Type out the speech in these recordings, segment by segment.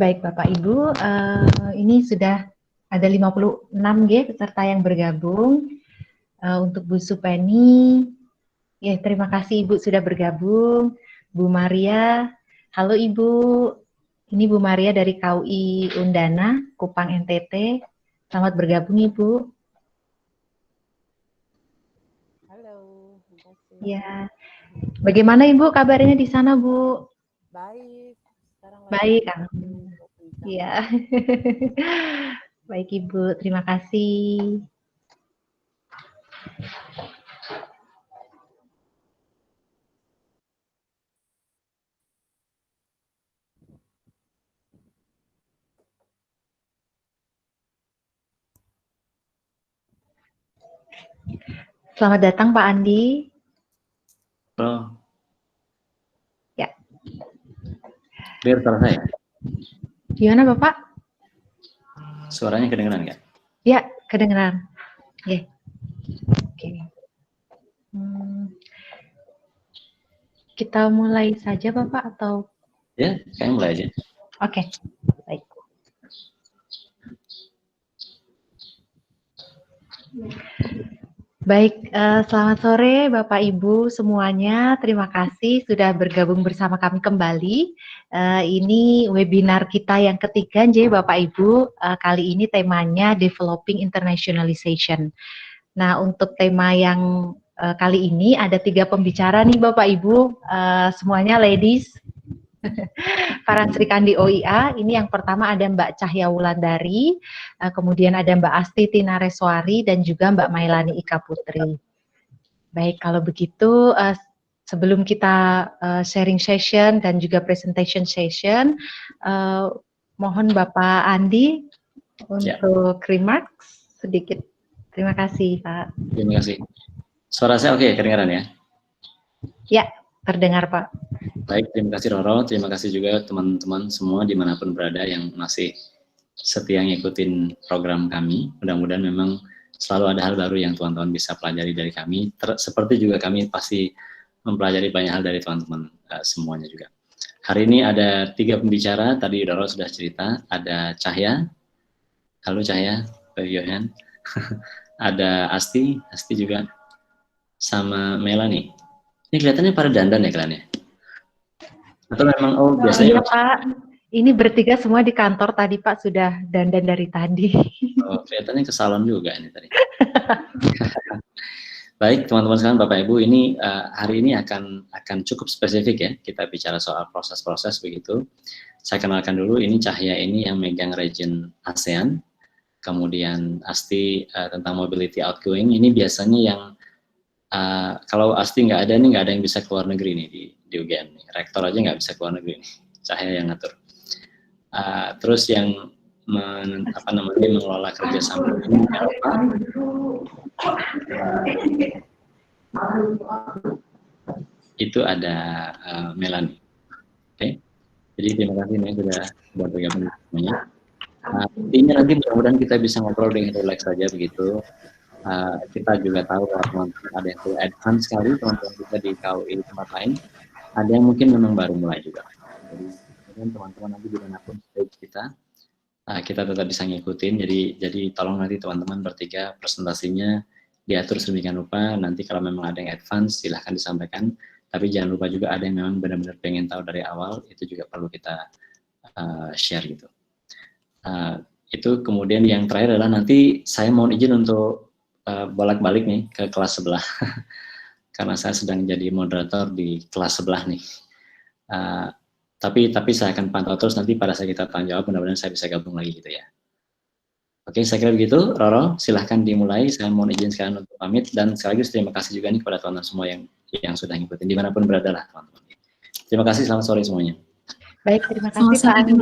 Baik Bapak Ibu, ini sudah ada 56 peserta yang bergabung. Untuk Bu Supeni, ya terima kasih Ibu sudah bergabung. Bu Maria, halo Ibu, ini Bu Maria dari KUI Undana, Kupang NTT. Selamat bergabung Ibu. Halo, terima kasih. Ya, bagaimana Ibu kabarnya di sana Bu? Baik. Sekarang Baik, alhamdulillah. Iya. Baik Ibu, terima kasih. Selamat datang Pak Andi. Halo. Ya. Clear suara saya? Gimana Bapak? Suaranya kedengeran nggak? Ya, kedengeran. Ya. Oke. Kita mulai saja Bapak atau? Ya, kayaknya mulai aja. Oke, baik. Baik, selamat sore Bapak Ibu semuanya. Terima kasih sudah bergabung bersama kami kembali. Ini webinar kita yang ketiga, Bapak Ibu. Kali ini temanya Developing Internationalization. Nah, untuk tema yang kali ini ada 3 pembicara nih Bapak Ibu, semuanya ladies. Para Srikandi OIA, ini yang pertama ada Mbak Cahya Wulandari, kemudian ada Mbak Asti Tinareswari, dan juga Mbak Mailani Ika Putri. Baik, kalau begitu sebelum kita sharing session dan juga presentation session, mohon Bapak Andi untuk remarks sedikit. Terima kasih Pak. Terima kasih. Suara saya oke, kedengaran ya? Ya, terdengar Pak. Baik, terima kasih Roro, terima kasih juga teman-teman semua dimanapun berada yang masih setia ngikutin program kami. Mudah-mudahan memang selalu ada hal baru yang teman-teman bisa pelajari dari kami. Seperti juga kami pasti mempelajari banyak hal dari teman-teman semuanya juga. Hari ini ada 3 pembicara, tadi Roro sudah cerita, ada Cahya, halo Cahya, Yohan, ada Asti juga, sama Melanie. Ini kelihatannya pada dandan ya kalian ya? Atau memang biasanya? Iya Pak, ini bertiga semua di kantor tadi Pak, sudah dandan dari tadi. Oh, kelihatannya ke salon juga ini tadi. Baik teman-teman sekalian, Bapak Ibu, ini hari ini akan cukup spesifik ya, kita bicara soal proses-proses begitu. Saya kenalkan dulu, ini Cahya ini yang megang region ASEAN, kemudian Asti tentang mobility outgoing. Ini biasanya yang kalau Asti nggak ada nih, nggak ada yang bisa keluar negeri nih di UGM nih. Rektor aja nggak bisa keluar negeri nih, Cahya yang ngatur. Terus yang mengelola kerjasama ini Eropa. Itu ada Melanie. Oke. Jadi terima kasih nih sudah bergabung semuanya. Intinya nanti mudah-mudahan kita bisa ngobrol dengan relax saja begitu. Kita juga tahu bahwa teman-teman ada yang sudah advance sekali, teman-teman kita di KUI di tempat lain, ada yang mungkin memang baru mulai juga. Jadi teman-teman nanti dimanapun stage kita tetap bisa ngikutin. Jadi tolong nanti teman-teman bertiga presentasinya diatur sedemikian rupa. Nanti kalau memang ada yang advance silahkan disampaikan. Tapi jangan lupa juga ada yang memang benar-benar pengen tahu dari awal, itu juga perlu kita share gitu. Itu kemudian yang terakhir adalah nanti saya mohon izin untuk bolak-balik nih ke kelas sebelah karena saya sedang jadi moderator di kelas sebelah nih. Tapi saya akan pantau terus nanti pada saat kita tanya jawab, mudah-mudahan saya bisa gabung lagi gitu ya. Oke, saya kira begitu. Roro, silahkan dimulai. Saya mohon izin sekarang untuk pamit dan sekaligus terima kasih juga nih kepada teman-teman semua yang sudah ngikutin dimanapun berada lah teman-teman. Terima kasih, selamat sore semuanya. Baik, terima kasih Pak Andi.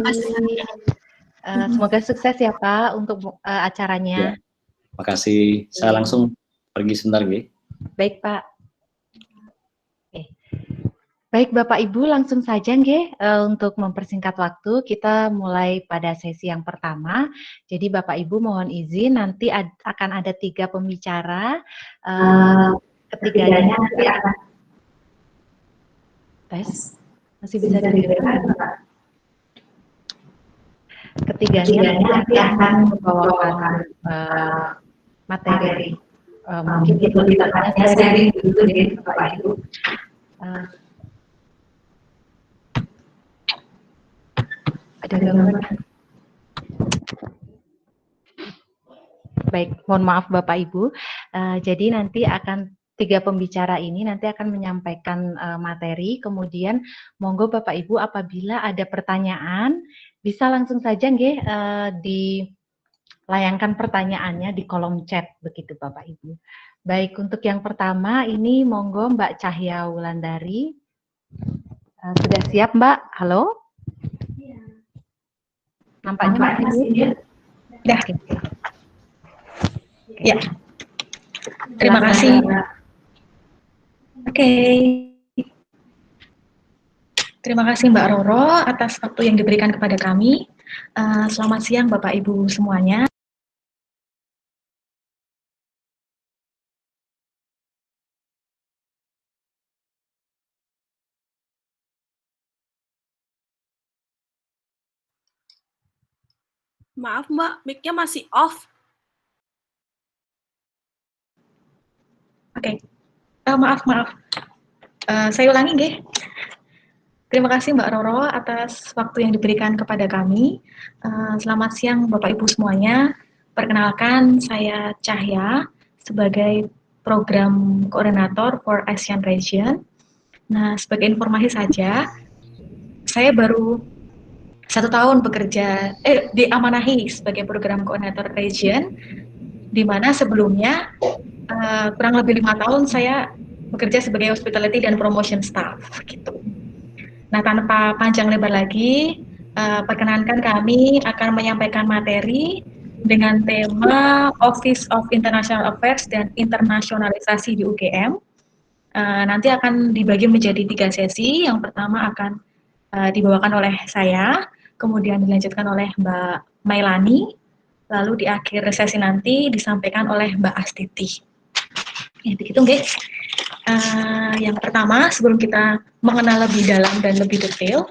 Semoga sukses ya Pak untuk acaranya. Ya. Makasih. Saya langsung pergi sebentar, G. Baik, Pak. Baik, Bapak Ibu, langsung saja, untuk mempersingkat waktu, kita mulai pada sesi yang pertama. Jadi, Bapak Ibu mohon izin, nanti akan ada 3 pembicara. Ketiganya nanti akan tes. Masih bisa dengar? bertiganya nanti akan membawakan materi. Mungkin itu ditanya saya sharing dulu deh Bapak Ibu. Ada gangguan? Baik, mohon maaf Bapak Ibu. Jadi nanti akan tiga pembicara ini nanti akan menyampaikan materi, kemudian monggo Bapak Ibu apabila ada pertanyaan bisa langsung saja nggih dilayangkan pertanyaannya di kolom chat begitu Bapak Ibu. Baik, untuk yang pertama ini monggo Mbak Cahya Wulandari. Sudah siap Mbak? Halo? Nampaknya masih ya? Ya. Ya. Terima kasih. Oke. Terima kasih Mbak Roro atas waktu yang diberikan kepada kami. Selamat siang Bapak Ibu semuanya. Maaf Mbak, mic-nya masih off. Oke. Maaf. Saya ulangi nggih. Terima kasih Mbak Roro atas waktu yang diberikan kepada kami. Selamat siang Bapak Ibu semuanya. Perkenalkan saya Cahya sebagai Program Koordinator for Asian Region. Nah, sebagai informasi saja, saya baru 1 tahun bekerja, diamanahi sebagai Program Koordinator Region, di mana sebelumnya kurang lebih 5 tahun saya bekerja sebagai Hospitality dan Promotion Staff, gitu. Nah, tanpa panjang lebar lagi, perkenankan kami akan menyampaikan materi dengan tema Office of International Affairs dan Internasionalisasi di UGM. Nanti akan dibagi menjadi 3 sesi. Yang pertama akan dibawakan oleh saya, kemudian dilanjutkan oleh Mbak Mailani, lalu di akhir sesi nanti disampaikan oleh Mbak Astiti. Ya, begitu nggih. Yang pertama, sebelum kita mengenal lebih dalam dan lebih detail,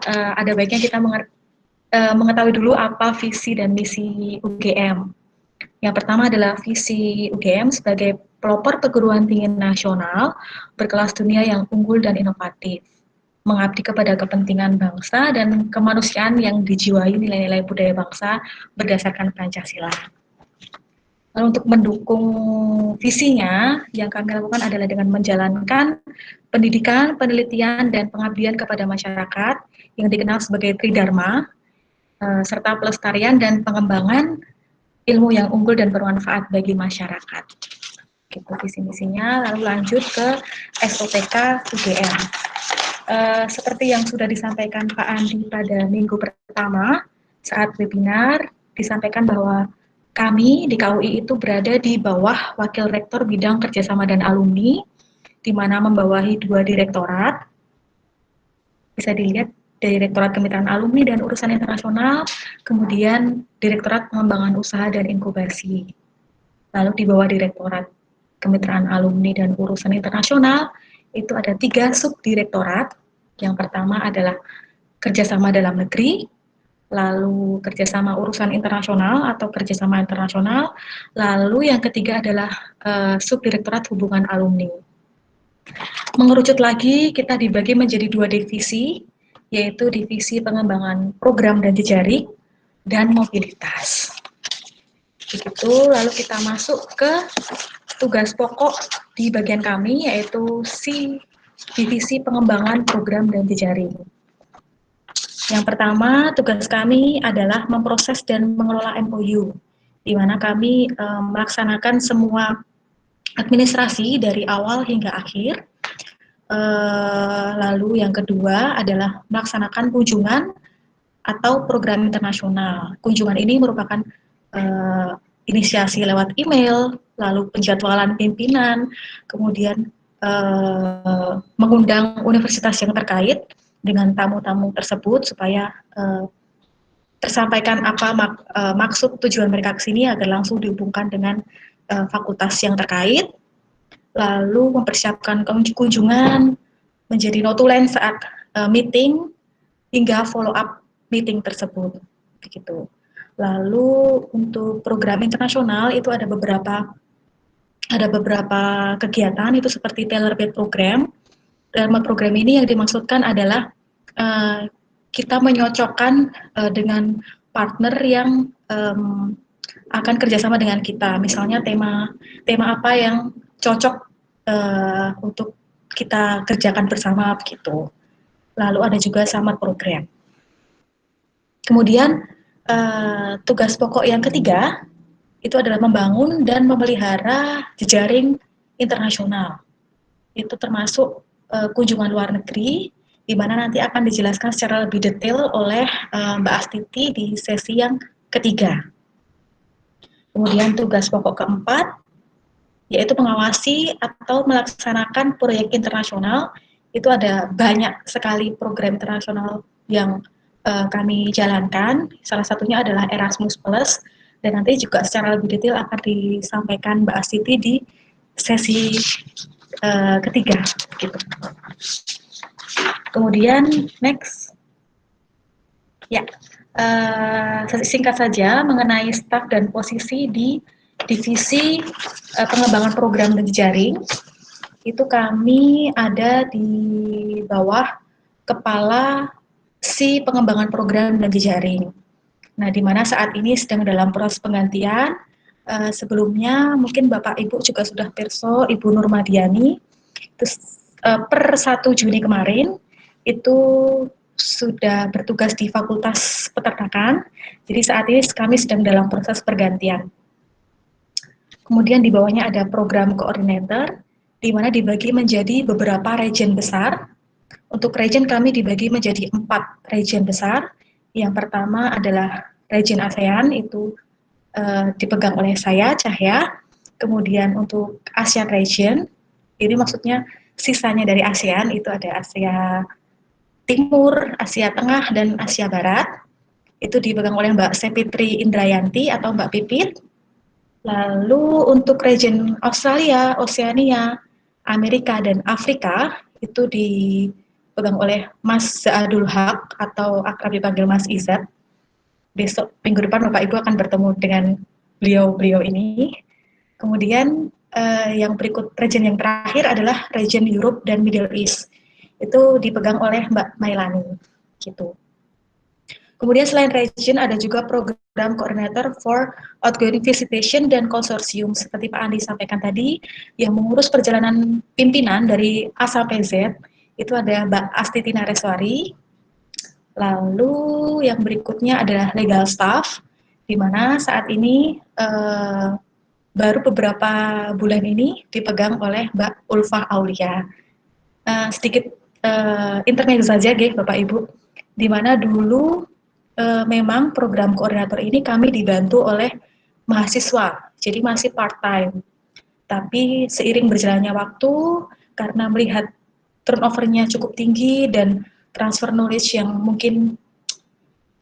ada baiknya kita mengetahui dulu apa visi dan misi UGM. Yang pertama adalah visi UGM sebagai pelopor perguruan tinggi nasional berkelas dunia yang unggul dan inovatif, mengabdi kepada kepentingan bangsa dan kemanusiaan yang dijiwai nilai-nilai budaya bangsa berdasarkan Pancasila. Lalu untuk mendukung visinya, yang kami lakukan adalah dengan menjalankan pendidikan, penelitian, dan pengabdian kepada masyarakat yang dikenal sebagai Tridharma, serta pelestarian dan pengembangan ilmu yang unggul dan bermanfaat bagi masyarakat. Gitu visi misinya. Lalu lanjut ke SOTK UGM. Seperti yang sudah disampaikan Pak Andi pada minggu pertama saat webinar, disampaikan bahwa kami di KUI itu berada di bawah Wakil Rektor Bidang Kerjasama dan Alumni, di mana membawahi 2 direktorat. Bisa dilihat Direktorat Kemitraan Alumni dan Urusan Internasional, kemudian Direktorat Pengembangan Usaha dan Inkubasi. Lalu di bawah Direktorat Kemitraan Alumni dan Urusan Internasional, itu ada 3 subdirektorat. Yang pertama adalah kerjasama dalam negeri, lalu kerjasama urusan internasional atau kerjasama internasional, lalu yang ketiga adalah subdirektorat hubungan alumni. Mengerucut lagi, kita dibagi menjadi 2 divisi, yaitu divisi pengembangan program dan jejaring dan mobilitas. Begitu, lalu kita masuk ke tugas pokok di bagian kami, yaitu divisi pengembangan program dan jejaring. Yang pertama, tugas kami adalah memproses dan mengelola MOU, di mana kami melaksanakan semua administrasi dari awal hingga akhir. Lalu yang kedua adalah melaksanakan kunjungan atau program internasional. Kunjungan ini merupakan inisiasi lewat email, lalu penjadwalan pimpinan, kemudian mengundang universitas yang terkait dengan tamu-tamu tersebut supaya tersampaikan apa maksud tujuan mereka ke sini agar langsung dihubungkan dengan fakultas yang terkait. Lalu mempersiapkan kunjungan menjadi notulen saat meeting hingga follow up meeting tersebut. begitu. Lalu untuk program internasional itu ada beberapa kegiatan itu seperti tailor-made program. Dalam program ini yang dimaksudkan adalah kita menyocokkan dengan partner yang akan kerjasama dengan kita. Misalnya tema apa yang cocok untuk kita kerjakan bersama begitu. Lalu ada juga summer program. Kemudian tugas pokok yang ketiga itu adalah membangun dan memelihara jejaring internasional. Itu termasuk kunjungan luar negeri, di mana nanti akan dijelaskan secara lebih detail oleh Mbak Astiti di sesi yang ketiga. Kemudian tugas pokok keempat, yaitu mengawasi atau melaksanakan proyek internasional. Itu ada banyak sekali program internasional yang kami jalankan. Salah satunya adalah Erasmus+, dan nanti juga secara lebih detail akan disampaikan Mbak Astiti di sesi ketiga. Gitu. Kemudian next, ya singkat saja mengenai staf dan posisi di divisi pengembangan program dan jejaring. Itu kami ada di bawah kepala si pengembangan program dan jejaring. Nah, di mana saat ini sedang dalam proses penggantian. Sebelumnya mungkin Bapak Ibu juga sudah perso Ibu Nurmadiani. Terus per 1 Juni kemarin itu sudah bertugas di Fakultas Peternakan. Jadi saat ini kami sedang dalam proses pergantian. Kemudian di bawahnya ada program koordinator, di mana dibagi menjadi beberapa region besar. Untuk region kami dibagi menjadi 4 region besar. Yang pertama adalah region ASEAN, itu dipegang oleh saya, Cahya. Kemudian untuk ASEAN region, ini maksudnya sisanya dari ASEAN, itu ada Asia Timur, Asia Tengah, dan Asia Barat. Itu dipegang oleh Mbak Sepitri Indrayanti atau Mbak Pipit. Lalu untuk region Australia, Oceania, Amerika, dan Afrika, itu dipegang oleh Mas Zaadul Haq atau akrab dipanggil Mas Izat. Besok minggu depan Bapak Ibu akan bertemu dengan beliau ini. Kemudian yang berikut region yang terakhir adalah region Europe dan Middle East. Itu dipegang oleh Mbak Mailani. Gitu. Kemudian selain region ada juga program koordinator for outgoing visitation dan konsorsium seperti Pak Andi sampaikan tadi, yang mengurus perjalanan pimpinan dari A sampai Z. Itu ada Mbak Astiti Nareswari. Lalu yang berikutnya adalah legal staff, di mana saat ini baru beberapa bulan ini dipegang oleh Mbak Ulfah Aulia. Sedikit intermezzo saja, Bapak Ibu, di mana dulu memang program koordinator ini kami dibantu oleh mahasiswa, jadi masih part-time. Tapi seiring berjalannya waktu, karena melihat turnover-nya cukup tinggi dan transfer knowledge yang mungkin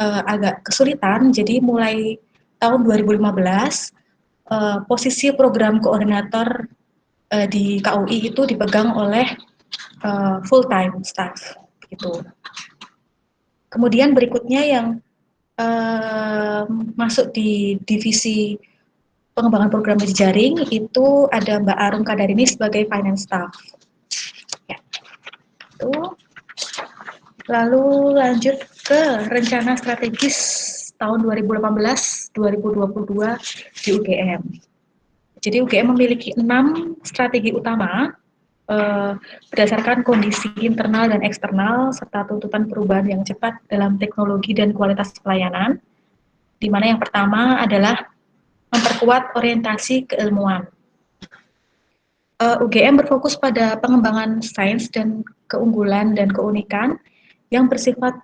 agak kesulitan, jadi mulai tahun 2015 posisi program koordinator di KUI itu dipegang oleh full-time staff gitu. Kemudian berikutnya yang masuk di divisi pengembangan program jejaring itu ada Mbak Arum Kadarini sebagai finance staff. Ya. Itu. Lalu lanjut ke rencana strategis tahun 2018-2022 di UGM. Jadi UGM memiliki 6 strategi utama berdasarkan kondisi internal dan eksternal serta tuntutan perubahan yang cepat dalam teknologi dan kualitas pelayanan. Di mana yang pertama adalah memperkuat orientasi keilmuan. UGM berfokus pada pengembangan sains dan keunggulan dan keunikan yang bersifat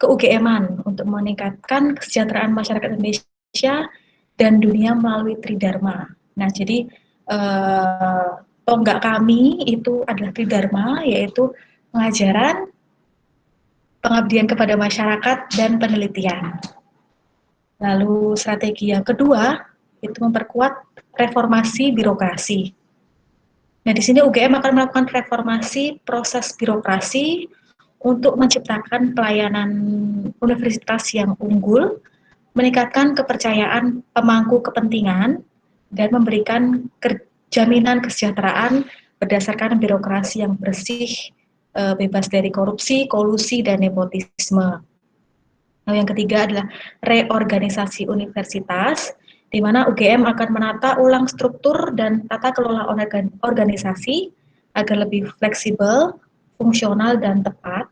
ke-UGM-an untuk meningkatkan kesejahteraan masyarakat Indonesia dan dunia melalui Tridharma. Nah, jadi tonggak kami itu adalah Tridharma, yaitu pengajaran, pengabdian kepada masyarakat, dan penelitian. Lalu strategi yang kedua itu memperkuat reformasi birokrasi. Nah, di sini UGM akan melakukan reformasi proses birokrasi untuk menciptakan pelayanan universitas yang unggul, meningkatkan kepercayaan pemangku kepentingan, dan memberikan jaminan kesejahteraan berdasarkan birokrasi yang bersih, bebas dari korupsi, kolusi, dan nepotisme. Nah, yang ketiga adalah reorganisasi universitas, di mana UGM akan menata ulang struktur dan tata kelola organisasi agar lebih fleksibel, fungsional, dan tepat,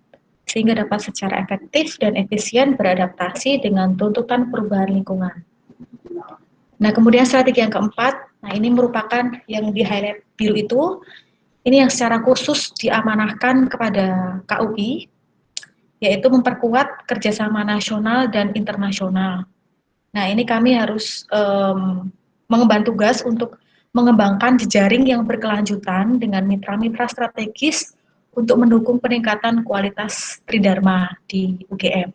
sehingga dapat secara efektif dan efisien beradaptasi dengan tuntutan perubahan lingkungan. Nah, kemudian strategi yang keempat, nah ini merupakan yang di highlight biru itu, ini yang secara khusus diamanahkan kepada KUI, yaitu memperkuat kerjasama nasional dan internasional. Nah, ini kami harus mengemban tugas untuk mengembangkan jejaring yang berkelanjutan dengan mitra-mitra strategis untuk mendukung peningkatan kualitas Tridharma di UGM.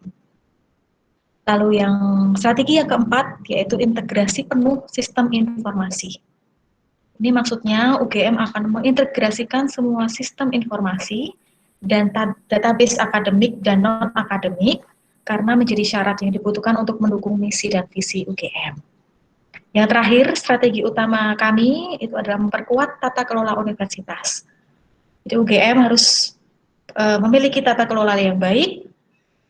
Lalu yang strategi yang keempat, yaitu integrasi penuh sistem informasi. Ini maksudnya UGM akan mengintegrasikan semua sistem informasi dan database akademik dan non-akademik karena menjadi syarat yang dibutuhkan untuk mendukung misi dan visi UGM. Yang terakhir, strategi utama kami itu adalah memperkuat tata kelola universitas. Jadi UGM harus memiliki tata kelola yang baik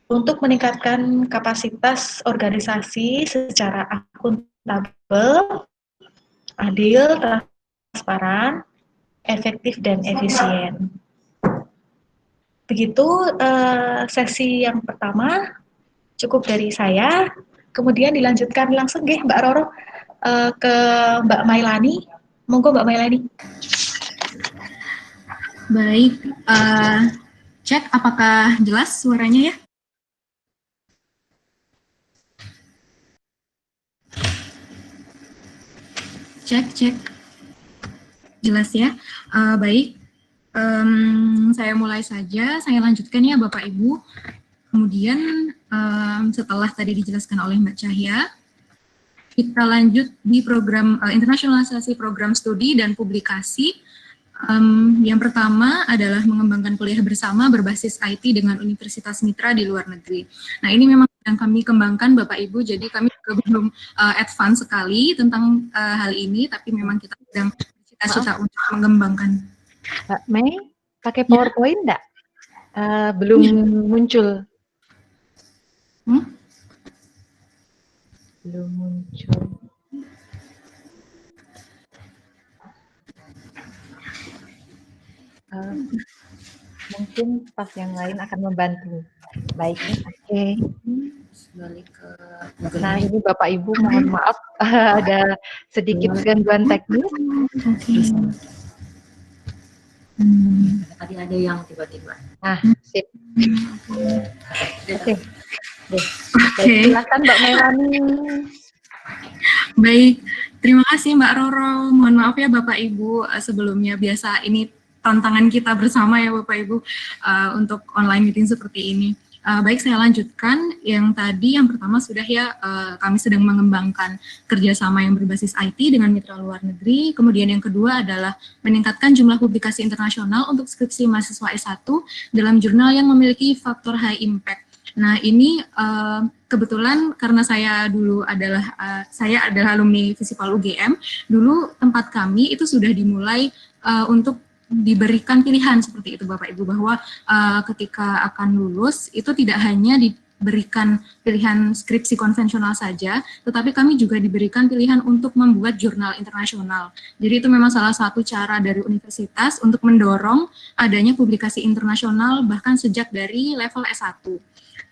untuk meningkatkan kapasitas organisasi secara akuntabel, adil, transparan, efektif, dan efisien. Begitu sesi yang pertama, cukup dari saya. Kemudian dilanjutkan langsung Mbak Roro ke Mbak Mailani. Monggo Mbak Mailani. Baik, cek apakah jelas suaranya ya? Cek. Jelas ya? Baik. Saya mulai saja, saya lanjutkan ya Bapak Ibu. Kemudian setelah tadi dijelaskan oleh Mbak Cahya, kita lanjut di program internasionalisasi program studi dan publikasi. Yang pertama adalah mengembangkan kuliah bersama berbasis IT dengan universitas mitra di luar negeri. Nah, ini memang yang kami kembangkan Bapak Ibu, jadi kami juga belum advance sekali tentang hal ini, tapi memang kita sedang cita-cita untuk mengembangkan. Mbak Mei, pakai PowerPoint enggak? Belum muncul. Belum muncul. Mungkin staf yang lain akan membantu. Baik, oke. Nah, ini Bapak Ibu mohon maaf ada sedikit gangguan teknis. Tadi ada yang tiba-tiba. Nah, sip. Oke. Silakan Mbak Melani. Baik, terima kasih Mbak Roro. Mohon maaf ya Bapak Ibu, sebelumnya biasa ini tantangan kita bersama ya Bapak Ibu untuk online meeting seperti ini. Baik, saya lanjutkan yang tadi. Yang pertama sudah ya, kami sedang mengembangkan kerjasama yang berbasis IT dengan mitra luar negeri. Kemudian yang kedua adalah meningkatkan jumlah publikasi internasional untuk skripsi mahasiswa S1 dalam jurnal yang memiliki faktor high impact. Nah, ini kebetulan karena saya dulu adalah alumni Visipol UGM, dulu tempat kami itu sudah dimulai untuk diberikan pilihan seperti itu Bapak Ibu, bahwa ketika akan lulus itu tidak hanya diberikan pilihan skripsi konvensional saja, tetapi kami juga diberikan pilihan untuk membuat jurnal internasional. Jadi itu memang salah satu cara dari universitas untuk mendorong adanya publikasi internasional bahkan sejak dari level S1.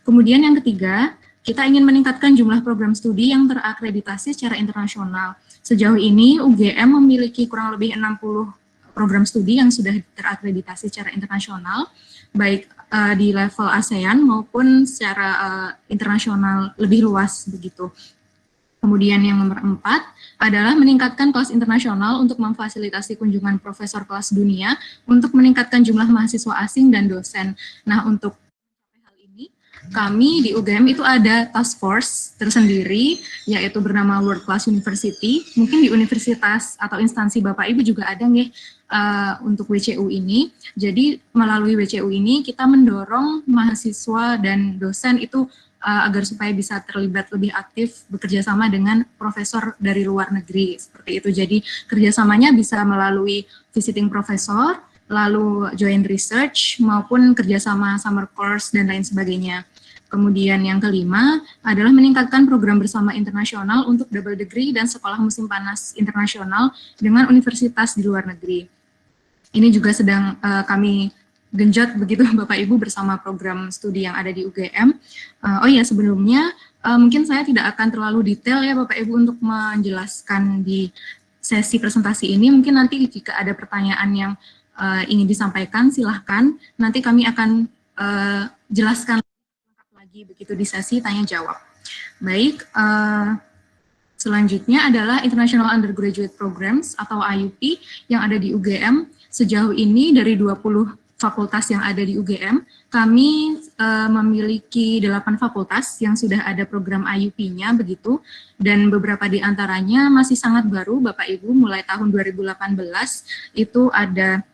Kemudian yang ketiga, kita ingin meningkatkan jumlah program studi yang terakreditasi secara internasional. Sejauh ini UGM memiliki kurang lebih 60 program studi yang sudah terakreditasi secara internasional, baik di level ASEAN maupun secara internasional lebih luas begitu. Kemudian yang nomor 4 adalah meningkatkan kelas internasional untuk memfasilitasi kunjungan profesor kelas dunia untuk meningkatkan jumlah mahasiswa asing dan dosen. Nah, untuk hal ini kami di UGM itu ada task force tersendiri, yaitu bernama World Class University. Mungkin di universitas atau instansi Bapak Ibu juga ada nih untuk WCU ini. Jadi melalui WCU ini kita mendorong mahasiswa dan dosen itu agar supaya bisa terlibat lebih aktif bekerja sama dengan profesor dari luar negeri seperti itu. Jadi kerjasamanya bisa melalui visiting profesor, lalu joint research maupun kerjasama summer course dan lain sebagainya. Kemudian yang kelima adalah meningkatkan program bersama internasional untuk double degree dan sekolah musim panas internasional dengan universitas di luar negeri. Ini juga sedang kami genjot begitu Bapak Ibu bersama program studi yang ada di UGM. Oh ya, sebelumnya mungkin saya tidak akan terlalu detail ya Bapak Ibu untuk menjelaskan di sesi presentasi ini. Mungkin nanti jika ada pertanyaan yang ingin disampaikan, silahkan. Nanti kami akan jelaskan lagi begitu di sesi tanya jawab. Baik, selanjutnya adalah International Undergraduate Programs atau IUP yang ada di UGM. Sejauh ini dari 20 fakultas yang ada di UGM, kami memiliki 8 fakultas yang sudah ada program IUP-nya begitu, dan beberapa di antaranya masih sangat baru Bapak Ibu, mulai tahun 2018 itu ada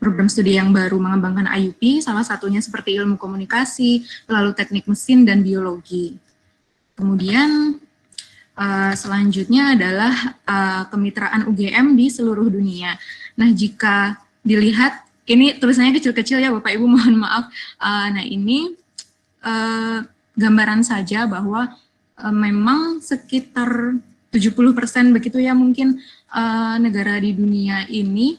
program studi yang baru mengembangkan IUP, salah satunya seperti ilmu komunikasi, lalu teknik mesin dan biologi. Kemudian selanjutnya adalah kemitraan UGM di seluruh dunia. Nah, jika dilihat, ini tulisannya kecil-kecil ya Bapak Ibu, mohon maaf. Nah, ini gambaran saja bahwa memang sekitar 70% begitu ya mungkin negara di dunia ini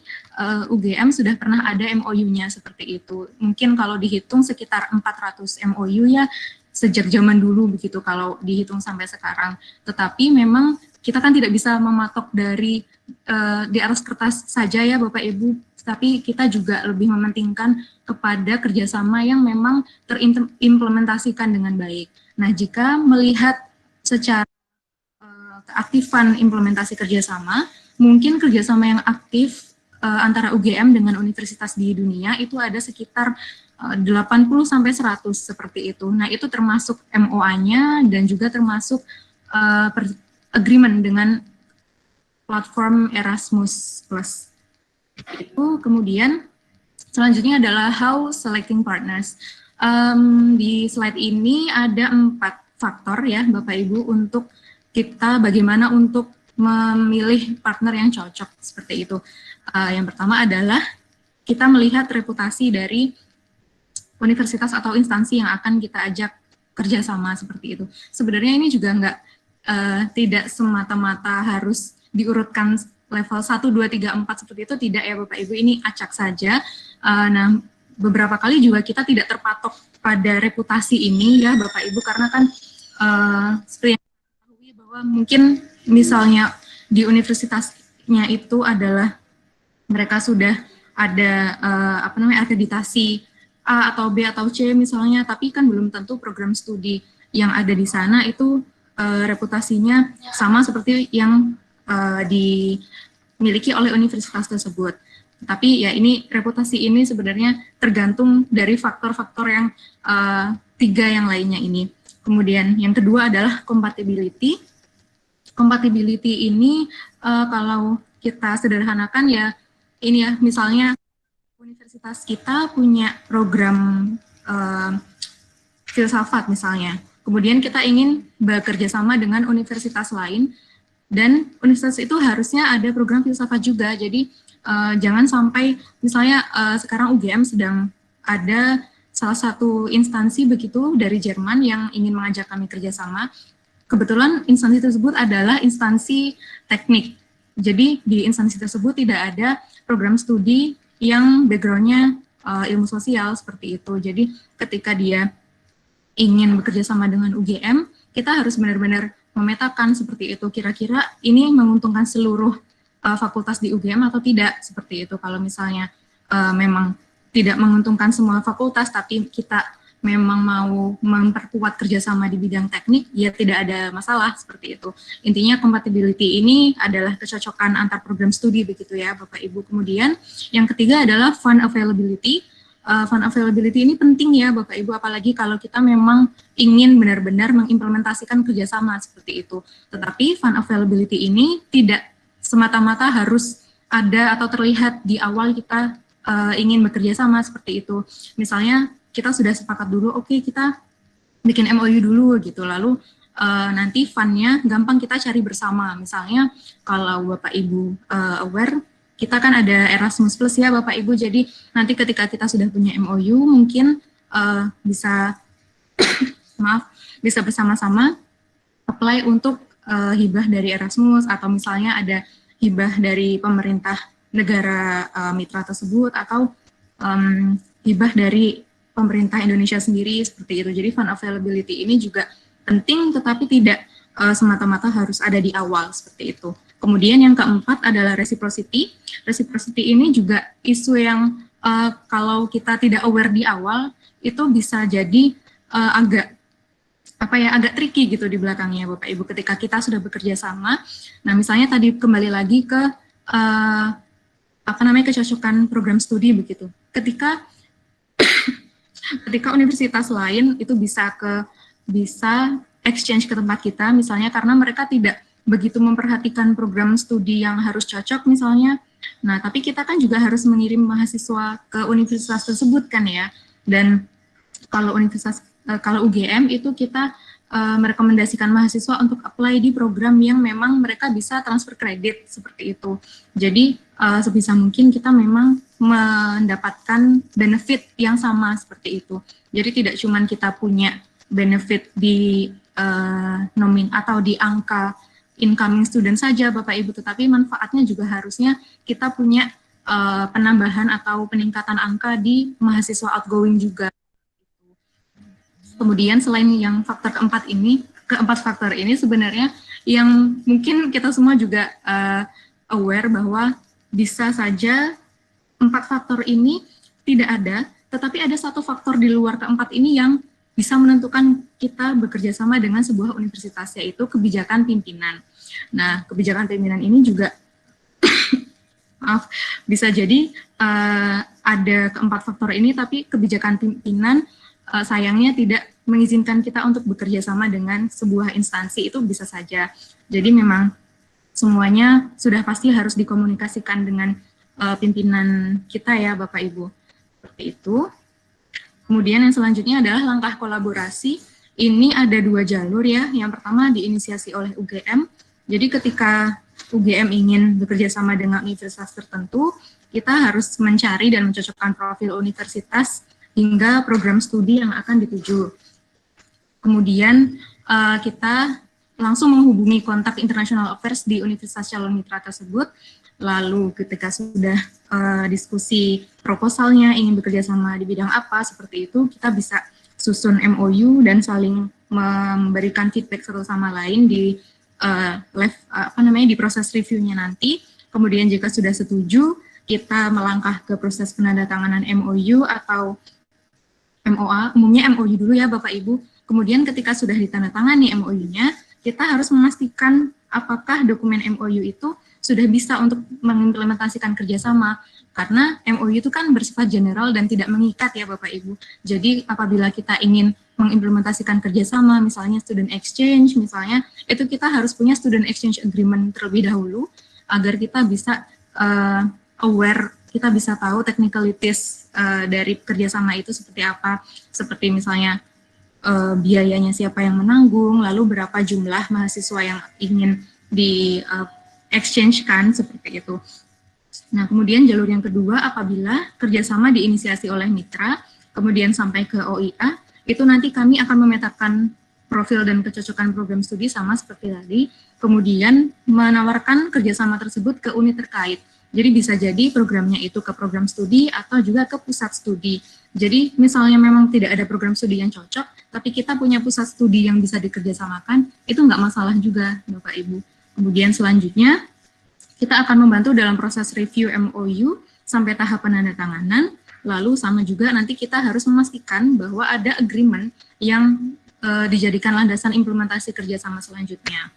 UGM sudah pernah ada MOU-nya seperti itu. Mungkin kalau dihitung sekitar 400 MOU ya sejak zaman dulu begitu kalau dihitung sampai sekarang. Tetapi memang kita kan tidak bisa mematok dari di atas kertas saja ya Bapak Ibu, tapi kita juga lebih mementingkan kepada kerjasama yang memang terimplementasikan dengan baik. Nah, jika melihat secara keaktifan implementasi kerjasama, mungkin kerjasama yang aktif antara UGM dengan universitas di dunia itu ada sekitar 80-100 seperti itu. Nah, itu termasuk MOA-nya dan juga termasuk agreement dengan platform Erasmus+. Itu kemudian selanjutnya adalah how selecting partners. Di slide ini ada 4 faktor ya Bapak Ibu untuk kita bagaimana untuk memilih partner yang cocok seperti itu. Yang pertama adalah kita melihat reputasi dari universitas atau instansi yang akan kita ajak kerjasama seperti itu. Sebenarnya ini juga tidak semata-mata harus diurutkan level 1, 2, 3, 4 seperti itu, tidak ya Bapak Ibu, ini acak saja. Nah, beberapa kali juga kita tidak terpatok pada reputasi ini ya Bapak Ibu, karena kan seperti yang kita ketahui bahwa mungkin misalnya di universitasnya itu adalah mereka sudah ada akreditasi A atau B atau C misalnya, tapi kan belum tentu program studi yang ada di sana itu reputasinya sama seperti yang dimiliki oleh universitas tersebut. Tapi ya ini reputasi ini sebenarnya tergantung dari faktor-faktor yang 3 yang lainnya ini. Kemudian yang kedua adalah compatibility. Compatibility ini kalau kita sederhanakan ya ini ya, misalnya universitas kita punya program filsafat misalnya, kemudian kita ingin bekerja sama dengan universitas lain, dan universitas itu harusnya ada program filsafat juga. Jadi jangan sampai misalnya sekarang UGM sedang ada salah satu instansi begitu dari Jerman yang ingin mengajak kami kerjasama. Kebetulan instansi tersebut adalah instansi teknik. Jadi di instansi tersebut tidak ada program studi yang background-nya ilmu sosial seperti itu. Jadi ketika dia ingin bekerja sama dengan UGM, kita harus benar-benar memetakan seperti itu, kira-kira ini menguntungkan seluruh fakultas di UGM atau tidak, seperti itu. Kalau misalnya memang tidak menguntungkan semua fakultas, tapi kita memang mau memperkuat kerjasama di bidang teknik, ya tidak ada masalah seperti itu. Intinya compatibility ini adalah kecocokan antar program studi begitu ya Bapak Ibu. Kemudian yang ketiga adalah fund availability. Fund availability ini penting ya Bapak Ibu, apalagi kalau kita memang ingin benar-benar mengimplementasikan kerjasama seperti itu. Tetapi fund availability ini tidak semata-mata harus ada atau terlihat di awal kita ingin bekerja sama seperti itu. Misalnya kita sudah sepakat dulu, oke, kita bikin MOU dulu gitu, lalu nanti fund-nya gampang kita cari bersama. Misalnya kalau Bapak Ibu aware, kita kan ada Erasmus Plus ya Bapak Ibu, jadi nanti ketika kita sudah punya MOU mungkin bisa bisa bersama-sama apply untuk hibah dari Erasmus, atau misalnya ada hibah dari pemerintah negara mitra tersebut, atau hibah dari pemerintah Indonesia sendiri, seperti itu. Jadi fund availability ini juga penting, tetapi tidak semata-mata harus ada di awal, seperti itu. Kemudian yang keempat adalah reciprocity. Reciprocity ini juga isu yang kalau kita tidak aware di awal, itu bisa jadi agak tricky gitu di belakangnya Bapak Ibu ketika kita sudah bekerja sama. Nah, misalnya tadi kembali lagi ke kecocokan program studi begitu. Ketika universitas lain itu bisa exchange ke tempat kita, misalnya karena mereka tidak begitu memperhatikan program studi yang harus cocok misalnya. Nah, tapi kita kan juga harus mengirim mahasiswa ke universitas tersebut kan ya. Dan kalau UGM itu kita merekomendasikan mahasiswa untuk apply di program yang memang mereka bisa transfer kredit seperti itu. Jadi sebisa mungkin kita memang mendapatkan benefit yang sama seperti itu. Jadi tidak cuma kita punya benefit di nomin atau di angka incoming student saja Bapak Ibu, tetapi manfaatnya juga harusnya kita punya penambahan atau peningkatan angka di mahasiswa outgoing juga. Kemudian selain yang keempat faktor ini sebenarnya yang mungkin kita semua juga aware bahwa bisa saja 4 faktor ini tidak ada, tetapi ada satu faktor di luar keempat ini yang bisa menentukan kita bekerja sama dengan sebuah universitas, yaitu kebijakan pimpinan. Nah, kebijakan pimpinan ini juga bisa jadi ada keempat faktor ini, tapi kebijakan pimpinan sayangnya tidak mengizinkan kita untuk bekerja sama dengan sebuah instansi, itu bisa saja. Jadi memang semuanya sudah pasti harus dikomunikasikan dengan pimpinan kita ya Bapak Ibu. Seperti itu. Kemudian yang selanjutnya adalah langkah kolaborasi. Ini ada 2 jalur ya. Yang pertama diinisiasi oleh UGM. Jadi ketika UGM ingin bekerja sama dengan universitas tertentu, kita harus mencari dan mencocokkan profil universitas hingga program studi yang akan dituju. Kemudian kita langsung menghubungi kontak International Affairs di Universitas calon mitra tersebut. Lalu ketika sudah diskusi proposalnya, ingin bekerja sama di bidang apa, seperti itu, kita bisa susun MOU dan saling memberikan feedback satu sama lain di di proses reviewnya nanti. Kemudian jika sudah setuju, kita melangkah ke proses penandatanganan MOU atau MOA, umumnya MOU dulu ya Bapak Ibu. Kemudian ketika sudah ditandatangani MOU-nya, kita harus memastikan apakah dokumen MOU itu sudah bisa untuk mengimplementasikan kerjasama. Karena MOU itu kan bersifat general dan tidak mengikat ya Bapak Ibu. Jadi apabila kita ingin mengimplementasikan kerjasama, misalnya student exchange, misalnya, itu kita harus punya student exchange agreement terlebih dahulu, agar kita bisa aware, kita bisa tahu technicalities dari kerjasama itu seperti apa, seperti misalnya biayanya siapa yang menanggung, lalu berapa jumlah mahasiswa yang ingin di exchange kan, seperti itu. Nah, kemudian jalur yang kedua, apabila kerjasama diinisiasi oleh mitra, kemudian sampai ke OIA, itu nanti kami akan memetakan profil dan kecocokan program studi sama seperti tadi, kemudian menawarkan kerjasama tersebut ke unit terkait. Jadi bisa jadi programnya itu ke program studi atau juga ke pusat studi. Jadi misalnya memang tidak ada program studi yang cocok, tapi kita punya pusat studi yang bisa dikerjasamakan, itu nggak masalah juga Bapak Ibu. Kemudian selanjutnya, kita akan membantu dalam proses review MOU sampai tahap penandatanganan, lalu sama juga nanti kita harus memastikan bahwa ada agreement yang dijadikan landasan implementasi kerjasama selanjutnya.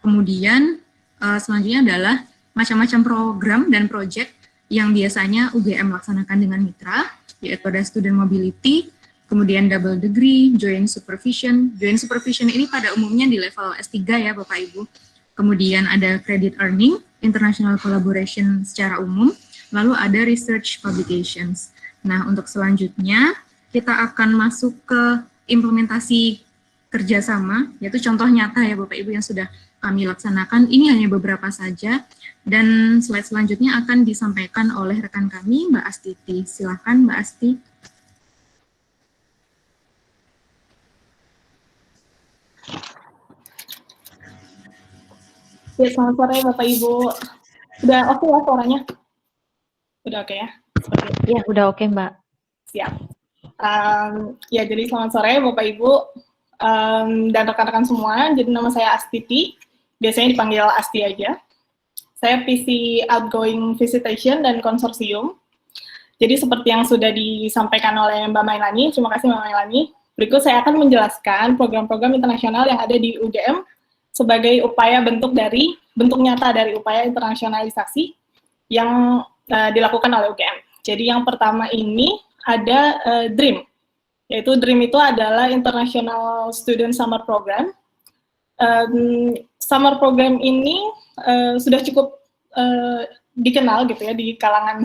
Kemudian selanjutnya adalah macam-macam program dan project yang biasanya UGM laksanakan dengan mitra, yaitu ada student mobility, kemudian double degree, joint supervision. Joint supervision ini pada umumnya di level S3 ya Bapak Ibu. Kemudian ada credit earning, international collaboration secara umum, lalu ada research publications. Nah, untuk selanjutnya kita akan masuk ke implementasi kerjasama, yaitu contoh nyata ya Bapak Ibu yang sudah kami laksanakan. Ini hanya beberapa saja, dan slide selanjutnya akan disampaikan oleh rekan kami, Mbak Astiti. Silakan Mbak Asti. Ya, selamat sore Bapak Ibu. Udah oke ya suaranya? Udah oke ya? Ya, udah oke Mbak. Siap. Ya, jadi selamat sore Bapak Ibu dan rekan-rekan semua. Jadi nama saya Astiti, biasanya dipanggil Asti aja. Saya PC Outgoing Visitation dan Konsorsium. Jadi seperti yang sudah disampaikan oleh Mbak Mailani, terima kasih Mbak Mailani. Berikut saya akan menjelaskan program-program internasional yang ada di UGM sebagai upaya bentuk nyata dari upaya internasionalisasi yang dilakukan oleh UGM. Jadi yang pertama ini ada DREAM, yaitu DREAM itu adalah International Student Summer Program. Summer Program ini sudah cukup dikenal gitu ya di kalangan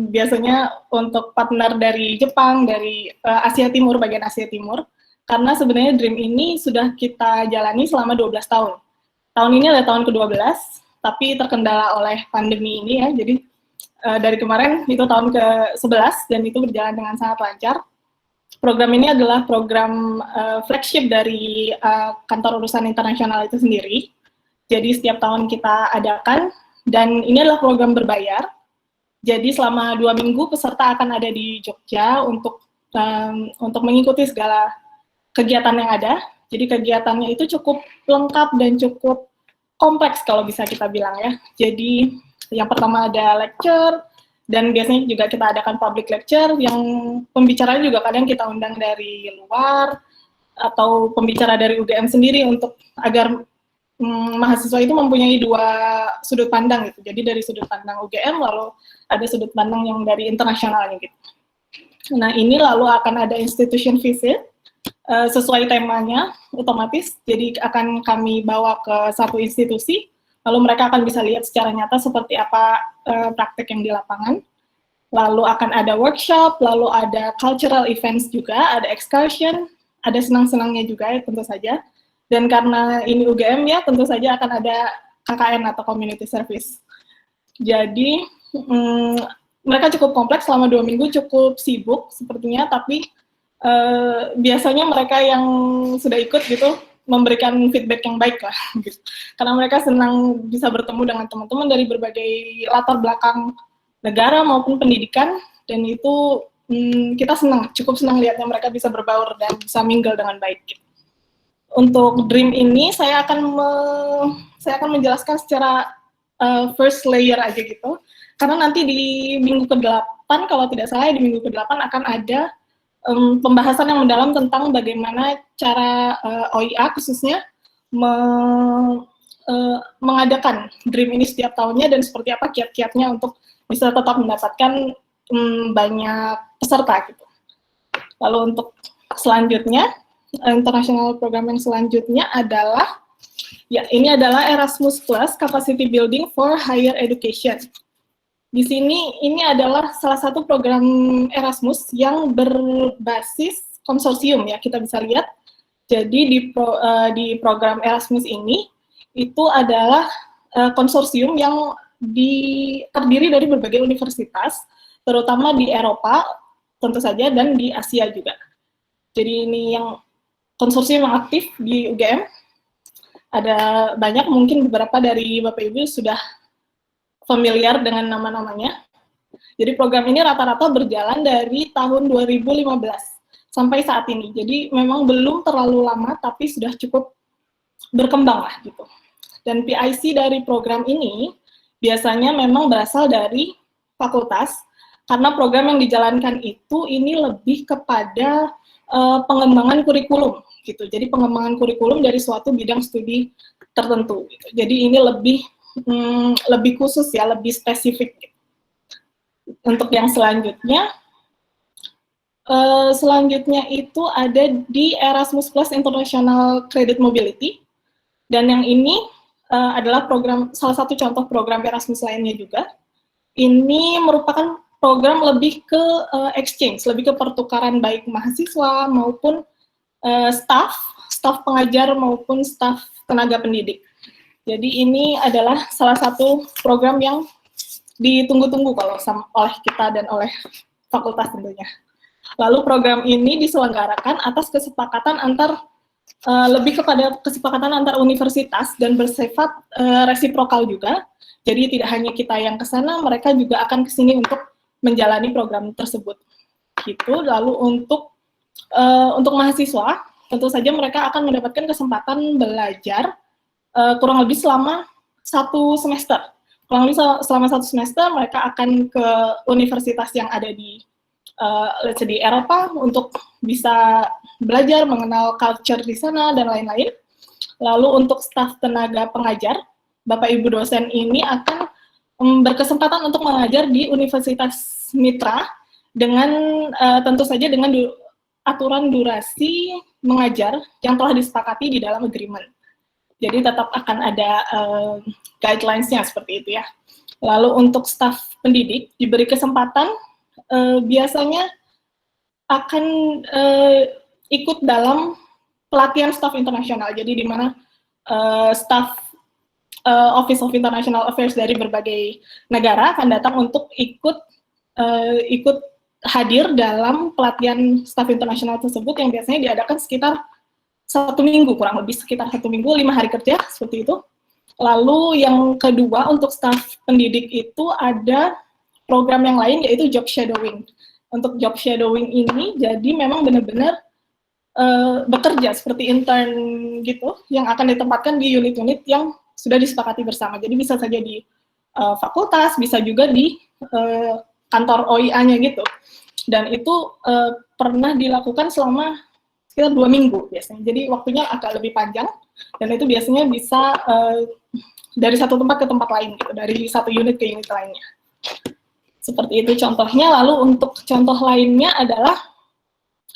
biasanya untuk partner dari Jepang, dari Asia Timur, bagian Asia Timur, karena sebenarnya DREAM ini sudah kita jalani selama 12 tahun. Tahun ini adalah tahun ke-12, tapi terkendala oleh pandemi ini ya, jadi dari kemarin itu tahun ke-11 dan itu berjalan dengan sangat lancar. Program ini adalah program flagship dari kantor urusan internasional itu sendiri. Jadi setiap tahun kita adakan, dan ini adalah program berbayar. Jadi selama 2 minggu peserta akan ada di Jogja untuk mengikuti segala kegiatan yang ada. Jadi kegiatannya itu cukup lengkap dan cukup kompleks kalau bisa kita bilang ya. Jadi yang pertama ada lecture, dan biasanya juga kita adakan public lecture, yang pembicaranya juga kadang kita undang dari luar, atau pembicara dari UGM sendiri untuk agar mahasiswa itu mempunyai 2 sudut pandang gitu. Jadi dari sudut pandang UGM, lalu ada sudut pandang yang dari internasionalnya gitu. Nah ini lalu akan ada institution visit, sesuai temanya otomatis, jadi akan kami bawa ke satu institusi, lalu mereka akan bisa lihat secara nyata seperti apa praktek yang di lapangan. Lalu akan ada workshop, lalu ada cultural events juga, ada excursion, ada senang-senangnya juga ya tentu saja. Dan karena ini UGM ya, tentu saja akan ada KKN atau community service. Jadi mereka cukup kompleks, selama 2 minggu cukup sibuk sepertinya, tapi biasanya mereka yang sudah ikut gitu memberikan feedback yang baik lah gitu. Karena mereka senang bisa bertemu dengan teman-teman dari berbagai latar belakang negara maupun pendidikan, dan itu kita cukup senang lihatnya mereka bisa berbaur dan bisa mingle dengan baik gitu. Untuk DREAM ini saya akan menjelaskan secara first layer aja gitu, karena nanti di minggu ke-8 kalau tidak salah, di minggu ke-8 akan ada pembahasan yang mendalam tentang bagaimana cara OIA khususnya mengadakan DREAM ini setiap tahunnya, dan seperti apa kiat-kiatnya untuk bisa tetap mendapatkan banyak peserta gitu. Lalu untuk selanjutnya, international program yang selanjutnya adalah, ya ini adalah Erasmus Plus Capacity Building for Higher Education. Di sini ini adalah salah satu program Erasmus yang berbasis konsorsium ya, kita bisa lihat. Jadi di program Erasmus ini itu adalah konsorsium yang terdiri dari berbagai universitas, terutama di Eropa tentu saja dan di Asia juga. Jadi ini yang konsorsium yang aktif di UGM. Ada banyak, mungkin beberapa dari Bapak Ibu sudah familiar dengan nama-namanya. Jadi program ini rata-rata berjalan dari tahun 2015 sampai saat ini. Jadi memang belum terlalu lama, tapi sudah cukup berkembang lah gitu. Dan PIC dari program ini biasanya memang berasal dari fakultas, karena program yang dijalankan itu ini lebih kepada pengembangan kurikulum gitu. Jadi pengembangan kurikulum dari suatu bidang studi tertentu gitu. Jadi ini lebih khusus ya, lebih spesifik gitu. Untuk yang selanjutnya itu ada di Erasmus Plus International Credit Mobility, dan yang ini adalah salah satu contoh program Erasmus lainnya juga. Ini merupakan program lebih ke exchange, lebih ke pertukaran baik mahasiswa maupun staf pengajar maupun staf tenaga pendidik. Jadi ini adalah salah satu program yang ditunggu-tunggu kalau oleh kita dan oleh fakultas tentunya. Lalu program ini diselenggarakan atas kesepakatan lebih kepada kesepakatan antar universitas dan bersifat resiprokal juga. Jadi tidak hanya kita yang ke sana, mereka juga akan ke sini untuk menjalani program tersebut. Gitu. Lalu untuk mahasiswa, tentu saja mereka akan mendapatkan kesempatan belajar kurang lebih selama 1 semester. Kurang lebih selama 1 semester mereka akan ke universitas yang ada di let's say di Eropa untuk bisa belajar mengenal culture di sana dan lain-lain. Lalu untuk staf tenaga pengajar, Bapak Ibu dosen ini akan berkesempatan untuk mengajar di Universitas Mitra dengan tentu saja dengan aturan durasi mengajar yang telah disepakati di dalam agreement. Jadi tetap akan ada guidelines-nya seperti itu ya. Lalu untuk staf pendidik diberi kesempatan biasanya akan ikut dalam pelatihan staf internasional. Jadi di mana staf Office of International Affairs dari berbagai negara akan datang untuk ikut hadir dalam pelatihan staf internasional tersebut yang biasanya diadakan sekitar 1 minggu, kurang lebih sekitar 1 minggu, 5 hari kerja, seperti itu. Lalu yang kedua untuk staf pendidik itu ada program yang lain yaitu job shadowing. Untuk job shadowing ini jadi memang benar-benar bekerja seperti intern gitu yang akan ditempatkan di unit-unit yang sudah disepakati bersama. Jadi bisa saja di fakultas, bisa juga di kantor OIA-nya gitu. Dan itu pernah dilakukan selama sekitar 2 minggu biasanya. Jadi waktunya agak lebih panjang dan itu biasanya bisa dari satu tempat ke tempat lain gitu, dari satu unit ke unit lainnya. Seperti itu contohnya. Lalu untuk contoh lainnya adalah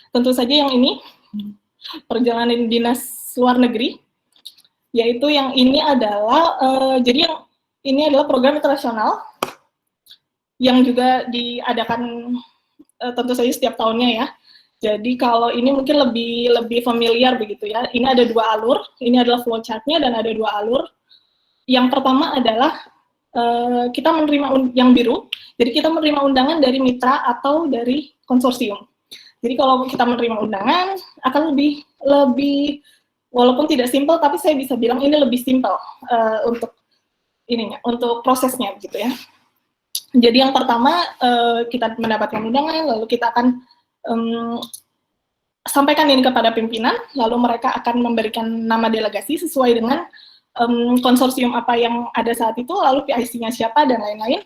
tentu saja yang ini perjalanan dinas luar negeri, yaitu yang ini adalah jadi yang ini adalah program internasional yang juga diadakan tentu saja setiap tahunnya ya. Jadi kalau ini mungkin lebih familiar begitu ya. Ini ada 2 alur, ini adalah flowchart-nya dan ada 2 alur. Yang pertama adalah kita menerima yang biru, jadi kita menerima undangan dari mitra atau dari konsorsium. Jadi kalau kita menerima undangan akan lebih walaupun tidak simpel, tapi saya bisa bilang ini lebih simpel untuk prosesnya gitu ya. Jadi yang pertama kita mendapatkan undangan, lalu kita akan sampaikan ini kepada pimpinan, lalu mereka akan memberikan nama delegasi sesuai dengan konsorsium apa yang ada saat itu, lalu PIC-nya siapa dan lain-lain.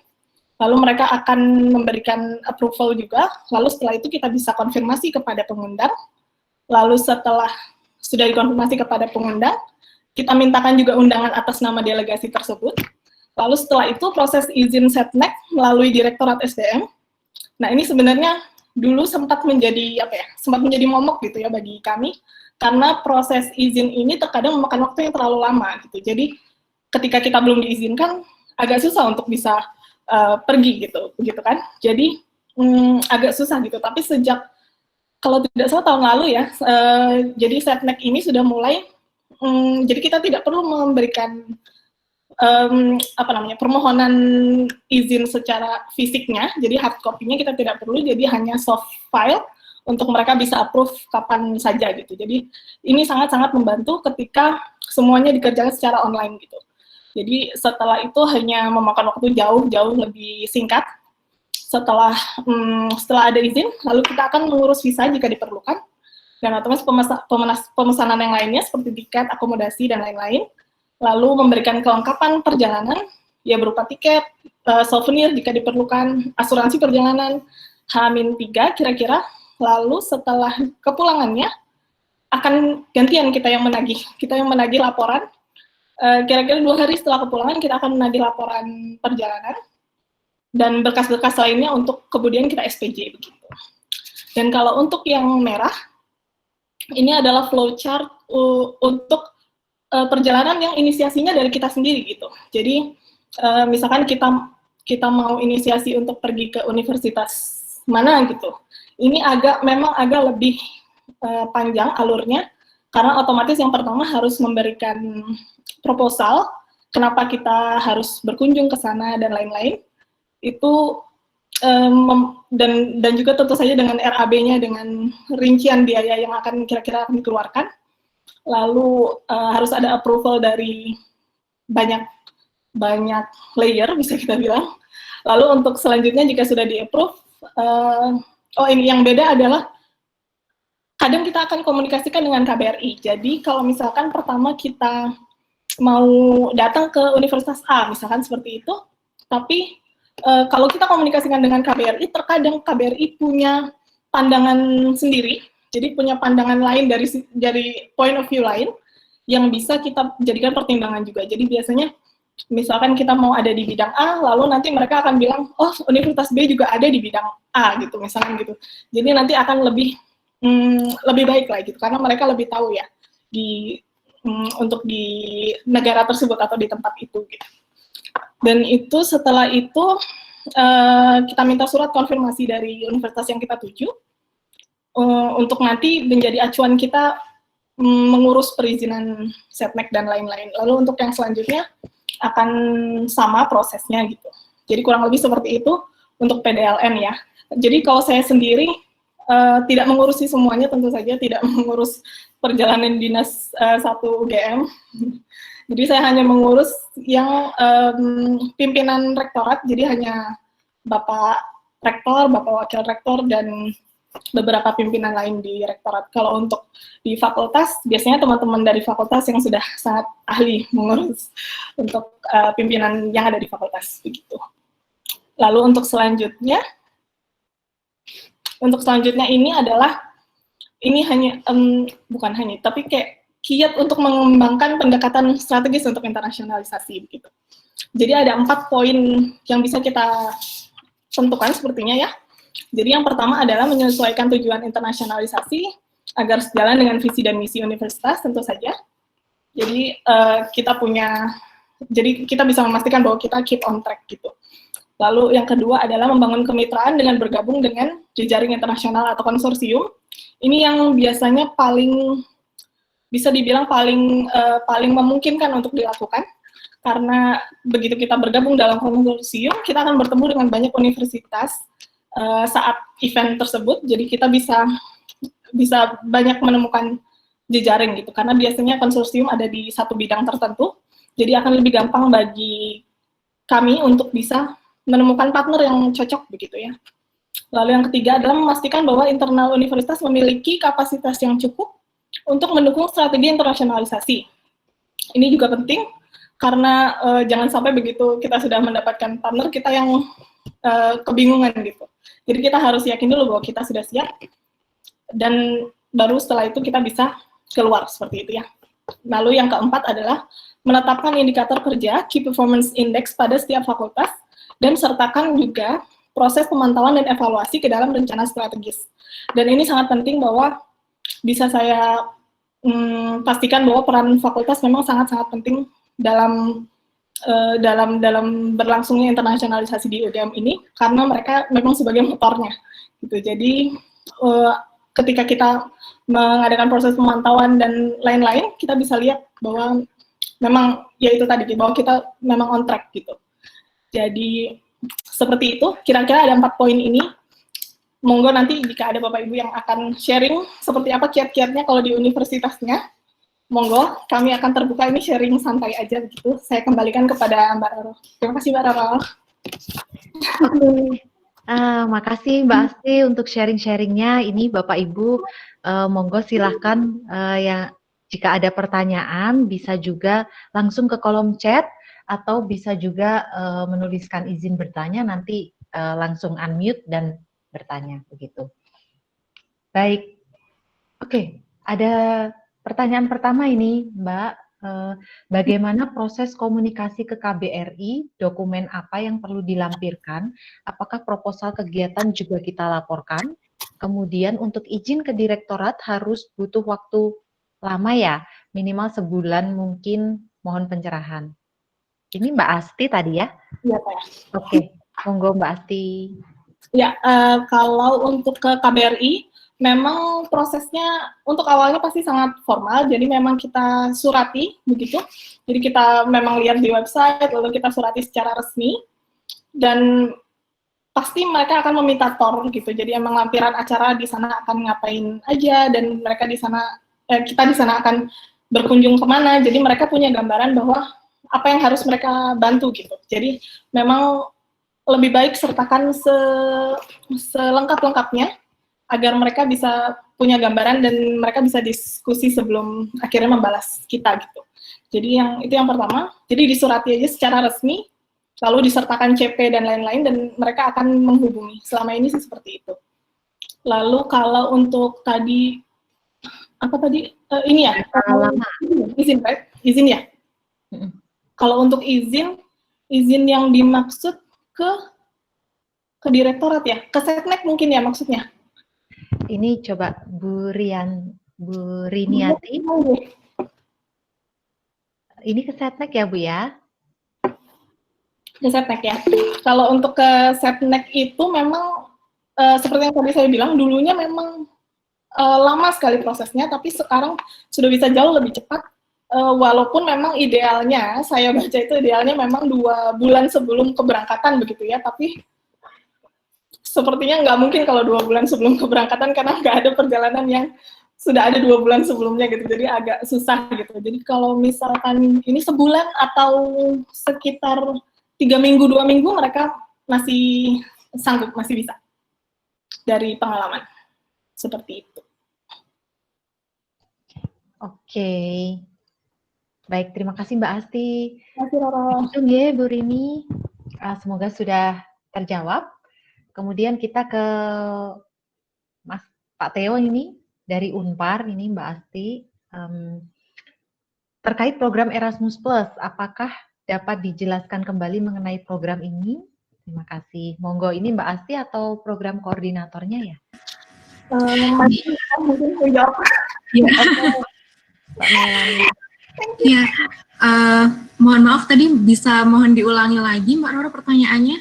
Lalu mereka akan memberikan approval juga, lalu setelah itu kita bisa konfirmasi kepada pengundang. Lalu setelah sudah dikonfirmasi kepada pengundang, kita mintakan juga undangan atas nama delegasi tersebut. Lalu setelah itu proses izin setnek melalui Direktorat SDM. Nah ini sebenarnya dulu sempat menjadi momok gitu ya bagi kami, karena proses izin ini terkadang memakan waktu yang terlalu lama gitu. Jadi ketika kita belum diizinkan agak susah untuk bisa pergi gitu, begitu kan? Jadi agak susah gitu. Tapi sejak kalau tidak salah tahun lalu ya, jadi setnek ini sudah mulai. Jadi kita tidak perlu memberikan permohonan izin secara fisiknya, jadi hard copy-nya kita tidak perlu, jadi hanya soft file untuk mereka bisa approve kapan saja gitu. Jadi ini sangat-sangat membantu ketika semuanya dikerjakan secara online gitu. Jadi setelah itu hanya memakan waktu jauh lebih singkat. Setelah ada izin, lalu kita akan mengurus visa jika diperlukan, dan otomatis pemesanan yang lainnya seperti tiket, akomodasi dan lain-lain. Lalu memberikan kelengkapan perjalanan, ya berupa tiket, souvenir jika diperlukan, asuransi perjalanan, H-3 kira-kira. Lalu setelah kepulangannya, akan gantian kita yang menagih laporan. Kira-kira 2 hari setelah kepulangan, kita akan menagih laporan perjalanan, dan berkas-berkas lainnya untuk kemudian kita SPJ begitu. Dan kalau untuk yang merah, ini adalah flowchart untuk perjalanan yang inisiasinya dari kita sendiri gitu. Jadi misalkan kita kita mau inisiasi untuk pergi ke universitas mana gitu. Ini memang agak lebih panjang alurnya, karena otomatis yang pertama harus memberikan proposal, kenapa kita harus berkunjung ke sana dan lain-lain. Itu dan juga tentu saja dengan RAB-nya, dengan rincian biaya yang kira-kira akan dikeluarkan. Lalu harus ada approval dari banyak layer, bisa kita bilang. Lalu untuk selanjutnya jika sudah di-approve, ini yang beda adalah kadang kita akan komunikasikan dengan KBRI. Jadi kalau misalkan pertama kita mau datang ke Universitas A, misalkan seperti itu, tapi kalau kita komunikasikan dengan KBRI, terkadang KBRI punya pandangan sendiri, jadi punya pandangan lain dari point of view lain, yang bisa kita jadikan pertimbangan juga. Jadi biasanya, misalkan kita mau ada di bidang A, lalu nanti mereka akan bilang, oh Universitas B juga ada di bidang A, gitu, misalkan gitu. Jadi nanti akan lebih baik lah, gitu, karena mereka lebih tahu ya, untuk di negara tersebut atau di tempat itu, gitu. Dan itu setelah itu kita minta surat konfirmasi dari universitas yang kita tuju untuk nanti menjadi acuan kita mengurus perizinan setnek dan lain-lain. Lalu untuk yang selanjutnya akan sama prosesnya gitu. Jadi kurang lebih seperti itu untuk PDLN ya. Jadi kalau saya sendiri tidak mengurusi semuanya, tentu saja tidak mengurus perjalanan dinas 1 UGM. Jadi saya hanya mengurus yang pimpinan rektorat, jadi hanya Bapak Rektor, Bapak Wakil Rektor, dan beberapa pimpinan lain di rektorat. Kalau untuk di fakultas, biasanya teman-teman dari fakultas yang sudah sangat ahli mengurus untuk pimpinan yang ada di fakultas, begitu. Lalu untuk selanjutnya ini adalah, ini hanya, bukan hanya, tapi kayak kiat untuk mengembangkan pendekatan strategis untuk internasionalisasi begitu. Jadi ada 4 poin yang bisa kita tentukan sepertinya ya. Jadi yang pertama adalah menyesuaikan tujuan internasionalisasi agar sejalan dengan visi dan misi universitas tentu saja. Jadi jadi kita bisa memastikan bahwa kita keep on track gitu. Lalu yang kedua adalah membangun kemitraan dengan bergabung dengan jejaring internasional atau konsorsium. Ini yang biasanya bisa dibilang paling memungkinkan untuk dilakukan, karena begitu kita bergabung dalam konsorsium, kita akan bertemu dengan banyak universitas saat event tersebut, jadi kita bisa banyak menemukan jejaring gitu, karena biasanya konsorsium ada di satu bidang tertentu, jadi akan lebih gampang bagi kami untuk bisa menemukan partner yang cocok begitu ya. Lalu yang ketiga adalah memastikan bahwa internal universitas memiliki kapasitas yang cukup untuk mendukung strategi internasionalisasi. Ini juga penting, karena jangan sampai begitu kita sudah mendapatkan partner, kita yang kebingungan gitu. Jadi kita harus yakin dulu bahwa kita sudah siap, dan baru setelah itu kita bisa keluar, seperti itu ya. Lalu yang keempat adalah menetapkan indikator kerja, Key Performance Index pada setiap fakultas, dan sertakan juga proses pemantauan dan evaluasi ke dalam rencana strategis. Dan ini sangat penting bahwa bisa saya pastikan bahwa peran fakultas memang sangat-sangat penting dalam berlangsungnya internasionalisasi di UGM ini, karena mereka memang sebagai motornya gitu. Jadi ketika kita mengadakan proses pemantauan dan lain-lain, kita bisa lihat bahwa memang ya itu tadi, bahwa kita memang on track gitu. Jadi seperti itu, kira-kira ada 4 poin ini. Monggo nanti jika ada Bapak Ibu yang akan sharing seperti apa kiat-kiatnya kalau di universitasnya, monggo, kami akan terbuka, ini sharing santai aja begitu. Saya kembalikan kepada Mbak Roro. Terima kasih Mbak Roro. Makasih Mbak Asti untuk sharing-sharingnya. Ini Bapak Ibu, monggo silahkan yang jika ada pertanyaan bisa juga langsung ke kolom chat, atau bisa juga menuliskan izin bertanya, nanti langsung unmute dan bertanya begitu. Baik, oke, ada pertanyaan pertama ini Mbak, bagaimana proses komunikasi ke KBRI, dokumen apa yang perlu dilampirkan, apakah proposal kegiatan juga kita laporkan, kemudian untuk izin ke direktorat harus butuh waktu lama ya, minimal sebulan mungkin, mohon pencerahan. Ini Mbak Asti tadi ya? Iya Pak. Oke. Monggo Mbak Asti. Ya, kalau untuk ke KBRI, memang prosesnya untuk awalnya pasti sangat formal, jadi memang kita surati, begitu. Jadi kita memang lihat di website, lalu kita surati secara resmi, dan pasti mereka akan meminta TOR, gitu. Jadi emang lampiran acara di sana akan ngapain aja, dan mereka di sana, kita di sana akan berkunjung kemana, jadi mereka punya gambaran bahwa apa yang harus mereka bantu, gitu. Jadi memang lebih baik sertakan selengkap-lengkapnya agar mereka bisa punya gambaran dan mereka bisa diskusi sebelum akhirnya membalas kita gitu. Jadi itu yang pertama. Jadi disurati aja secara resmi, lalu disertakan CP dan lain-lain dan mereka akan menghubungi. Selama ini sih seperti itu. Lalu kalau untuk tadi apa tadi ini ya izin, right? Izin ya. Kalau untuk izin yang dimaksud ke direktorat ya, ke Setnek mungkin ya maksudnya. Ini coba Bu Riniati. Ini ke Setnek ya Bu ya? Ke Setnek ya. Kalau untuk ke Setnek itu memang seperti yang tadi saya bilang, dulunya memang lama sekali prosesnya, tapi sekarang sudah bisa jauh lebih cepat. Walaupun memang idealnya, saya baca itu idealnya memang 2 bulan sebelum keberangkatan begitu ya, tapi sepertinya nggak mungkin kalau 2 bulan sebelum keberangkatan karena nggak ada perjalanan yang sudah ada 2 bulan sebelumnya gitu, jadi agak susah gitu. Jadi kalau misalkan ini sebulan atau sekitar 3 minggu, 2 minggu mereka masih sanggup, masih bisa dari pengalaman seperti itu. Oke. Baik, terima kasih Mbak Asti. Terima kasih Roro. Itu ya Bu Rini. Semoga sudah terjawab. Kemudian kita ke Pak Theo ini dari Unpar, ini Mbak Asti. Terkait program Erasmus Plus, apakah dapat dijelaskan kembali mengenai program ini? Terima kasih. Monggo, ini Mbak Asti atau program koordinatornya ya? Mungkin menjawab. Ya. Mbak Melani. Ya, mohon maaf tadi bisa mohon diulangi lagi Mbak Roro pertanyaannya.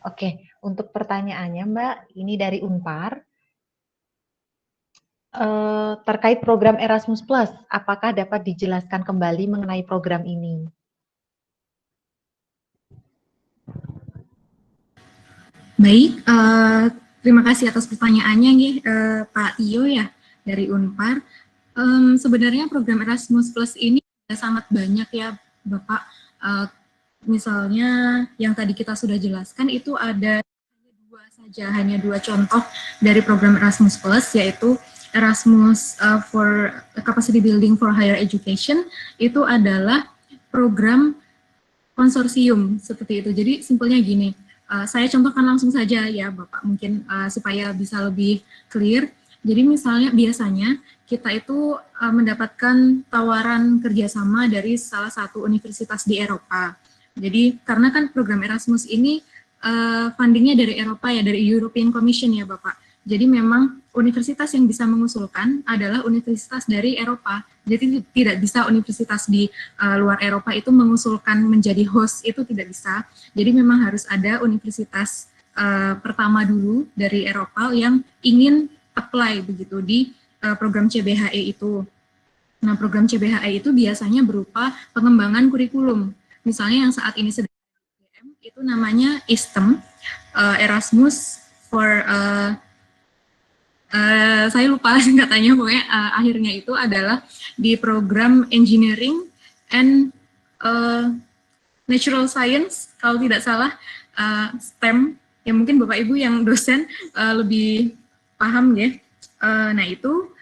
Oke, untuk pertanyaannya Mbak, ini dari Unpar. Terkait program Erasmus Plus, apakah dapat dijelaskan kembali mengenai program ini? Baik, terima kasih atas pertanyaannya Pak Tio ya dari Unpar. Sebenarnya program Erasmus Plus ini sangat banyak ya Bapak. Misalnya yang tadi kita sudah jelaskan itu ada hanya dua contoh dari program Erasmus Plus, yaitu Erasmus for Capacity Building for Higher Education. Itu adalah program konsorsium seperti itu. Jadi simpelnya gini, saya contohkan langsung saja ya Bapak, mungkin supaya bisa lebih clear. Jadi misalnya biasanya kita itu mendapatkan tawaran kerjasama dari salah satu universitas di Eropa. Jadi karena kan program Erasmus ini fundingnya dari Eropa ya, dari European Commission ya Bapak. Jadi memang universitas yang bisa mengusulkan adalah universitas dari Eropa. Jadi tidak bisa universitas di luar Eropa itu mengusulkan menjadi host, itu tidak bisa. Jadi memang harus ada universitas pertama dulu dari Eropa yang ingin apply begitu di program CBHE itu. Nah, program CBHE itu biasanya berupa pengembangan kurikulum. Misalnya yang saat ini sedang itu namanya ISTEM, Erasmus for saya lupa singkatannya, pokoknya akhirnya itu adalah di program Engineering and Natural Science, kalau tidak salah, STEM, ya mungkin Bapak Ibu yang dosen lebih paham ya. Nah itu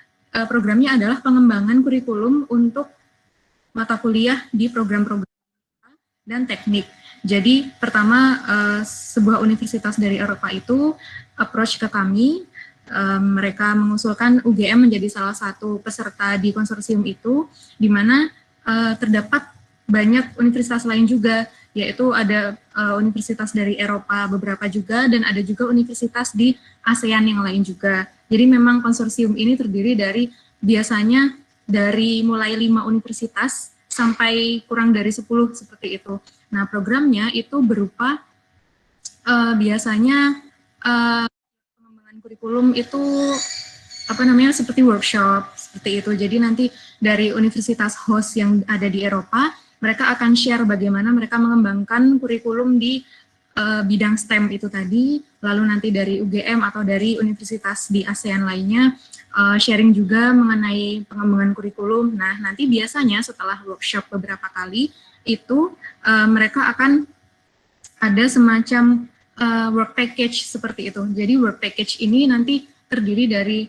programnya adalah pengembangan kurikulum untuk mata kuliah di program-program dan teknik. Jadi pertama sebuah universitas dari Eropa itu approach ke kami, mereka mengusulkan UGM menjadi salah satu peserta di konsorsium itu, di mana terdapat banyak universitas lain juga, yaitu ada universitas dari Eropa beberapa juga, dan ada juga universitas di ASEAN yang lain juga. Jadi memang konsorsium ini terdiri dari biasanya dari mulai 5 universitas sampai kurang dari 10 seperti itu. Nah programnya itu berupa biasanya pengembangan kurikulum itu seperti workshop seperti itu. Jadi nanti dari universitas host yang ada di Eropa, mereka akan share bagaimana mereka mengembangkan kurikulum di bidang STEM itu tadi, lalu nanti dari UGM atau dari universitas di ASEAN lainnya sharing juga mengenai pengembangan kurikulum. Nah, nanti biasanya setelah workshop beberapa kali itu mereka akan ada semacam work package seperti itu. Jadi work package ini nanti terdiri dari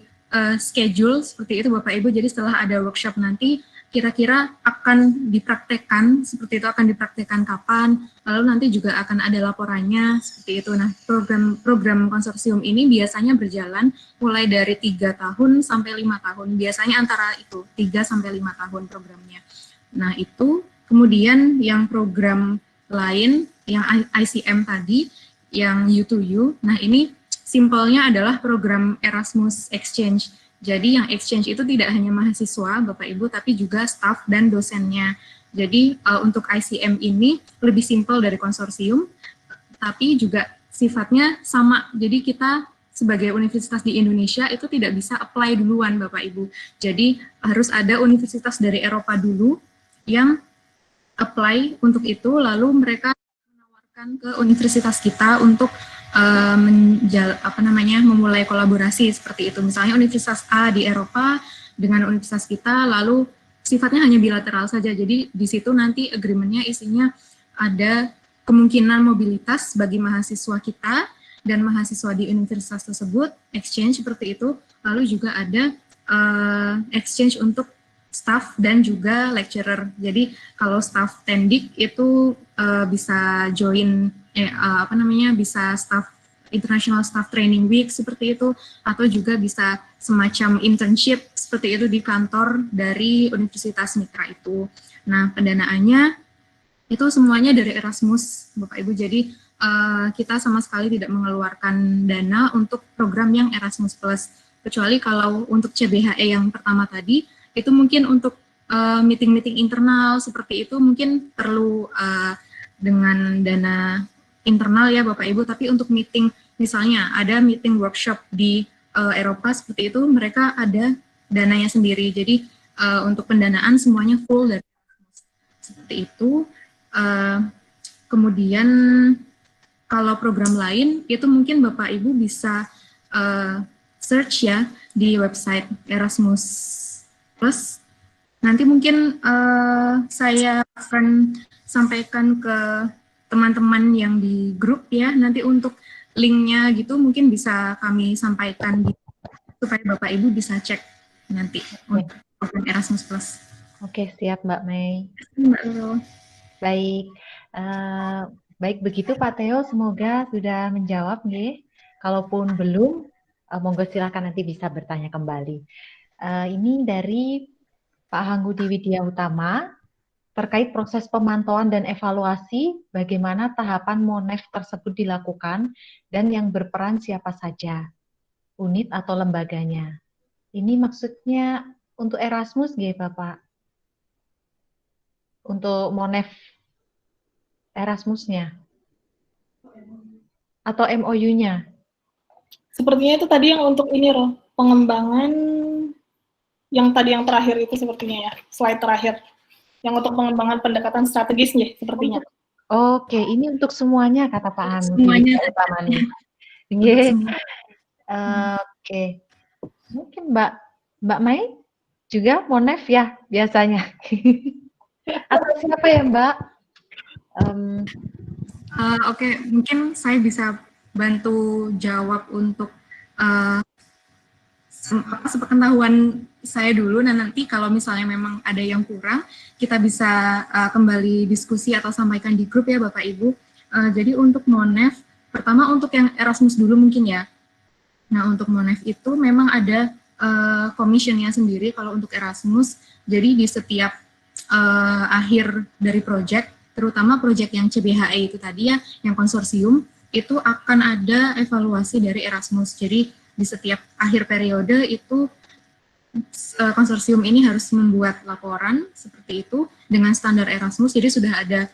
schedule seperti itu Bapak Ibu. Jadi setelah ada workshop nanti kira-kira akan dipraktekkan seperti itu, akan dipraktekkan kapan, lalu nanti juga akan ada laporannya seperti itu. Nah, program konsorsium ini biasanya berjalan mulai dari 3 tahun sampai 5 tahun, biasanya antara itu 3 sampai 5 tahun programnya. Nah, itu kemudian yang program lain yang ICM tadi, yang U2U, nah ini simpelnya adalah program Erasmus Exchange. Jadi yang exchange itu tidak hanya mahasiswa, Bapak Ibu, tapi juga staf dan dosennya. Jadi untuk ICM ini lebih simpel dari konsorsium, tapi juga sifatnya sama. Jadi kita sebagai universitas di Indonesia itu tidak bisa apply duluan, Bapak Ibu. Jadi harus ada universitas dari Eropa dulu yang apply untuk itu, lalu mereka menawarkan ke universitas kita untuk memulai kolaborasi seperti itu. Misalnya Universitas A di Eropa dengan universitas kita, lalu sifatnya hanya bilateral saja. Jadi di situ nanti agreement-nya isinya ada kemungkinan mobilitas bagi mahasiswa kita dan mahasiswa di universitas tersebut, exchange seperti itu. Lalu juga ada exchange untuk staff dan juga lecturer. Jadi kalau staff tendik itu bisa join bisa staff International Staff Training Week seperti itu, atau juga bisa semacam internship seperti itu di kantor dari universitas mitra itu. Nah, pendanaannya itu semuanya dari Erasmus, Bapak Ibu. Jadi kita sama sekali tidak mengeluarkan dana untuk program yang Erasmus Plus, kecuali kalau untuk CBHE yang pertama tadi, itu mungkin untuk meeting-meeting internal seperti itu mungkin perlu dengan dana internal ya Bapak Ibu, tapi untuk meeting, misalnya ada meeting workshop di Eropa seperti itu, mereka ada dananya sendiri. Jadi untuk pendanaan semuanya full dari seperti itu. Kemudian kalau program lain itu mungkin Bapak Ibu bisa search ya di website Erasmus Plus. Nanti mungkin saya akan sampaikan ke teman-teman yang di grup ya, nanti untuk linknya gitu mungkin bisa kami sampaikan supaya Bapak Ibu bisa cek nanti untuk program Erasmus Plus. Oke, siap Mbak Mei. Mbak Lolo. Baik, baik begitu Pak Theo, semoga sudah menjawab nggih. Kalaupun belum, monggo silakan nanti bisa bertanya kembali. Ini dari Pak Hanggudi Widya Utama, terkait proses pemantauan dan evaluasi, bagaimana tahapan MONEF tersebut dilakukan dan yang berperan siapa saja, unit atau lembaganya. Ini maksudnya untuk Erasmus nggih Bapak? Untuk MONEF Erasmusnya? Atau MOU-nya? Sepertinya itu tadi yang untuk ini loh, pengembangan yang tadi yang terakhir itu sepertinya ya, slide terakhir. Yang untuk pengembangan pendekatan strategis nih, sepertinya. Oke, ini untuk semuanya kata Pak Hanggudi. Semuanya. Oke, mungkin Mbak Mai juga MONEF ya biasanya. Atau siapa ya Mbak? Oke, mungkin saya bisa bantu jawab untuk sepengetahuan saya dulu, dan nanti kalau misalnya memang ada yang kurang, kita bisa kembali diskusi atau sampaikan di grup ya Bapak Ibu. Jadi untuk MONEF, pertama untuk yang Erasmus dulu mungkin ya. Nah untuk MONEF itu memang ada commission-nya sendiri kalau untuk Erasmus. Jadi di setiap akhir dari project, terutama project yang CBHE itu tadi ya, yang konsorsium, itu akan ada evaluasi dari Erasmus. Jadi di setiap akhir periode itu konsorsium ini harus membuat laporan seperti itu dengan standar Erasmus. Jadi sudah ada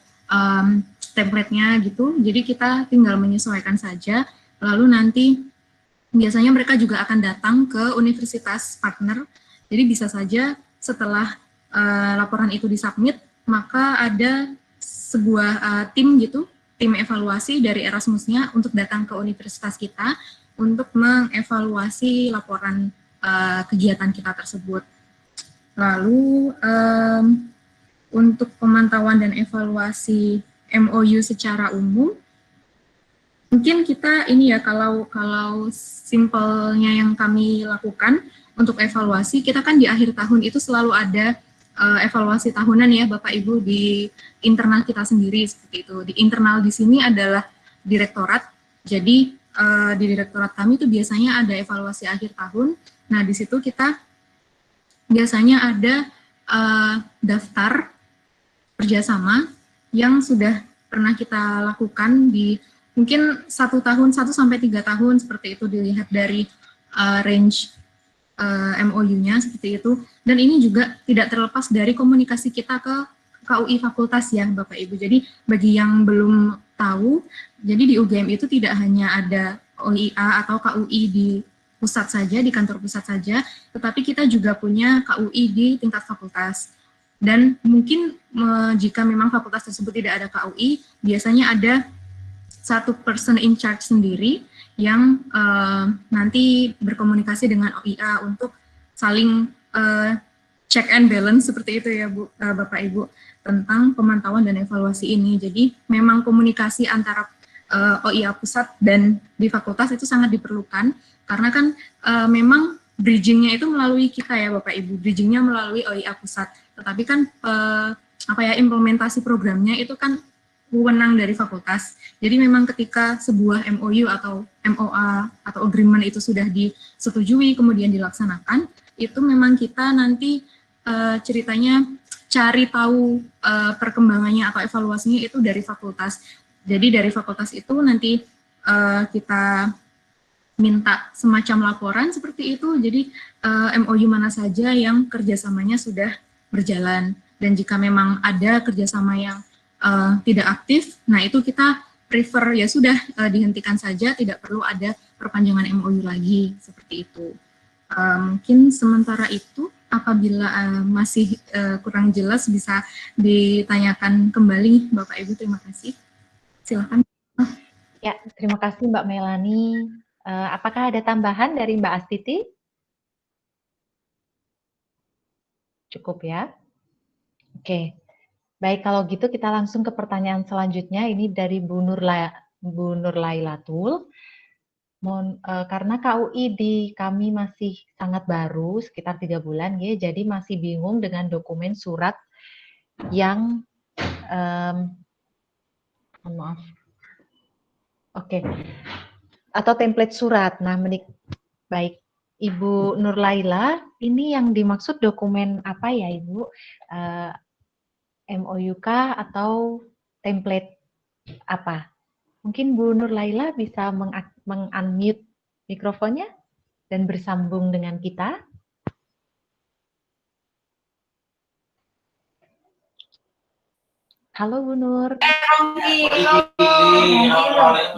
template-nya gitu. Jadi kita tinggal menyesuaikan saja. Lalu nanti biasanya mereka juga akan datang ke universitas partner. Jadi bisa saja setelah laporan itu disubmit, maka ada sebuah tim gitu, tim evaluasi dari Erasmusnya untuk datang ke universitas kita untuk mengevaluasi laporan kegiatan kita tersebut. Lalu untuk pemantauan dan evaluasi MOU secara umum, mungkin kita ini ya, kalau simpelnya yang kami lakukan untuk evaluasi, kita kan di akhir tahun itu selalu ada evaluasi tahunan ya Bapak Ibu di internal kita sendiri seperti itu. Di internal di sini adalah direktorat, jadi di direktorat kami itu biasanya ada evaluasi akhir tahun. Nah di situ kita biasanya ada daftar kerjasama yang sudah pernah kita lakukan di mungkin 1 tahun, 1 sampai 3 tahun seperti itu, dilihat dari range MOU-nya seperti itu. Dan ini juga tidak terlepas dari komunikasi kita ke KUI fakultas ya Bapak Ibu. Jadi bagi yang belum tahu, jadi di UGM itu tidak hanya ada OIA atau KUI di pusat saja, di kantor pusat saja, tetapi kita juga punya KUI di tingkat fakultas. Dan mungkin jika memang fakultas tersebut tidak ada KUI, biasanya ada satu person in charge sendiri yang nanti berkomunikasi dengan OIA untuk saling check and balance seperti itu ya Bu, Bapak Ibu, tentang pemantauan dan evaluasi ini. Jadi memang komunikasi antara OIA pusat dan di fakultas itu sangat diperlukan, karena kan memang bridging-nya itu melalui kita ya Bapak Ibu, bridging-nya melalui OIA pusat, tetapi kan implementasi programnya itu kan wewenang dari fakultas. Jadi memang ketika sebuah MOU atau MOA atau agreement itu sudah disetujui kemudian dilaksanakan, itu memang kita nanti ceritanya cari tahu perkembangannya atau evaluasinya itu dari fakultas. Jadi dari fakultas itu nanti kita minta semacam laporan seperti itu. Jadi MOU mana saja yang kerjasamanya sudah berjalan, dan jika memang ada kerjasama yang tidak aktif, nah itu kita prefer ya sudah dihentikan saja, tidak perlu ada perpanjangan MOU lagi seperti itu. Mungkin sementara itu, apabila masih kurang jelas bisa ditanyakan kembali Bapak Ibu. Terima kasih. Silakan. Ya, terima kasih Mbak Melani. Apakah ada tambahan dari Mbak Astiti? Cukup ya. Oke. Baik, kalau gitu kita langsung ke pertanyaan selanjutnya. Ini dari Bu Nurlailatul. Karena KUI di kami masih sangat baru, sekitar 3 bulan, ya, jadi masih bingung dengan dokumen surat yang, maaf, oke, atau template surat. Nah, baik, Ibu Nurlaila, ini yang dimaksud dokumen apa ya Ibu? MOU kah atau template apa? Mungkin Bu Nurlaila bisa meng-unmute mikrofonnya dan bersambung dengan kita. Halo Bu Nur.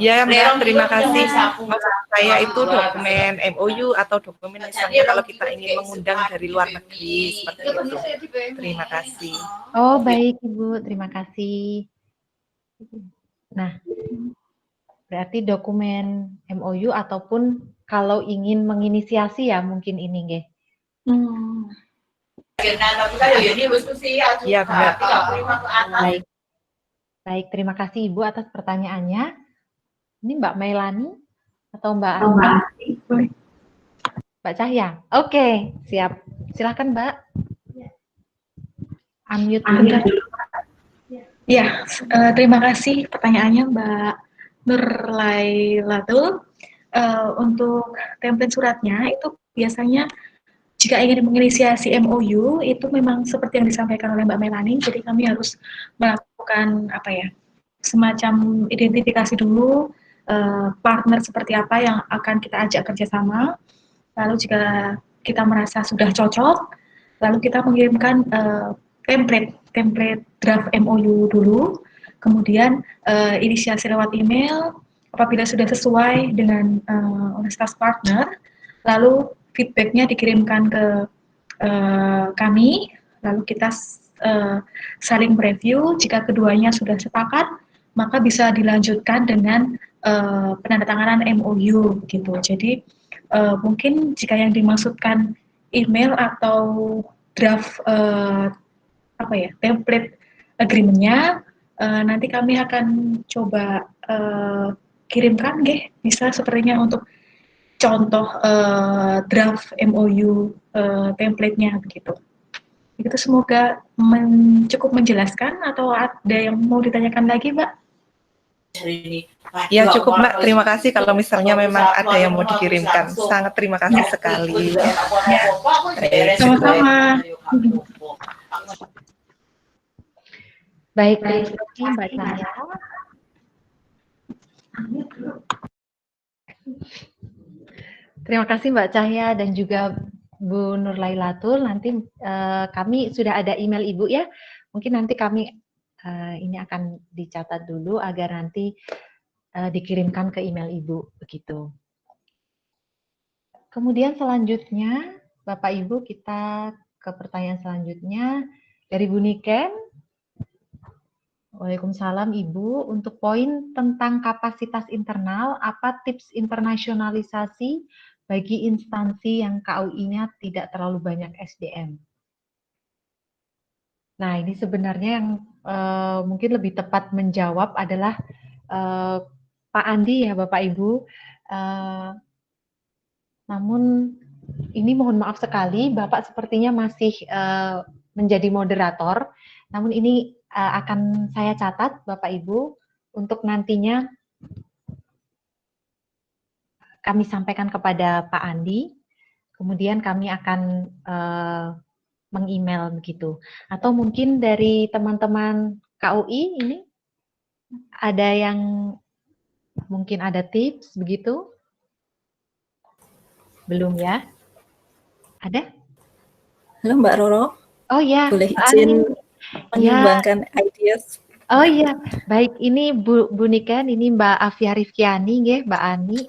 Ya Mbak, terima kasih. Maksud saya itu dokumen MOU atau dokumen misalnya kalau kita ingin mengundang dari luar negeri seperti itu. Terima kasih. Oh baik Ibu, terima kasih. Nah, berarti dokumen MOU ataupun kalau ingin menginisiasi ya mungkin ini nggih. Iya benar. Baik. Baik, terima kasih Ibu atas pertanyaannya. Ini Mbak Melani atau Mbak Mbak Cahya? Oke, siap. Silakan Mbak. Unmute dulu. Ya, terima kasih pertanyaannya Mbak Nurlailatul. Untuk template suratnya itu biasanya jika ingin menginisiasi MOU itu memang seperti yang disampaikan oleh Mbak Melani, jadi kami harus melakukan semacam identifikasi dulu partner seperti apa yang akan kita ajak kerjasama. Lalu jika kita merasa sudah cocok, lalu kita mengirimkan template draft MOU dulu. Kemudian inisiasi lewat email apabila sudah sesuai dengan universitas partner, lalu feedbacknya dikirimkan ke kami, lalu kita saling mereview. Jika keduanya sudah sepakat, maka bisa dilanjutkan dengan penandatanganan MOU gitu. Jadi mungkin jika yang dimaksudkan email atau draft template agreement-nya, nanti kami akan coba kirimkan bisa sepertinya untuk contoh draft MOU template-nya begitu. Itu semoga cukup menjelaskan, atau ada yang mau ditanyakan lagi, Mbak? Ya cukup Mbak, terima kasih kalau misalnya memang ada yang mau dikirimkan. Sangat terima kasih sekali. Ya. Sama-sama. Baik, terima kasih Mbak Cahya. Terima kasih Mbak Cahya dan juga Bu Nurlailatul. Nanti kami sudah ada email Ibu ya. Mungkin nanti kami ini akan dicatat dulu agar nanti dikirimkan ke email Ibu begitu. Kemudian selanjutnya Bapak Ibu kita ke pertanyaan selanjutnya dari Bu Niken. Waalaikumsalam Ibu, untuk poin tentang kapasitas internal, apa tips internasionalisasi bagi instansi yang KUI-nya tidak terlalu banyak SDM? Nah, ini sebenarnya yang mungkin lebih tepat menjawab adalah Pak Andi ya Bapak Ibu. Namun ini mohon maaf sekali, Bapak sepertinya masih menjadi moderator. Namun ini akan saya catat Bapak Ibu untuk nantinya kami sampaikan kepada Pak Andi. Kemudian kami akan meng-email begitu. Atau mungkin dari teman-teman KUI ini ada yang mungkin ada tips begitu? Belum ya? Ada? Halo Mbak Roro. Oh ya. Boleh izin menyumbangkan ideas? Oh iya, baik. Ini Bu Niken, ini Mbak Afia Rifkiani, nggih, Mbak Ani.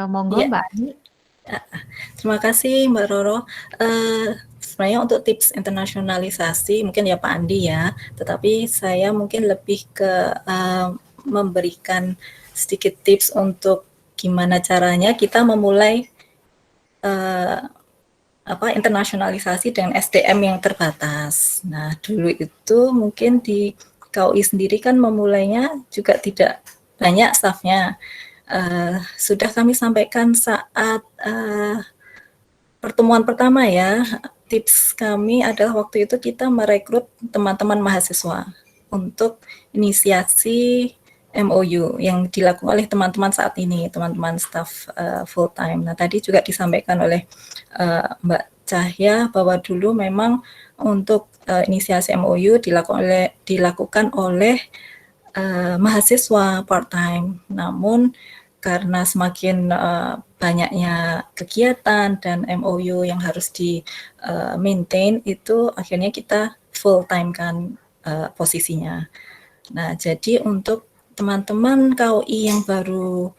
Monggo ya. Mbak Ani. Terima kasih Mbak Roro. Sebenarnya untuk tips internasionalisasi mungkin ya Pak Andi ya, tetapi saya mungkin lebih ke memberikan sedikit tips untuk gimana caranya kita memulai internasionalisasi dengan SDM yang terbatas. Nah, dulu itu mungkin di KUI sendiri kan memulainya juga tidak banyak stafnya. Sudah kami sampaikan saat pertemuan pertama ya. Tips kami adalah waktu itu kita merekrut teman-teman mahasiswa untuk inisiasi MOU yang dilakukan oleh teman-teman saat ini, teman-teman staf full time. Nah, tadi juga disampaikan oleh Mbak Cahya bahwa dulu memang untuk inisiasi MOU dilakukan oleh mahasiswa part time. Namun karena semakin banyaknya kegiatan dan MOU yang harus di-maintain, itu akhirnya kita full time kan posisinya. Nah, jadi untuk teman-teman KUI yang baru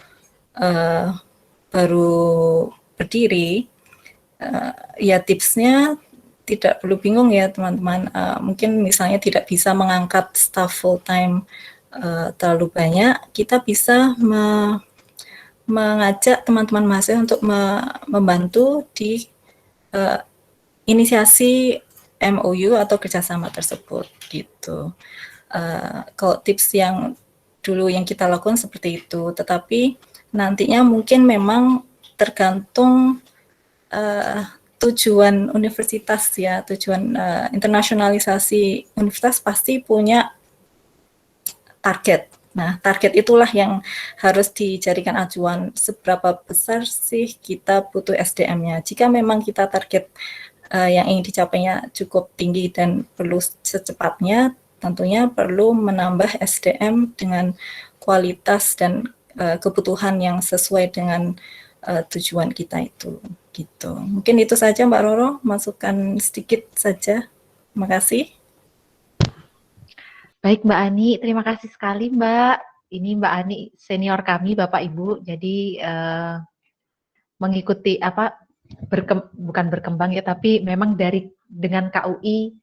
berdiri, ya tipsnya tidak perlu bingung ya teman-teman. Mungkin misalnya tidak bisa mengangkat staff full time terlalu banyak, kita bisa mengajak teman-teman mahasiswa untuk membantu di inisiasi MOU atau kerjasama tersebut gitu. Kalau tips yang dulu yang kita lakukan seperti itu, tetapi nantinya mungkin memang tergantung tujuan universitas ya, tujuan internasionalisasi universitas pasti punya target. Nah, target itulah yang harus dijadikan acuan seberapa besar sih kita butuh SDM-nya. Jika memang kita target yang ingin dicapainya cukup tinggi dan perlu secepatnya, tentunya perlu menambah SDM dengan kualitas dan kebutuhan yang sesuai dengan tujuan kita itu. Gitu. Mungkin itu saja Mbak Roro, masukan sedikit saja. Terima kasih. Baik Mbak Ani, terima kasih sekali Mbak. Ini Mbak Ani senior kami Bapak Ibu, jadi mengikuti bukan berkembang ya, tapi memang dengan KUI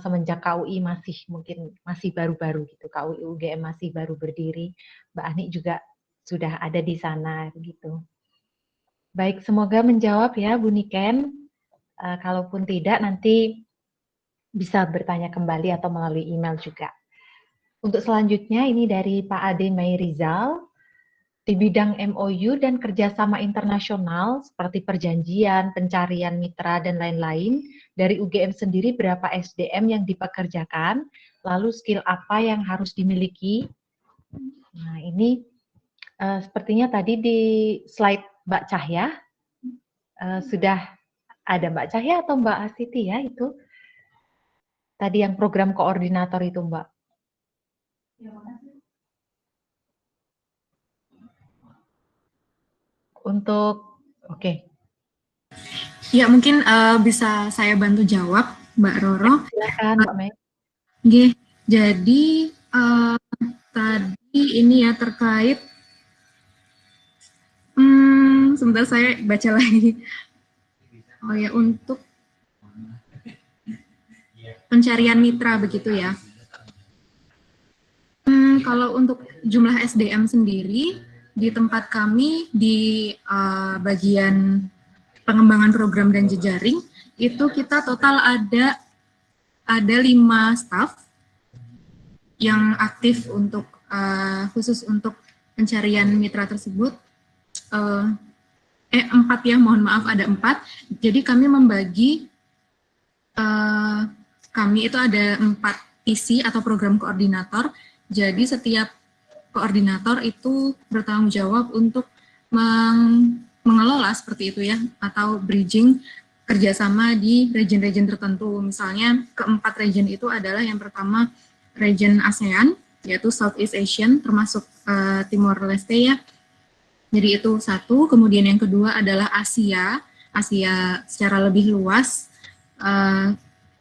semenjak KUI masih baru-baru gitu, KUI UGM masih baru berdiri, Mbak Ani juga sudah ada di sana gitu. Baik, semoga menjawab ya Bu Niken. Kalaupun tidak nanti bisa bertanya kembali atau melalui email juga. Untuk selanjutnya ini dari Pak Ade Mai Rizal. Di bidang MOU dan kerjasama internasional seperti perjanjian, pencarian mitra, dan lain-lain, dari UGM sendiri berapa SDM yang dipekerjakan, lalu skill apa yang harus dimiliki. Nah ini sepertinya tadi di slide Mbak Cahya, sudah ada Mbak Cahya atau Mbak Asiti ya itu? Tadi yang program koordinator itu Mbak. Oke. Ya mungkin bisa saya bantu jawab Mbak Roro. Silakan Mbak Mei. Oke, jadi tadi ini ya terkait, sebentar saya baca lagi. Oh ya, untuk pencarian mitra begitu ya. Kalau untuk jumlah SDM sendiri di tempat kami di bagian pengembangan program dan jejaring itu kita total ada 5 staff yang aktif untuk khusus untuk pencarian mitra tersebut. 4 ya, mohon maaf, ada 4. Jadi kami membagi, kami itu ada 4 PC atau program koordinator. Jadi setiap koordinator itu bertanggung jawab untuk mengelola seperti itu ya, atau bridging kerjasama di region-region tertentu. Misalnya keempat region itu adalah yang pertama region ASEAN, yaitu Southeast Asian, termasuk Timor Leste ya. Jadi itu satu. Kemudian yang kedua adalah Asia secara lebih luas,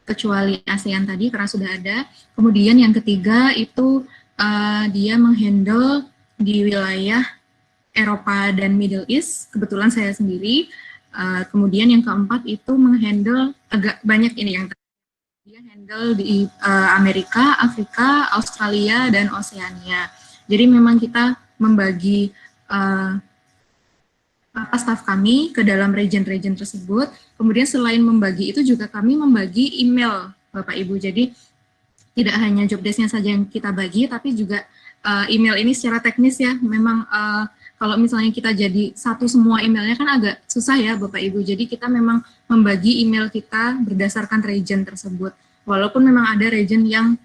kecuali ASEAN tadi karena sudah ada. Kemudian yang ketiga itu dia menghandle di wilayah Eropa dan Middle East, kebetulan saya sendiri. Kemudian yang keempat itu menghandle agak banyak ini yang dia handle di Amerika, Afrika, Australia, dan Oseania. Jadi memang kita membagi staf kami ke dalam region-region tersebut. Kemudian selain membagi itu juga kami membagi email Bapak Ibu. Jadi tidak hanya job desk-nya saja yang kita bagi, tapi juga email ini secara teknis ya. Memang kalau misalnya kita jadi satu semua emailnya kan agak susah ya Bapak Ibu. Jadi kita memang membagi email kita berdasarkan region tersebut. Walaupun memang ada region yang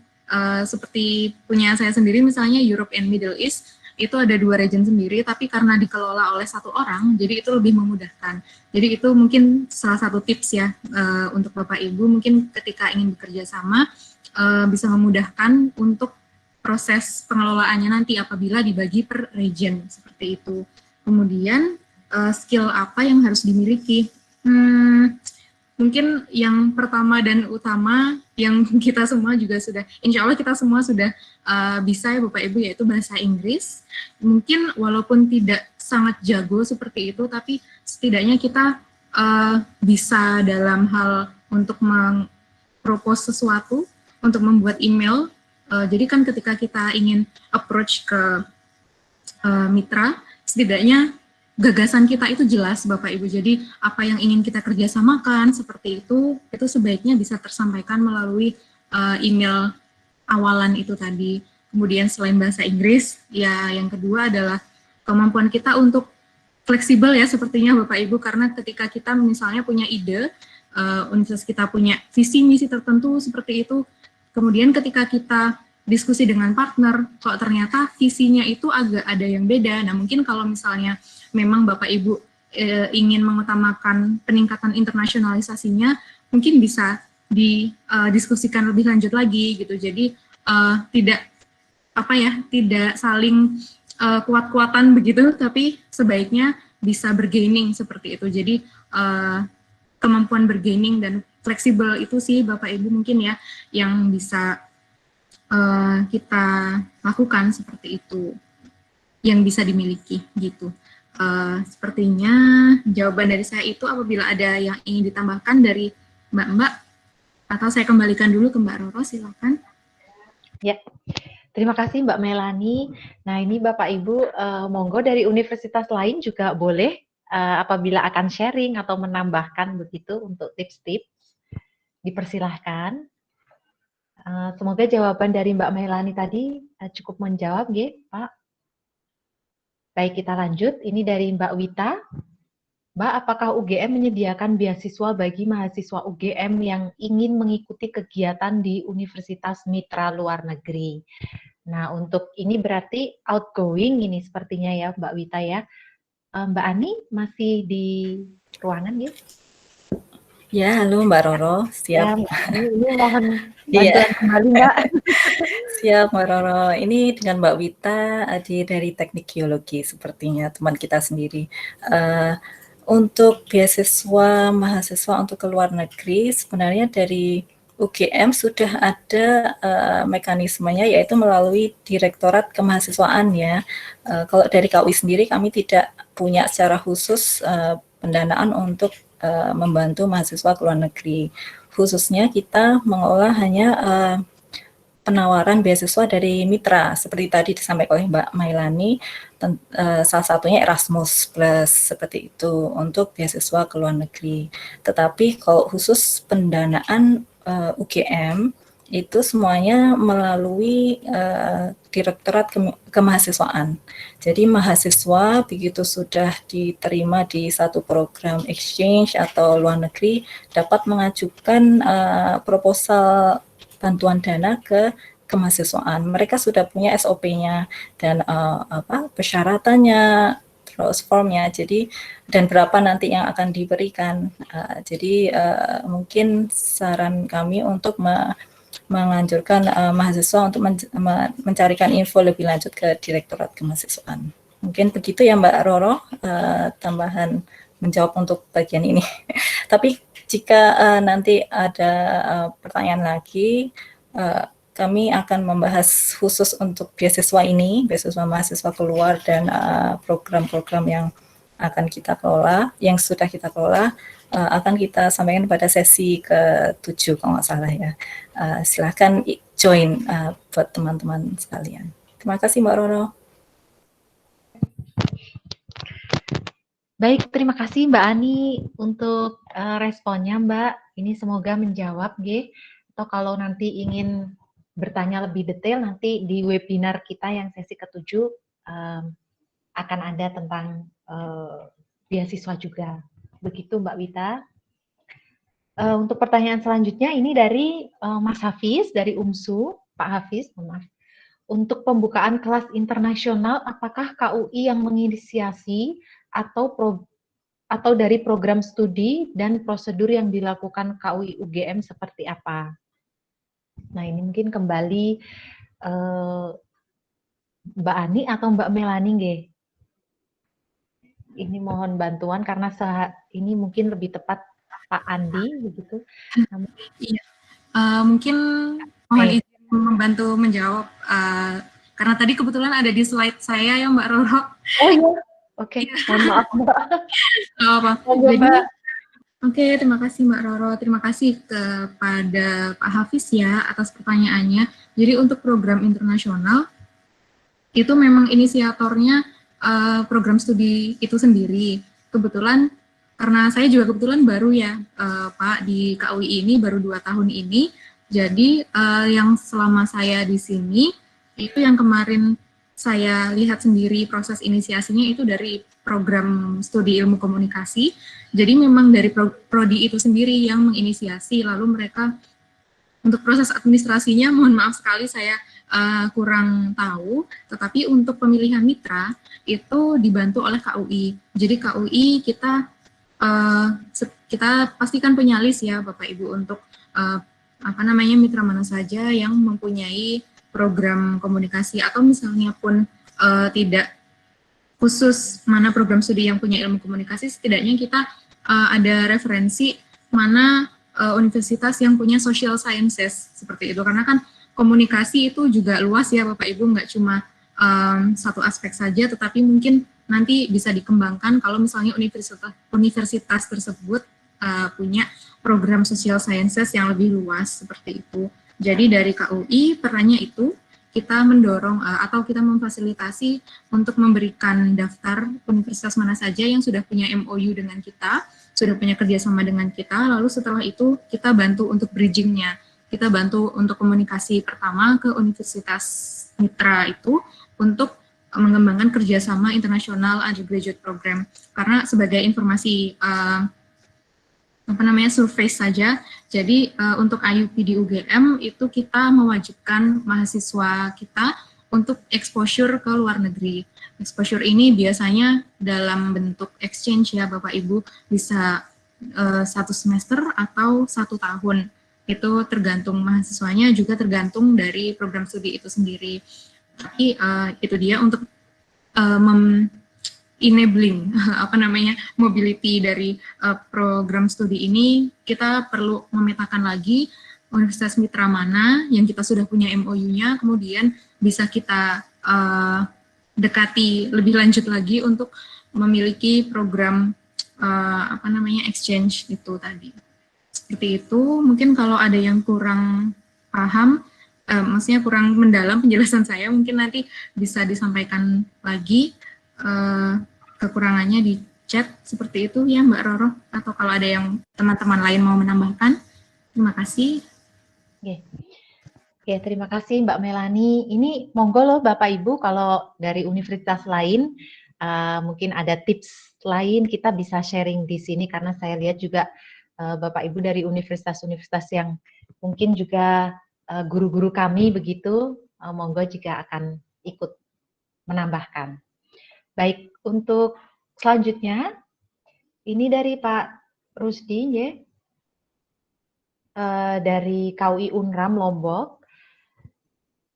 seperti punya saya sendiri misalnya Europe and Middle East, itu ada 2 region sendiri, tapi karena dikelola oleh 1 orang, jadi itu lebih memudahkan. Jadi itu mungkin salah satu tips ya untuk Bapak Ibu, mungkin ketika ingin bekerja sama, bisa memudahkan untuk proses pengelolaannya nanti apabila dibagi per region, seperti itu. Kemudian skill apa yang harus dimiliki? Mungkin yang pertama dan utama yang kita semua juga sudah, insya Allah kita semua sudah bisa ya Bapak Ibu, yaitu bahasa Inggris. Mungkin walaupun tidak sangat jago seperti itu, tapi setidaknya kita bisa dalam hal untuk mempropose sesuatu, untuk membuat email. Jadi kan ketika kita ingin approach ke mitra, setidaknya gagasan kita itu jelas Bapak Ibu. Jadi apa yang ingin kita kerjasamakan seperti itu sebaiknya bisa tersampaikan melalui email awalan itu tadi. Kemudian selain bahasa Inggris, ya yang kedua adalah kemampuan kita untuk fleksibel ya sepertinya Bapak Ibu, karena ketika kita misalnya punya ide, universitas kita punya visi misi tertentu seperti itu, kemudian ketika kita diskusi dengan partner, kok ternyata visinya itu agak ada yang beda. Nah mungkin kalau misalnya memang Bapak Ibu ingin mengutamakan peningkatan internasionalisasinya, mungkin bisa didiskusikan lebih lanjut lagi gitu. Jadi tidak saling kuat-kuatan begitu, tapi sebaiknya bisa bergaining seperti itu. Jadi kemampuan bergaining dan fleksibel itu sih Bapak Ibu mungkin ya yang bisa kita lakukan seperti itu yang bisa dimiliki gitu. Sepertinya jawaban dari saya itu. Apabila ada yang ingin ditambahkan dari Mbak-Mbak, atau saya kembalikan dulu ke Mbak Roro, silakan. Ya, terima kasih Mbak Melani. Nah ini Bapak Ibu, monggo dari universitas lain juga boleh apabila akan sharing atau menambahkan begitu untuk tips-tips, dipersilahkan. Semoga jawaban dari Mbak Melani tadi cukup menjawab, ya Pak. Baik, kita lanjut. Ini dari Mbak Wita. Mbak, apakah UGM menyediakan beasiswa bagi mahasiswa UGM yang ingin mengikuti kegiatan di Universitas Mitra Luar Negeri? Nah, untuk ini berarti outgoing ini sepertinya ya, Mbak Wita ya. Mbak Ani masih di ruangan ya? Ya, halo Mbak Roro, siap. Ya, ini mohon bantuan kembali Mbak. Siap Mbak Roro, ini dengan Mbak Wita dari Teknik Geologi sepertinya teman kita sendiri. Untuk beasiswa mahasiswa untuk ke luar negeri, sebenarnya dari UGM sudah ada mekanismenya, yaitu melalui Direktorat Kemahasiswaan ya. Kalau dari KUI sendiri kami tidak punya secara khusus pendanaan untuk membantu mahasiswa ke luar negeri. Khususnya kita mengolah hanya penawaran beasiswa dari mitra, seperti tadi disampaikan oleh Mbak Mailani, salah satunya Erasmus Plus, seperti itu, untuk beasiswa ke luar negeri. Tetapi kalau khusus pendanaan UGM, itu semuanya melalui Direktorat Kemahasiswaan. Jadi mahasiswa begitu sudah diterima di satu program exchange atau luar negeri, dapat mengajukan proposal bantuan dana ke kemahasiswaan. Mereka sudah punya SOP-nya dan persyaratannya, terus formnya. Jadi dan berapa nanti yang akan diberikan. Jadi mungkin saran kami untuk menganjurkan mahasiswa untuk mencarikan info lebih lanjut ke Direktorat Kemahasiswaan. Mungkin begitu ya Mbak Roro, tambahan menjawab untuk bagian ini. Tapi jika nanti ada pertanyaan lagi, kami akan membahas khusus untuk beasiswa ini, beasiswa mahasiswa keluar dan program-program yang akan kita kelola, yang sudah kita kelola, akan kita sampaikan pada sesi ke-7 kalau nggak salah ya. Silahkan join buat teman-teman sekalian. Terima kasih Mbak Roro. Baik, terima kasih Mbak Ani untuk responnya Mbak. Ini semoga menjawab, G. Atau kalau nanti ingin bertanya lebih detail, nanti di webinar kita yang sesi ke-7 akan ada tentang beasiswa juga. Begitu Mbak Wita. Untuk pertanyaan selanjutnya ini dari Mas Hafiz dari UMSU, Pak Hafiz, maaf. Untuk pembukaan kelas internasional, apakah KUI yang menginisiasi atau dari program studi dan prosedur yang dilakukan KUI UGM seperti apa? Nah ini mungkin kembali Mbak Ani atau Mbak Melani, nggih. Ini mohon bantuan karena ini mungkin lebih tepat Pak Andi begitu. Iya, mungkin mohon izin membantu menjawab karena tadi kebetulan ada di slide saya ya Mbak Roro. Oh iya, oke. Mohon maaf Mbak. Oke, terima kasih Mbak Roro. Terima kasih kepada Pak Hafiz ya atas pertanyaannya. Jadi untuk program internasional itu memang inisiatornya program studi itu sendiri. Kebetulan karena saya juga kebetulan baru ya Pak di KUI ini baru 2 tahun ini. Jadi yang selama saya di sini itu yang kemarin saya lihat sendiri proses inisiasinya itu dari program studi ilmu komunikasi. Jadi memang dari prodi itu sendiri yang menginisiasi, lalu mereka untuk proses administrasinya mohon maaf sekali saya kurang tahu, tetapi untuk pemilihan mitra itu dibantu oleh KUI. Jadi KUI kita pastikan punya list ya Bapak Ibu untuk mitra mana saja yang mempunyai program komunikasi atau misalnya pun tidak khusus mana program studi yang punya ilmu komunikasi, setidaknya kita ada referensi mana universitas yang punya social sciences seperti itu, karena kan komunikasi itu juga luas ya Bapak Ibu, nggak cuma satu aspek saja, tetapi mungkin nanti bisa dikembangkan kalau misalnya universitas tersebut punya program social sciences yang lebih luas seperti itu. Jadi dari KUI perannya itu kita mendorong atau kita memfasilitasi untuk memberikan daftar universitas mana saja yang sudah punya MOU dengan kita, sudah punya kerjasama dengan kita, lalu setelah itu kita bantu untuk bridging-nya. Kita bantu untuk komunikasi pertama ke universitas mitra itu untuk mengembangkan kerjasama internasional undergraduate program. Karena sebagai informasi survei saja. Jadi untuk IUP di UGM itu kita mewajibkan mahasiswa kita untuk exposure ke luar negeri. Exposure ini biasanya dalam bentuk exchange ya Bapak Ibu, bisa 1 semester atau 1 tahun. Itu tergantung mahasiswanya, juga tergantung dari program studi itu sendiri. Tapi itu dia untuk enabling mobility dari program studi ini. Kita perlu memetakan lagi universitas mitra mana yang kita sudah punya MOU-nya, kemudian bisa kita dekati lebih lanjut lagi untuk memiliki program exchange itu tadi. Seperti itu. Mungkin kalau ada yang kurang paham, maksudnya kurang mendalam penjelasan saya, mungkin nanti bisa disampaikan lagi kekurangannya di chat seperti itu ya Mbak Roro, atau kalau ada yang teman-teman lain mau menambahkan. Terima kasih. Oke, terima kasih Mbak Melani. Ini monggo loh Bapak Ibu, kalau dari universitas lain mungkin ada tips lain, kita bisa sharing di sini, karena saya lihat juga Bapak Ibu dari universitas-universitas yang mungkin juga guru-guru kami begitu, monggo jika akan ikut menambahkan. Baik, untuk selanjutnya, ini dari Pak Rusdi, ya, dari KUI Unram Lombok.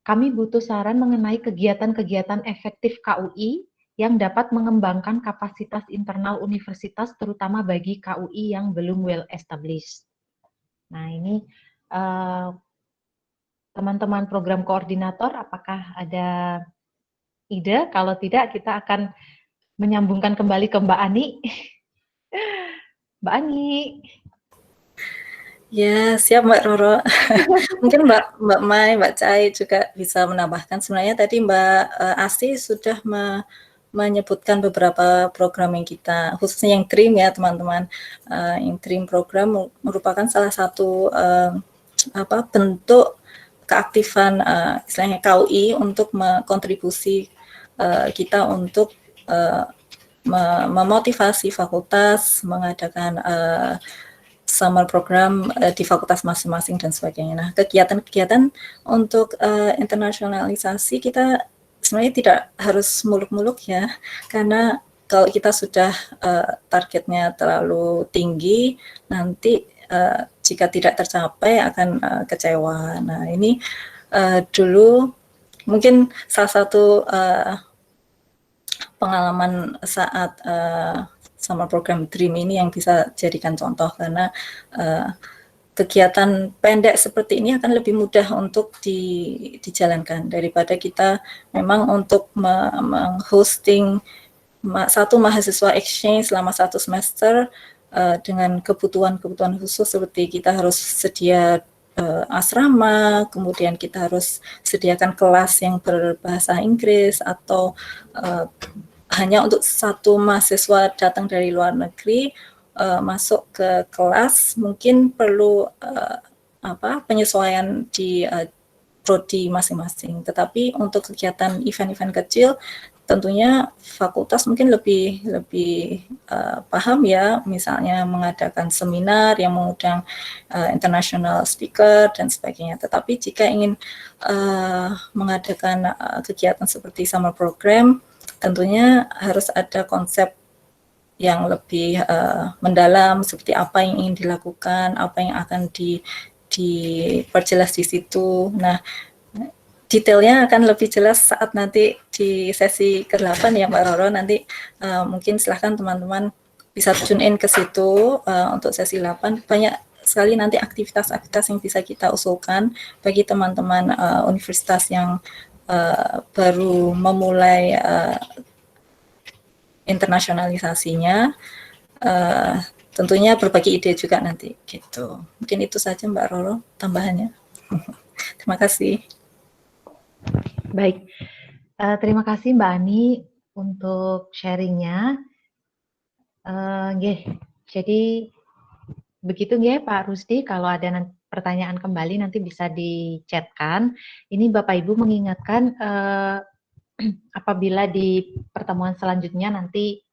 Kami butuh saran mengenai kegiatan-kegiatan efektif KUI yang dapat mengembangkan kapasitas internal universitas, terutama bagi KUI yang belum well established. Nah, ini teman-teman program koordinator, apakah ada ide? Kalau tidak, kita akan menyambungkan kembali ke Mbak Ani. Mbak Ani. Ya, siap Mbak Roro. Mungkin Mbak Mai, Mbak Cai juga bisa menambahkan. Sebenarnya tadi Mbak Asi sudah menyebutkan beberapa program yang kita, khususnya yang TRIM ya teman-teman. Yang TRIM program merupakan salah satu bentuk keaktifan istilahnya KUI untuk kontribusi kita untuk memotivasi fakultas mengadakan summer program di fakultas masing-masing dan sebagainya. Nah, kegiatan-kegiatan untuk internasionalisasi kita sebenarnya tidak harus muluk-muluk ya, karena kalau kita sudah targetnya terlalu tinggi, nanti jika tidak tercapai akan kecewa. Nah, ini dulu mungkin salah satu pengalaman saat summer program DREAM ini yang bisa jadikan contoh, karena kegiatan pendek seperti ini akan lebih mudah untuk dijalankan daripada kita memang untuk menghosting satu mahasiswa exchange selama 1 semester dengan kebutuhan-kebutuhan khusus, seperti kita harus sedia asrama, kemudian kita harus sediakan kelas yang berbahasa Inggris, atau hanya untuk satu mahasiswa datang dari luar negeri masuk ke kelas, mungkin perlu penyesuaian di prodi masing-masing. Tetapi untuk kegiatan event-event kecil, tentunya fakultas mungkin lebih paham ya, misalnya mengadakan seminar yang mengundang international speaker dan sebagainya. Tetapi jika ingin mengadakan kegiatan seperti summer program, tentunya harus ada konsep yang lebih mendalam, seperti apa yang ingin dilakukan, apa yang akan diperjelas di situ. Nah, detailnya akan lebih jelas saat nanti di sesi ke-8 ya Mbak Roro. Nanti mungkin silahkan teman-teman bisa tune in ke situ untuk sesi 8. Banyak sekali nanti aktivitas-aktivitas yang bisa kita usulkan bagi teman-teman universitas yang baru memulai internasionalisasinya. Tentunya berbagi ide juga nanti gitu. Mungkin itu saja Mbak Roro tambahannya. Terima kasih. Baik, terima kasih Mbak Ani untuk sharingnya. Jadi begitu nggih Pak Rusdi, kalau ada pertanyaan kembali nanti bisa di-chatkan. Ini Bapak Ibu mengingatkan apabila di pertemuan selanjutnya nanti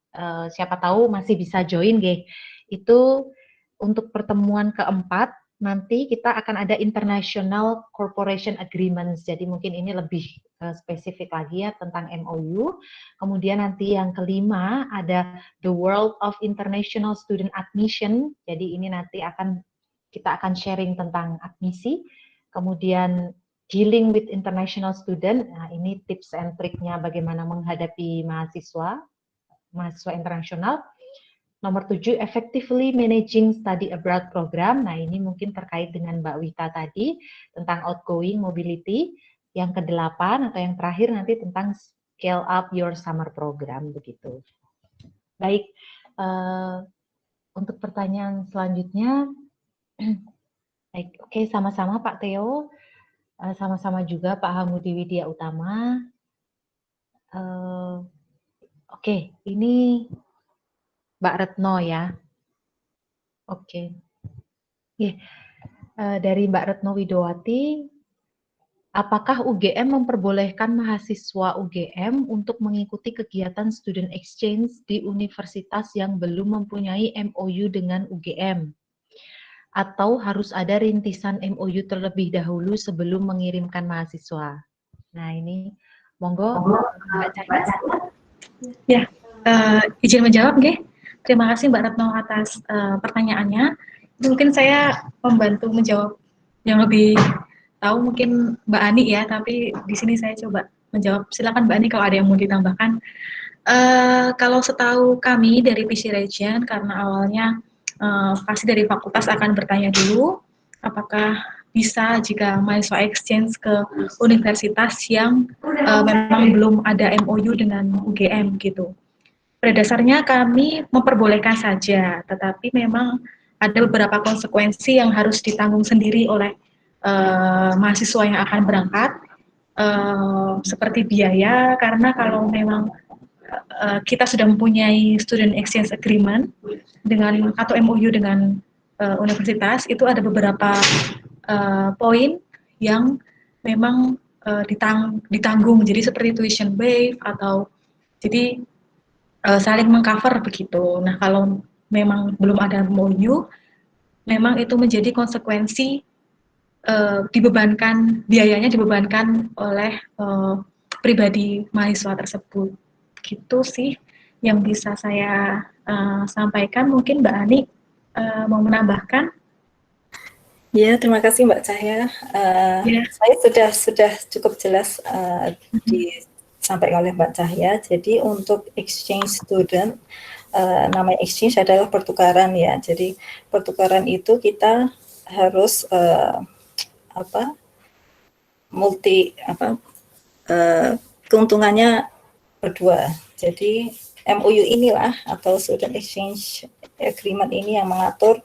siapa tahu masih bisa join nggih. Itu untuk pertemuan keempat nanti kita akan ada International Corporation Agreements. Jadi mungkin ini lebih spesifik lagi ya tentang MOU. Kemudian nanti yang kelima ada The World of International Student Admission. Jadi ini nanti kita akan sharing tentang admisi. Kemudian Dealing with International Student. Nah, ini tips and triknya bagaimana menghadapi mahasiswa internasional. Nomor 7, Effectively Managing Study Abroad Program. Nah, ini mungkin terkait dengan Mbak Wita tadi, tentang outgoing mobility. Yang ke-8 atau yang terakhir nanti tentang Scale Up Your Summer Program, begitu. Baik, untuk pertanyaan selanjutnya, baik, oke, sama-sama Pak Theo, sama-sama juga Pak Hamudi Widya Utama. Oke, ini Mbak Retno ya. Oke. Dari Mbak Retno Widowati, apakah UGM memperbolehkan mahasiswa UGM untuk mengikuti kegiatan student exchange di universitas yang belum mempunyai MOU dengan UGM? Atau harus ada rintisan MOU terlebih dahulu sebelum mengirimkan mahasiswa? Nah, ini monggo Mbak Cahya. Ya, izin menjawab nggih. Terima kasih Mbak Retno atas pertanyaannya. Mungkin saya membantu menjawab yang lebih tahu mungkin Mbak Ani ya, tapi di sini saya coba menjawab. Silakan Mbak Ani kalau ada yang mau ditambahkan. Kalau setahu kami dari PC Region, karena awalnya pasti dari fakultas akan bertanya dulu, apakah bisa jika mahasiswa exchange ke universitas yang memang belum ada MOU dengan UGM gitu. Pada dasarnya kami memperbolehkan saja, tetapi memang ada beberapa konsekuensi yang harus ditanggung sendiri oleh mahasiswa yang akan berangkat, seperti biaya, karena kalau memang kita sudah mempunyai student exchange agreement dengan atau MOU dengan universitas, itu ada beberapa poin yang memang ditanggung, jadi seperti tuition waive atau jadi saling mengcover begitu. Nah, kalau memang belum ada MOU, memang itu menjadi konsekuensi biayanya dibebankan oleh pribadi mahasiswa tersebut. Gitu sih yang bisa saya sampaikan. Mungkin Mbak Ani mau menambahkan? Ya, terima kasih Mbak Cahya. Saya sudah cukup jelas disampaikan oleh Mbak Cahya. Jadi untuk exchange student, namanya exchange adalah pertukaran ya. Jadi pertukaran itu kita harus keuntungannya berdua. Jadi MOU inilah atau student exchange agreement ini yang mengatur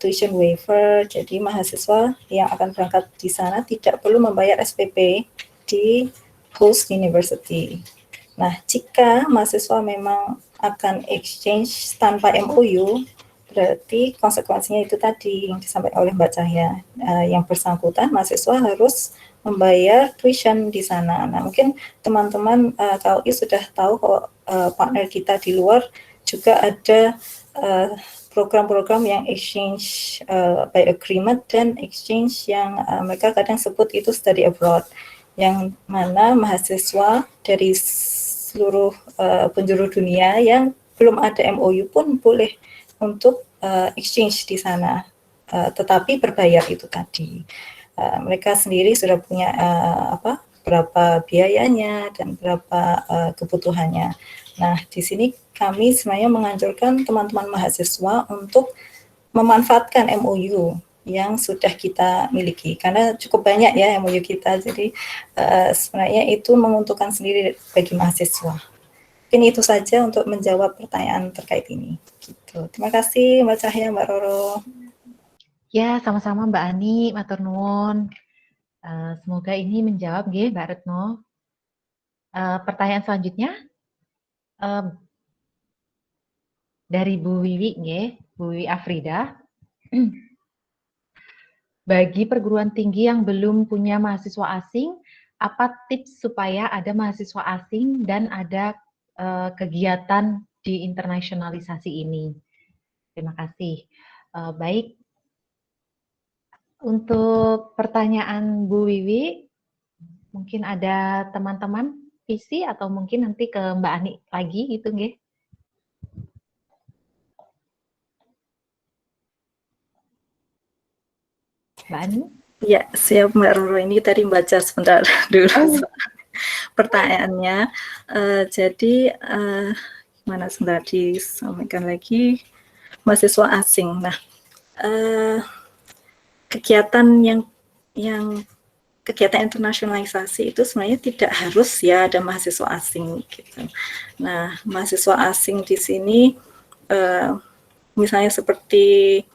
tuition waiver. Jadi mahasiswa yang akan berangkat di sana tidak perlu membayar SPP di host university. Nah, jika mahasiswa memang akan exchange tanpa MOU, berarti konsekuensinya itu tadi yang disampaikan oleh Mbak Cahya. Yang bersangkutan mahasiswa harus membayar tuition di sana. Nah, mungkin teman-teman KUI sudah tahu kalau partner kita di luar juga ada program-program yang exchange by agreement dan exchange yang mereka kadang sebut itu study abroad, yang mana mahasiswa dari seluruh penjuru dunia yang belum ada MOU pun boleh untuk exchange di sana, tetapi berbayar itu tadi. Mereka sendiri sudah punya berapa biayanya dan berapa kebutuhannya. Nah, di sini kami sebenarnya menganjurkan teman-teman mahasiswa untuk memanfaatkan MOU yang sudah kita miliki, karena cukup banyak ya MOU kita, jadi sebenarnya itu menguntungkan sendiri bagi mahasiswa. Mungkin itu saja untuk menjawab pertanyaan terkait ini. Gitu. Terima kasih Mbak Cahya, Mbak Roro. Ya, sama-sama Mbak Ani, matur nuwun. Semoga ini menjawab nggih Mbak Retno. Pertanyaan selanjutnya dari Bu Wiwi nggih, Bu Wiwi Afrida. Bagi perguruan tinggi yang belum punya mahasiswa asing, apa tips supaya ada mahasiswa asing dan ada kegiatan di internasionalisasi ini? Terima kasih. Baik, untuk pertanyaan Bu Wiwi, mungkin ada teman-teman visi atau mungkin nanti ke Mbak Ani lagi gitu nggih. Mbak Ani? Ya, siap Mbak Roro. Ini tadi baca sebentar dulu pertanyaannya. Jadi, mana sebentar disampaikan lagi, mahasiswa asing. Nah, kegiatan kegiatan internasionalisasi itu sebenarnya tidak harus ya ada mahasiswa asing gitu. Nah, mahasiswa asing di sini misalnya seperti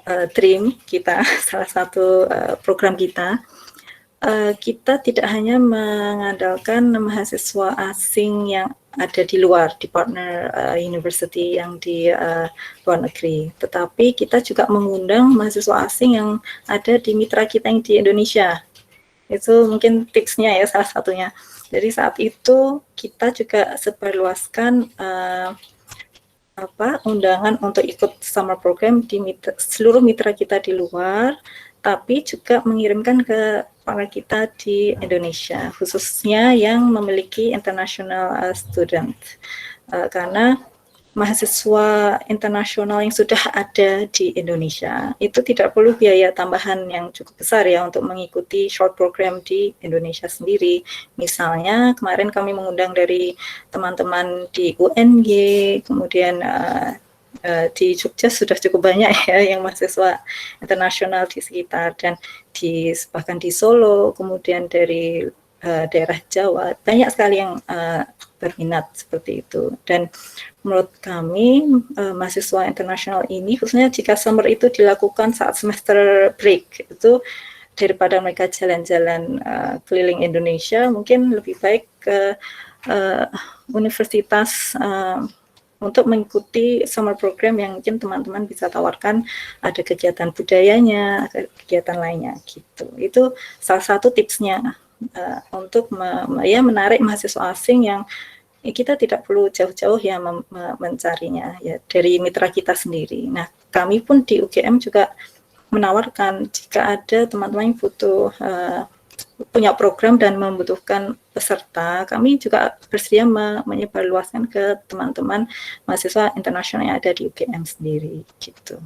DREAM kita, salah satu program kita, kita tidak hanya mengandalkan mahasiswa asing yang ada di luar, di partner university yang di luar negeri, tetapi kita juga mengundang mahasiswa asing yang ada di mitra kita yang di Indonesia. Itu mungkin tipsnya ya, salah satunya. Jadi saat itu kita juga sebarluaskan undangan untuk ikut summer program di seluruh mitra kita di luar, tapi juga mengirimkan ke partner kita di Indonesia, khususnya yang memiliki international student, karena mahasiswa internasional yang sudah ada di Indonesia itu tidak perlu biaya tambahan yang cukup besar ya untuk mengikuti short program di Indonesia sendiri. Misalnya kemarin kami mengundang dari teman-teman di UNG, kemudian di Jogja sudah cukup banyak ya yang mahasiswa internasional di sekitar, dan bahkan di Solo, kemudian dari daerah Jawa, banyak sekali yang berminat seperti itu. Dan menurut kami mahasiswa internasional ini, khususnya jika summer itu dilakukan saat semester break, itu daripada mereka jalan-jalan keliling Indonesia, mungkin lebih baik ke universitas untuk mengikuti summer program yang mungkin teman-teman bisa tawarkan, ada kegiatan budayanya, kegiatan lainnya gitu. Itu salah satu tipsnya untuk menarik mahasiswa asing yang kita tidak perlu jauh-jauh ya mencarinya ya dari mitra kita sendiri. Nah, kami pun di UGM juga menawarkan jika ada teman-teman yang butuh punya program dan membutuhkan peserta, kami juga bersedia menyebarluaskan ke teman-teman mahasiswa internasional yang ada di UGM sendiri gitu.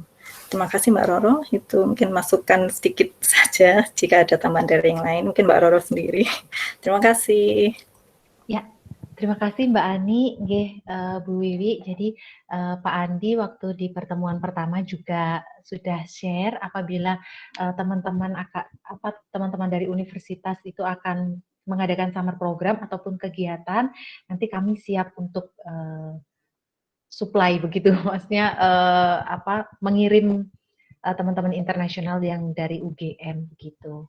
Terima kasih Mbak Roro, itu mungkin masukan sedikit saja, jika ada tambahan dari yang lain, mungkin Mbak Roro sendiri. Terima kasih. Ya, terima kasih Mbak Ani, Bu Wiwi. Jadi Pak Andi waktu di pertemuan pertama juga sudah share apabila teman-teman dari universitas itu akan mengadakan summer program ataupun kegiatan, nanti kami siap untuk supply begitu, maksudnya mengirim teman-teman internasional yang dari UGM begitu.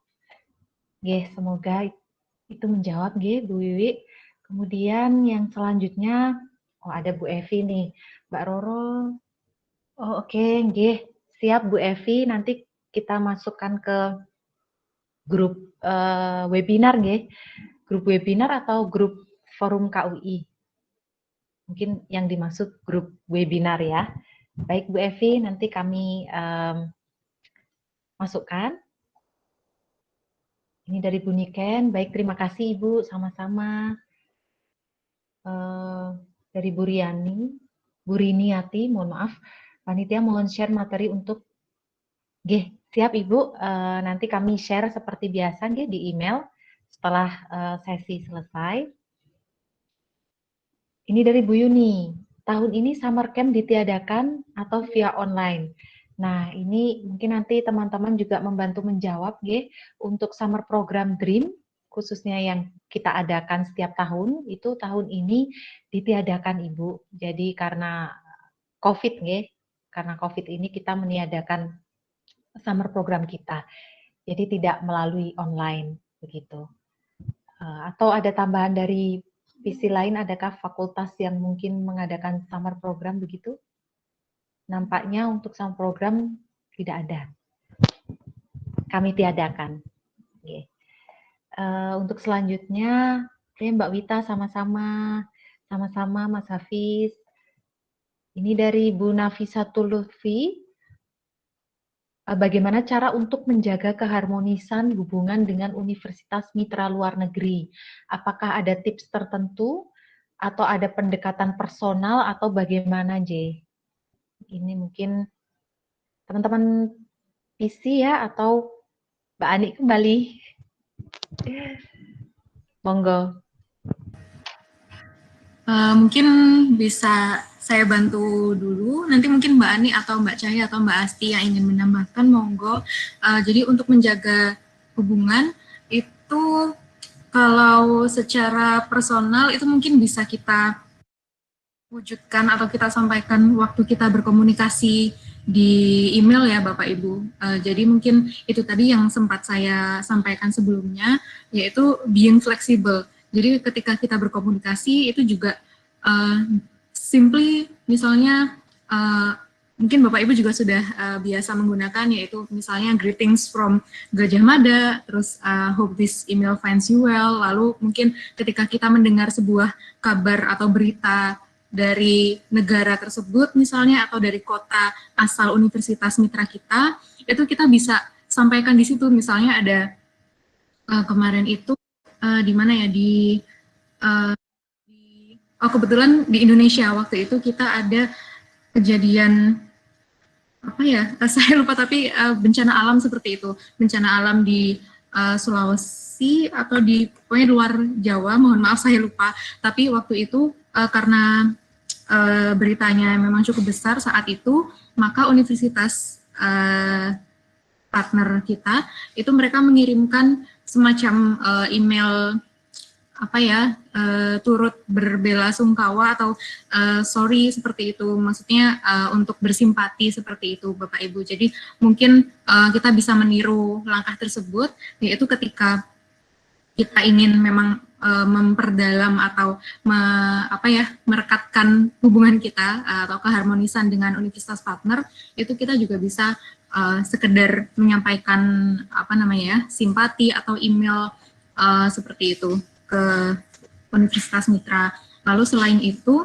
Semoga itu menjawab Bu Wiwi. Kemudian yang selanjutnya, ada Bu Evi nih, Mbak Roro. Oke, siap Bu Evi. Nanti kita masukkan ke grup webinar, grup webinar atau grup forum KUI. Mungkin yang dimaksud grup webinar ya. Baik Bu Evi, nanti kami masukkan. Ini dari Bu Niken. Baik, terima kasih Ibu, sama-sama. Dari Bu Riniati, mohon maaf, panitia mohon share materi untuk siap Ibu, nanti kami share seperti biasa di email setelah sesi selesai. Ini dari Bu Yuni, tahun ini summer camp ditiadakan atau via online? Nah, ini mungkin nanti teman-teman juga membantu menjawab, nggih, untuk summer program Dream, khususnya yang kita adakan setiap tahun, itu tahun ini ditiadakan, Ibu. Jadi karena COVID, nggih, karena COVID ini kita meniadakan summer program kita. Jadi tidak melalui online, begitu. Atau ada tambahan dari visi lain, adakah fakultas yang mungkin mengadakan summer program begitu? Nampaknya untuk summer program tidak ada. Kami tiadakan. Okay. Untuk selanjutnya, Mbak Wita sama-sama Mas Hafiz. Ini dari Bu Nafisatul Lutfi. Bagaimana cara untuk menjaga keharmonisan hubungan dengan universitas mitra luar negeri? Apakah ada tips tertentu atau ada pendekatan personal atau bagaimana, J? Ini mungkin teman-teman PC ya, atau Mbak Ani kembali. Monggo. Mungkin bisa saya bantu dulu, nanti mungkin Mbak Ani atau Mbak Cahya atau Mbak Asti yang ingin menambahkan, monggo. Jadi untuk menjaga hubungan itu kalau secara personal itu mungkin bisa kita wujudkan atau kita sampaikan waktu kita berkomunikasi di email ya Bapak Ibu. Jadi mungkin itu tadi yang sempat saya sampaikan sebelumnya, yaitu being flexible. Jadi ketika kita berkomunikasi itu juga simply misalnya mungkin Bapak Ibu juga sudah biasa menggunakan, yaitu misalnya greetings from Gajah Mada, terus hope this email finds you well, lalu mungkin ketika kita mendengar sebuah kabar atau berita dari negara tersebut misalnya atau dari kota asal universitas mitra kita, itu kita bisa sampaikan di situ. Misalnya ada kemarin itu di mana ya, kebetulan di Indonesia waktu itu kita ada kejadian apa ya, saya lupa, tapi bencana alam seperti itu, bencana alam di Sulawesi atau di pokoknya luar Jawa, mohon maaf saya lupa, tapi waktu itu karena beritanya memang cukup besar saat itu, maka universitas partner kita itu mereka mengirimkan semacam email apa ya, turut berbelasungkawa atau sorry seperti itu, maksudnya untuk bersimpati seperti itu Bapak Ibu. Jadi mungkin kita bisa meniru langkah tersebut, yaitu ketika kita ingin memang memperdalam atau merekatkan hubungan kita atau keharmonisan dengan universitas partner, itu kita juga bisa sekedar menyampaikan simpati atau email seperti itu ke universitas mitra. Lalu selain itu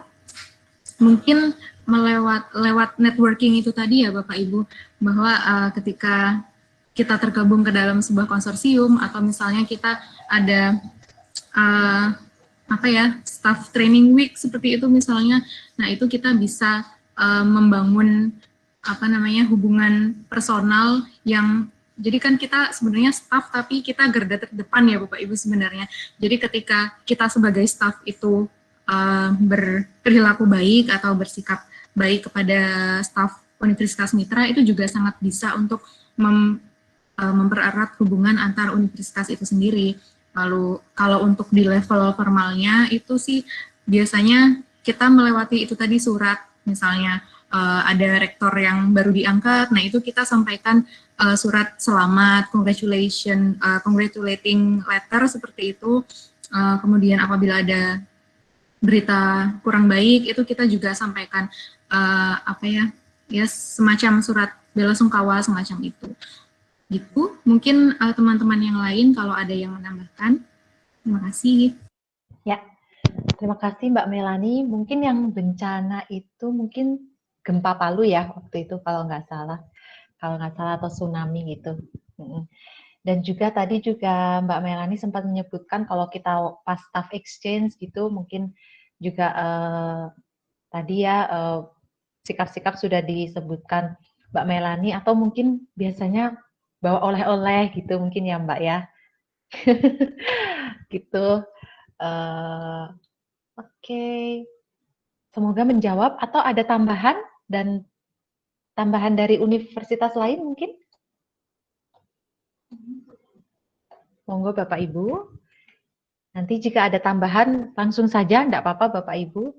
mungkin lewat networking itu tadi ya Bapak Ibu, bahwa ketika kita tergabung ke dalam sebuah konsorsium atau misalnya kita ada staff training week seperti itu misalnya, nah itu kita bisa membangun hubungan personal yang, jadi kan kita sebenarnya staff tapi kita garda terdepan ya Bapak Ibu sebenarnya. Jadi ketika kita sebagai staff itu berperilaku baik atau bersikap baik kepada staff universitas mitra, itu juga sangat bisa untuk mempererat hubungan antar universitas itu sendiri. Lalu kalau untuk di level formalnya itu sih biasanya kita melewati itu tadi surat, misalnya ada rektor yang baru diangkat, nah itu kita sampaikan surat selamat, congratulating letter seperti itu. Kemudian apabila ada berita kurang baik, itu kita juga sampaikan semacam surat belasungkawa semacam itu. Gitu, mungkin teman-teman yang lain kalau ada yang menambahkan. Terima kasih. Ya, terima kasih Mbak Melani. Mungkin yang bencana itu mungkin gempa Palu ya waktu itu kalau nggak salah atau tsunami gitu. Dan juga tadi juga Mbak Melani sempat menyebutkan kalau kita pas staff exchange gitu, mungkin juga tadi ya sikap-sikap sudah disebutkan Mbak Melani, atau mungkin biasanya bawa oleh-oleh gitu mungkin ya Mbak ya. Gitu. Oke. Semoga menjawab, atau ada tambahan dan tambahan dari universitas lain mungkin? Monggo Bapak Ibu. Nanti jika ada tambahan langsung saja, enggak apa-apa Bapak Ibu.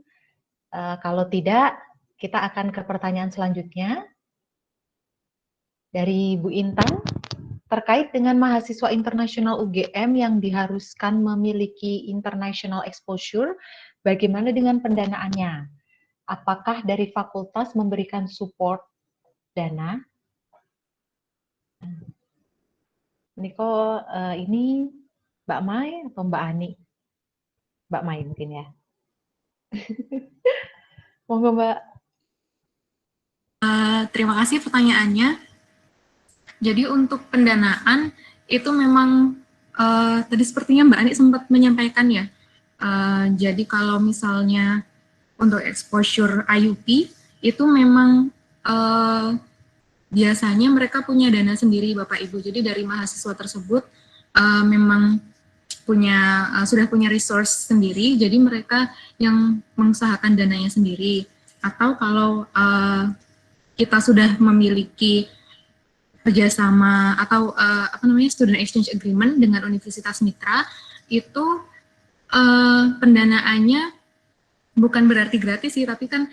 Kalau tidak, kita akan ke pertanyaan selanjutnya. Dari Bu Intan, terkait dengan mahasiswa internasional UGM yang diharuskan memiliki international exposure, bagaimana dengan pendanaannya? Apakah dari fakultas memberikan support dana? Niko, ini Mbak Mai atau Mbak Ani? Mbak Mai mungkin ya. Monggo Mbak. Terima kasih pertanyaannya. Jadi untuk pendanaan itu memang tadi sepertinya Mbak Ani sempat menyampaikan ya. Jadi kalau misalnya untuk exposure IUP itu memang biasanya mereka punya dana sendiri Bapak Ibu. Jadi dari mahasiswa tersebut memang sudah punya resource sendiri. Jadi mereka yang mengusahakan dananya sendiri. Atau kalau kita sudah memiliki kerjasama atau student exchange agreement dengan universitas mitra, itu pendanaannya bukan berarti gratis sih, tapi kan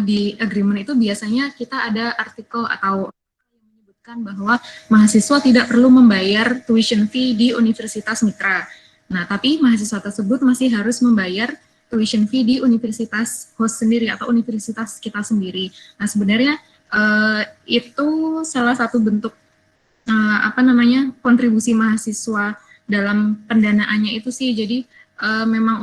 di agreement itu biasanya kita ada artikel atau yang menyebutkan bahwa mahasiswa tidak perlu membayar tuition fee di universitas mitra. Nah, tapi mahasiswa tersebut masih harus membayar tuition fee di universitas host sendiri atau universitas kita sendiri. Nah, sebenarnya itu salah satu bentuk kontribusi mahasiswa dalam pendanaannya itu sih. Jadi memang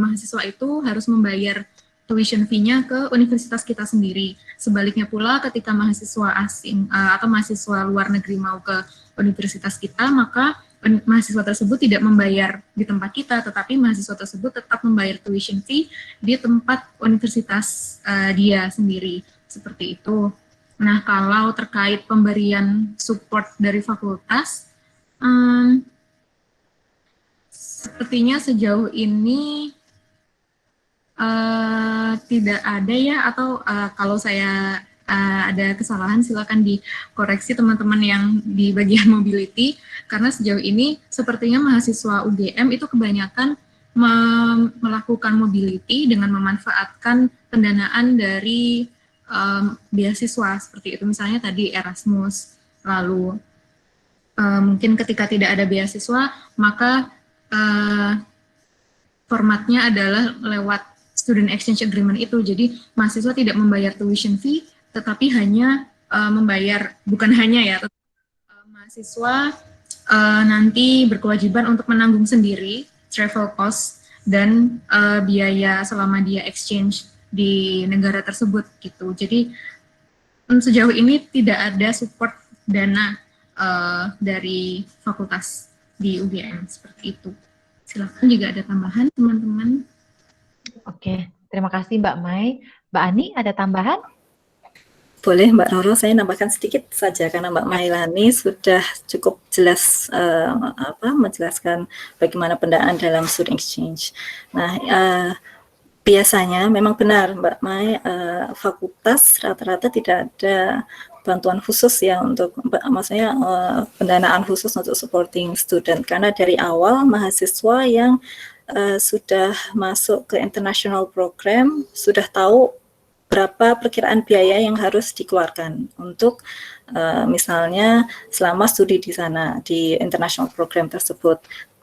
mahasiswa itu harus membayar tuition fee-nya ke universitas kita sendiri. Sebaliknya pula ketika mahasiswa asing atau mahasiswa luar negeri mau ke universitas kita, maka mahasiswa tersebut tidak membayar di tempat kita, tetapi mahasiswa tersebut tetap membayar tuition fee di tempat universitas dia sendiri, seperti itu. Nah, kalau terkait pemberian support dari fakultas, sepertinya sejauh ini tidak ada ya, atau kalau saya ada kesalahan silakan dikoreksi teman-teman yang di bagian mobility, karena sejauh ini sepertinya mahasiswa UGM itu kebanyakan melakukan mobility dengan memanfaatkan pendanaan dari beasiswa seperti itu, misalnya tadi Erasmus. Lalu mungkin ketika tidak ada beasiswa, maka formatnya adalah lewat student exchange agreement itu. Jadi mahasiswa tidak membayar tuition fee, tetapi hanya membayar, bukan hanya ya, mahasiswa nanti berkewajiban untuk menanggung sendiri travel cost dan biaya selama dia exchange di negara tersebut gitu. Jadi sejauh ini tidak ada support dana dari fakultas di UGM seperti itu. Silakan jika ada tambahan teman-teman. Oke, terima kasih Mbak Mai. Mbak Ani ada tambahan? Boleh Mbak Roro, saya nambahkan sedikit saja karena Mbak Mailani sudah cukup jelas menjelaskan bagaimana pendanaan dalam student exchange. Nah, biasanya memang benar Mbak Mai, fakultas rata-rata tidak ada bantuan khusus ya untuk, maksudnya pendanaan khusus untuk supporting student, karena dari awal mahasiswa yang sudah masuk ke international program sudah tahu berapa perkiraan biaya yang harus dikeluarkan untuk misalnya selama studi di sana, di international program tersebut.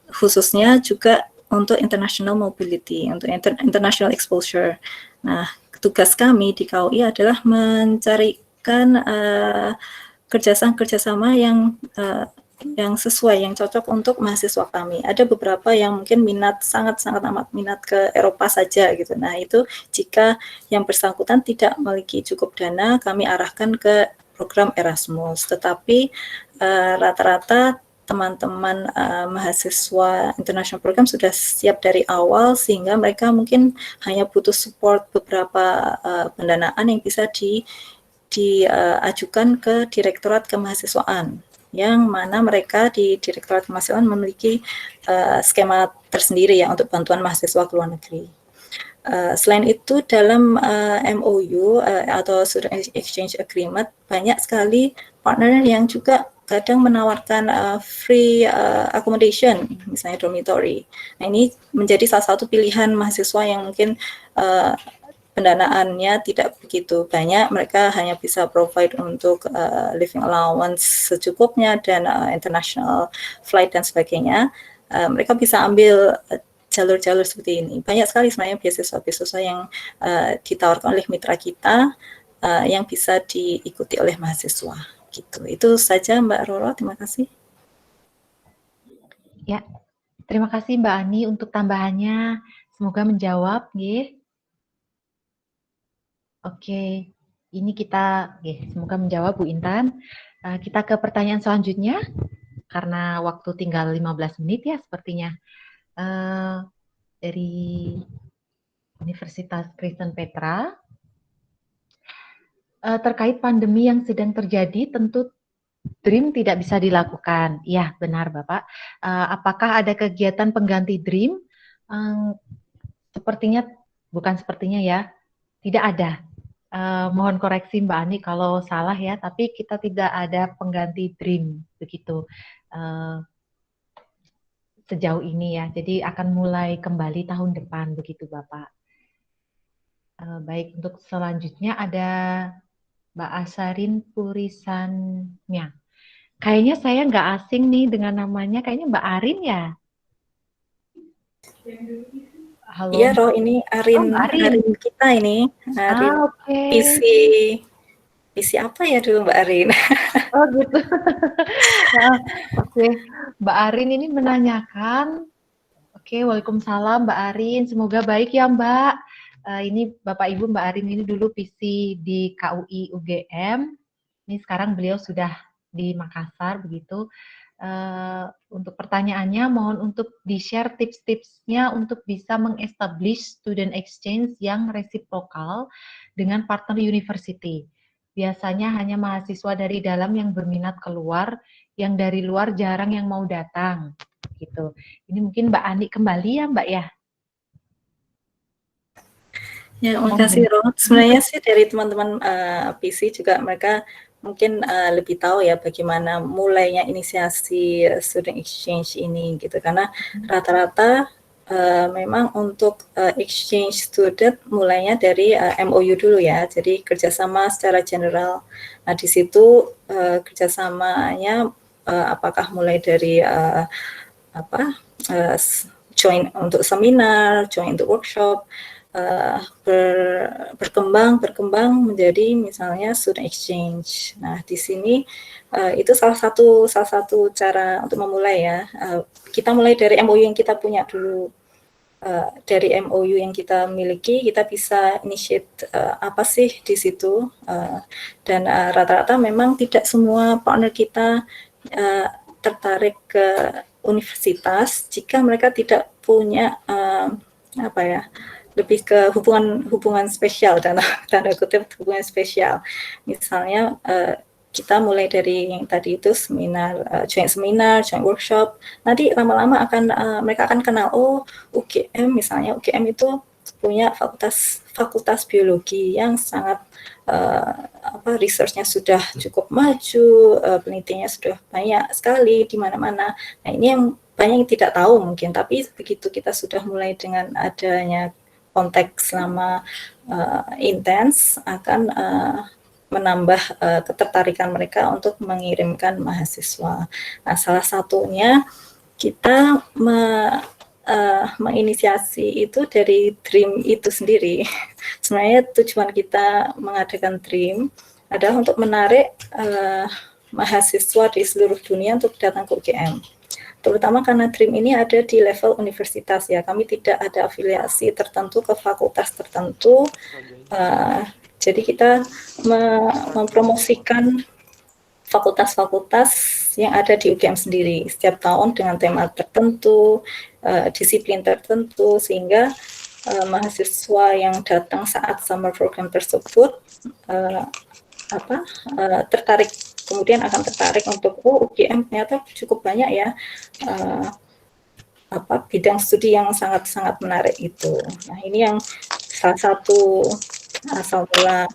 Khususnya juga untuk international mobility, untuk international exposure. Nah, tugas kami di KUI adalah mencarikan kerjasama yang sesuai, yang cocok untuk mahasiswa kami. Ada beberapa yang mungkin sangat amat minat ke Eropa saja gitu. Nah, itu jika yang bersangkutan tidak memiliki cukup dana, kami arahkan ke program Erasmus. Tetapi rata-rata teman-teman mahasiswa international program sudah siap dari awal, sehingga mereka mungkin hanya butuh support beberapa pendanaan yang bisa diajukan ke Direktorat Kemahasiswaan, yang mana mereka di Direktorat Kemahasiswaan memiliki skema tersendiri ya untuk bantuan mahasiswa ke luar negeri. Selain itu dalam MOU atau Student Exchange Agreement banyak sekali partner yang juga kadang menawarkan free accommodation, misalnya dormitory. Nah, ini menjadi salah satu pilihan mahasiswa yang mungkin pendanaannya tidak begitu banyak, mereka hanya bisa provide untuk living allowance secukupnya dan international flight dan sebagainya. Mereka bisa ambil jalur-jalur seperti ini. Banyak sekali sebenarnya beasiswa-beasiswa yang ditawarkan oleh mitra kita yang bisa diikuti oleh mahasiswa. Gitu. Itu saja Mbak Roro, terima kasih. Ya, terima kasih Mbak Ani untuk tambahannya. Semoga menjawab, nggih. Oke, ini kita, semoga menjawab Bu Intan. Kita ke pertanyaan selanjutnya, karena waktu tinggal 15 menit ya sepertinya. Dari Universitas Kristen Petra. Terkait pandemi yang sedang terjadi, tentu Dream tidak bisa dilakukan. Ya, benar Bapak. Apakah ada kegiatan pengganti Dream? Sepertinya, bukan sepertinya ya, tidak ada. Mohon koreksi Mbak Ani kalau salah ya, tapi kita tidak ada pengganti Dream, begitu. Sejauh ini ya, jadi akan mulai kembali tahun depan, begitu Bapak. Baik, untuk selanjutnya ada Mbak Asarin Purisannya. Kayaknya saya nggak asing nih dengan namanya, kayaknya Mbak Arin ya? Halo. Iya, Roh, ini Arin, Arin kita ini. Arin PC apa ya dulu Mbak Arin? Oh gitu. Oke, Mbak Arin ini menanyakan. Oke, waalaikumsalam Mbak Arin. Semoga baik ya Mbak. Ini Bapak Ibu Mbak Arin ini dulu PC di KUI UGM. Ini sekarang beliau sudah di Makassar begitu. Untuk pertanyaannya mohon untuk di-share tips-tipsnya untuk bisa meng-establish student exchange yang reciprocal dengan partner university. Biasanya hanya mahasiswa dari dalam yang berminat keluar, yang dari luar jarang yang mau datang. Gitu. Ini mungkin Mbak Ani kembali ya Mbak ya. Ya, terima kasih Ro. Sebenarnya sih dari teman-teman PC juga mereka mungkin lebih tahu ya bagaimana mulainya inisiasi student exchange ini gitu, karena rata-rata memang untuk exchange student mulainya dari MOU dulu ya, jadi kerjasama secara general. Nah di situ kerjasamanya apakah mulai dari join untuk seminar, join untuk workshop, berkembang menjadi misalnya student exchange. Nah di sini itu salah satu cara untuk memulai ya. Kita mulai dari MOU yang kita punya dulu. Dari MOU yang kita miliki kita bisa initiate apa sih di situ, dan rata-rata memang tidak semua partner kita tertarik ke universitas jika mereka tidak punya lebih ke hubungan spesial, tanda kutip hubungan spesial. Misalnya kita mulai dari yang tadi itu joint seminar, joint workshop. Nanti lama-lama mereka akan kenal, oh UGM misalnya, UGM itu punya fakultas biologi yang sangat research-nya sudah cukup maju, penelitiannya sudah banyak sekali di mana-mana. Nah ini yang banyak yang tidak tahu mungkin, tapi begitu kita sudah mulai dengan adanya konteks selama intens akan menambah ketertarikan mereka untuk mengirimkan mahasiswa. Nah, salah satunya kita menginisiasi itu dari Dream itu sendiri. Sebenarnya tujuan kita mengadakan Dream adalah untuk menarik mahasiswa di seluruh dunia untuk datang ke UGM. Terutama karena Dream ini ada di level universitas ya, kami tidak ada afiliasi tertentu ke fakultas tertentu, jadi kita mempromosikan fakultas-fakultas yang ada di UGM sendiri setiap tahun dengan tema tertentu, disiplin tertentu, sehingga mahasiswa yang datang saat summer program tersebut tertarik. Kemudian akan tertarik untuk UGM ternyata cukup banyak ya bidang studi yang sangat-sangat menarik itu. Nah, ini yang salah satu asal mula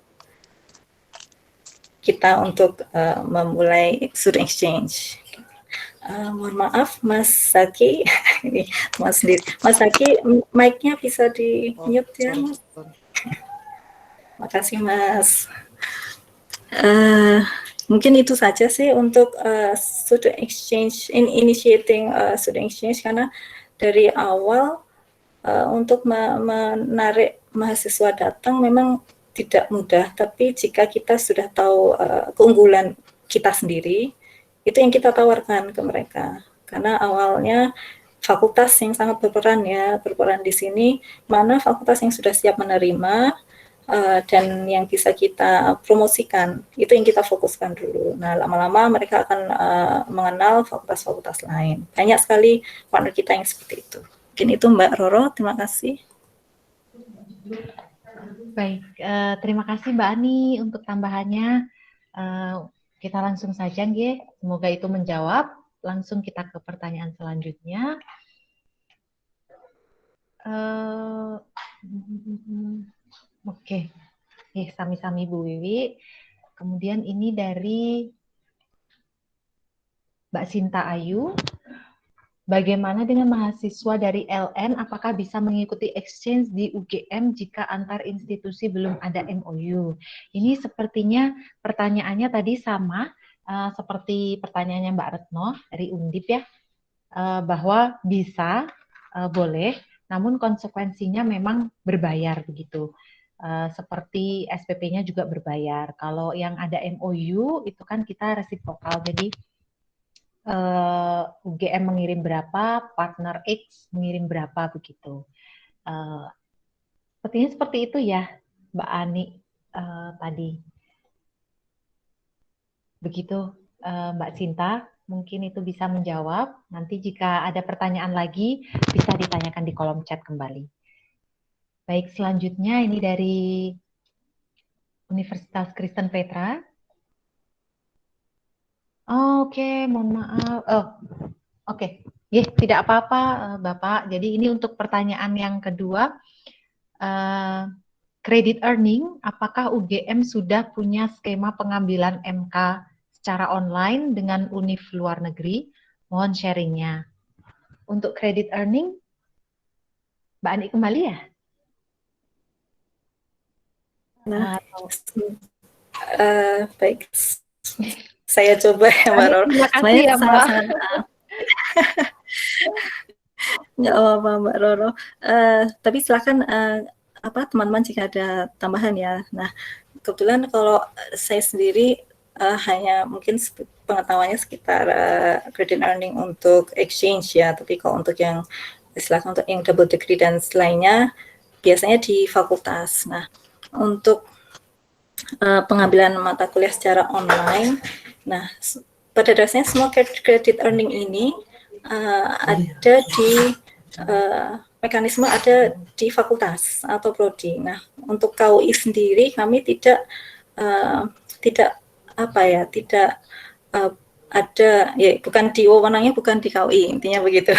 kita untuk memulai student exchange. Mohon maaf, Mas Zaki, Mas Zaki, mic-nya bisa di mute ya, Mas. Makasih, Mas. Mungkin itu saja sih untuk student exchange, initiating student exchange, karena dari awal untuk menarik mahasiswa datang memang tidak mudah, tapi jika kita sudah tahu keunggulan kita sendiri, itu yang kita tawarkan ke mereka. Karena awalnya fakultas yang sangat berperan di sini, mana fakultas yang sudah siap menerima dan yang bisa kita promosikan, itu yang kita fokuskan dulu. Nah, lama-lama mereka akan mengenal fakultas-fakultas lain. Banyak sekali partner kita yang seperti itu. Mungkin itu Mbak Roro, terima kasih. Baik, terima kasih Mbak Ani untuk tambahannya. Kita langsung saja, nggih. Semoga itu menjawab. Langsung kita ke pertanyaan selanjutnya. Oke, sami-sami Bu Wiwi. Kemudian ini dari Mbak Sinta Ayu. Bagaimana dengan mahasiswa dari LN, apakah bisa mengikuti exchange di UGM jika antar institusi belum ada MOU? Ini sepertinya pertanyaannya tadi sama seperti pertanyaannya Mbak Retno dari Undip ya, bahwa bisa, boleh, namun konsekuensinya memang berbayar begitu. Seperti SPP-nya juga berbayar. Kalau yang ada MOU itu kan kita resiprokal, jadi UGM mengirim berapa, partner X mengirim berapa begitu. Sepertinya seperti itu ya, Mbak Ani tadi. Begitu, Mbak Sinta, mungkin itu bisa menjawab. Nanti jika ada pertanyaan lagi, bisa ditanyakan di kolom chat kembali. Baik, selanjutnya ini dari Universitas Kristen Petra. Oke, mohon maaf. Oke. Tidak apa-apa, Bapak. Jadi ini untuk pertanyaan yang kedua. Credit earning, apakah UGM sudah punya skema pengambilan MK secara online dengan univ luar negeri? Mohon sharingnya. Untuk credit earning, Mbak Ani kembali ya? Baik. Saya coba ya Mbak Roro. Terima kasih ya Mbak. Nggak apa-apa Mbak Roro. Tapi silakan teman-teman jika ada tambahan ya. Nah, kebetulan kalau saya sendiri hanya mungkin pengetahuannya sekitar credit earning untuk exchange ya. Tapi kalau untuk yang silakan untuk yang double degree dan lainnya biasanya di fakultas. Nah, untuk pengambilan mata kuliah secara online. Nah, pada dasarnya semua credit earning ini ada di mekanisme ada di fakultas atau prodi. Nah, untuk KUI sendiri kami tidak ada ya, bukan di wewenangnya, bukan di KUI, intinya begitu.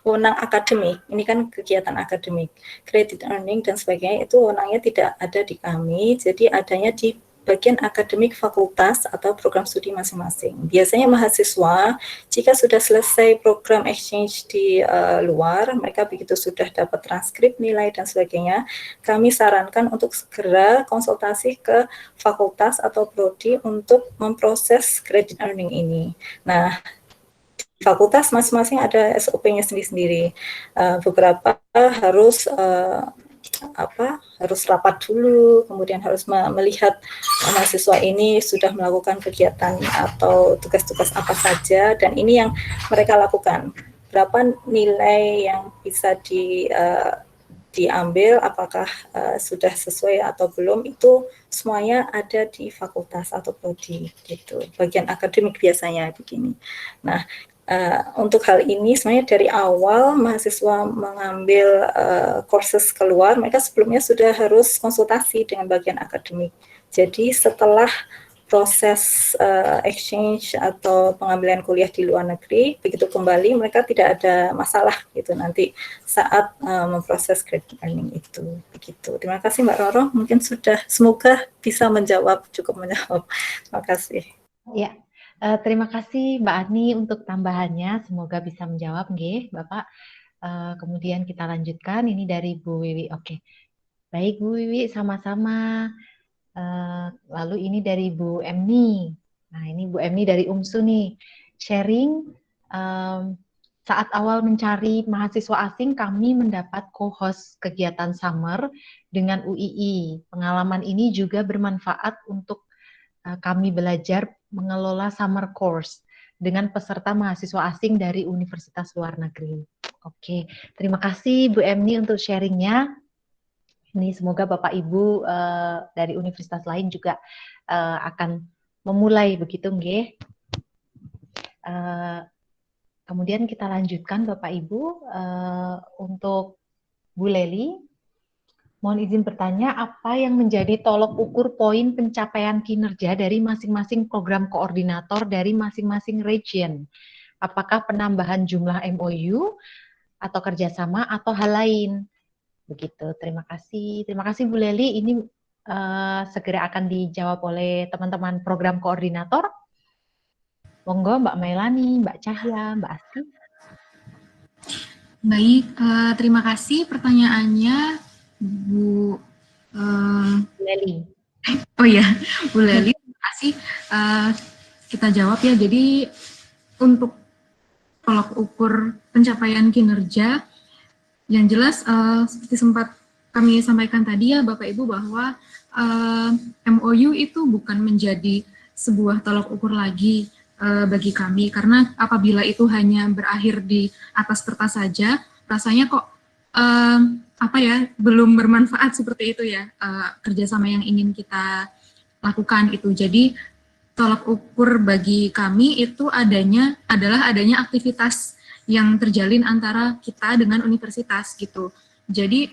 Wewenang akademik, ini kan kegiatan akademik, credit earning dan sebagainya itu wewenangnya tidak ada di kami, jadi adanya di bagian akademik fakultas atau program studi masing-masing. Biasanya mahasiswa jika sudah selesai program exchange di luar, mereka begitu sudah dapat transkrip, nilai dan sebagainya, kami sarankan untuk segera konsultasi ke fakultas atau prodi untuk memproses credit earning ini. Nah, di fakultas masing-masing ada SOP-nya sendiri-sendiri. Beberapa harus harus rapat dulu, kemudian harus melihat mahasiswa ini sudah melakukan kegiatan atau tugas-tugas apa saja, dan ini yang mereka lakukan. Berapa nilai yang bisa diambil, apakah sudah sesuai atau belum, itu semuanya ada di fakultas atau prodi gitu. Bagian akademik biasanya begini. Nah, untuk hal ini sebenarnya dari awal mahasiswa mengambil courses keluar, mereka sebelumnya sudah harus konsultasi dengan bagian akademik. Jadi setelah proses exchange atau pengambilan kuliah di luar negeri, begitu kembali mereka tidak ada masalah gitu nanti saat memproses credit earning itu. Begitu. Terima kasih Mbak Roro, mungkin sudah, semoga bisa menjawab, cukup menjawab. Terima kasih. Ya, terima kasih Mbak Ani untuk tambahannya, semoga bisa menjawab, nggih, Bapak. Kemudian kita lanjutkan, ini dari Bu Wiwi. Oke, baik Bu Wiwi, sama-sama. Lalu ini dari Bu Emni. Nah, ini Bu Emni dari UMSU nih. Sharing, saat awal mencari mahasiswa asing, kami mendapat co-host kegiatan summer dengan UII. Pengalaman ini juga bermanfaat untuk kami belajar mengelola summer course dengan peserta mahasiswa asing dari universitas luar negeri. Oke, terima kasih Bu Emni untuk sharingnya. Ini semoga Bapak Ibu dari universitas lain juga akan memulai begitu, nggih. Kemudian kita lanjutkan Bapak Ibu untuk Bu Leli. Mohon izin bertanya, apa yang menjadi tolok ukur poin pencapaian kinerja dari masing-masing program koordinator dari masing-masing region? Apakah penambahan jumlah MOU atau kerjasama atau hal lain? Begitu, terima kasih. Terima kasih Bu Leli, ini segera akan dijawab oleh teman-teman program koordinator. Monggo Mbak Melani, Mbak Cahya, Mbak Asti. Baik, terima kasih pertanyaannya Bu Leli. Oh ya, Bu Leli, terima kasih. Kita jawab ya, jadi untuk tolak ukur pencapaian kinerja, yang jelas seperti sempat kami sampaikan tadi ya Bapak Ibu bahwa MOU itu bukan menjadi sebuah tolak ukur lagi bagi kami, karena apabila itu hanya berakhir di atas kertas saja, rasanya kok belum bermanfaat seperti itu ya kerjasama yang ingin kita lakukan itu. Jadi tolak ukur bagi kami itu adalah adanya aktivitas yang terjalin antara kita dengan universitas gitu. Jadi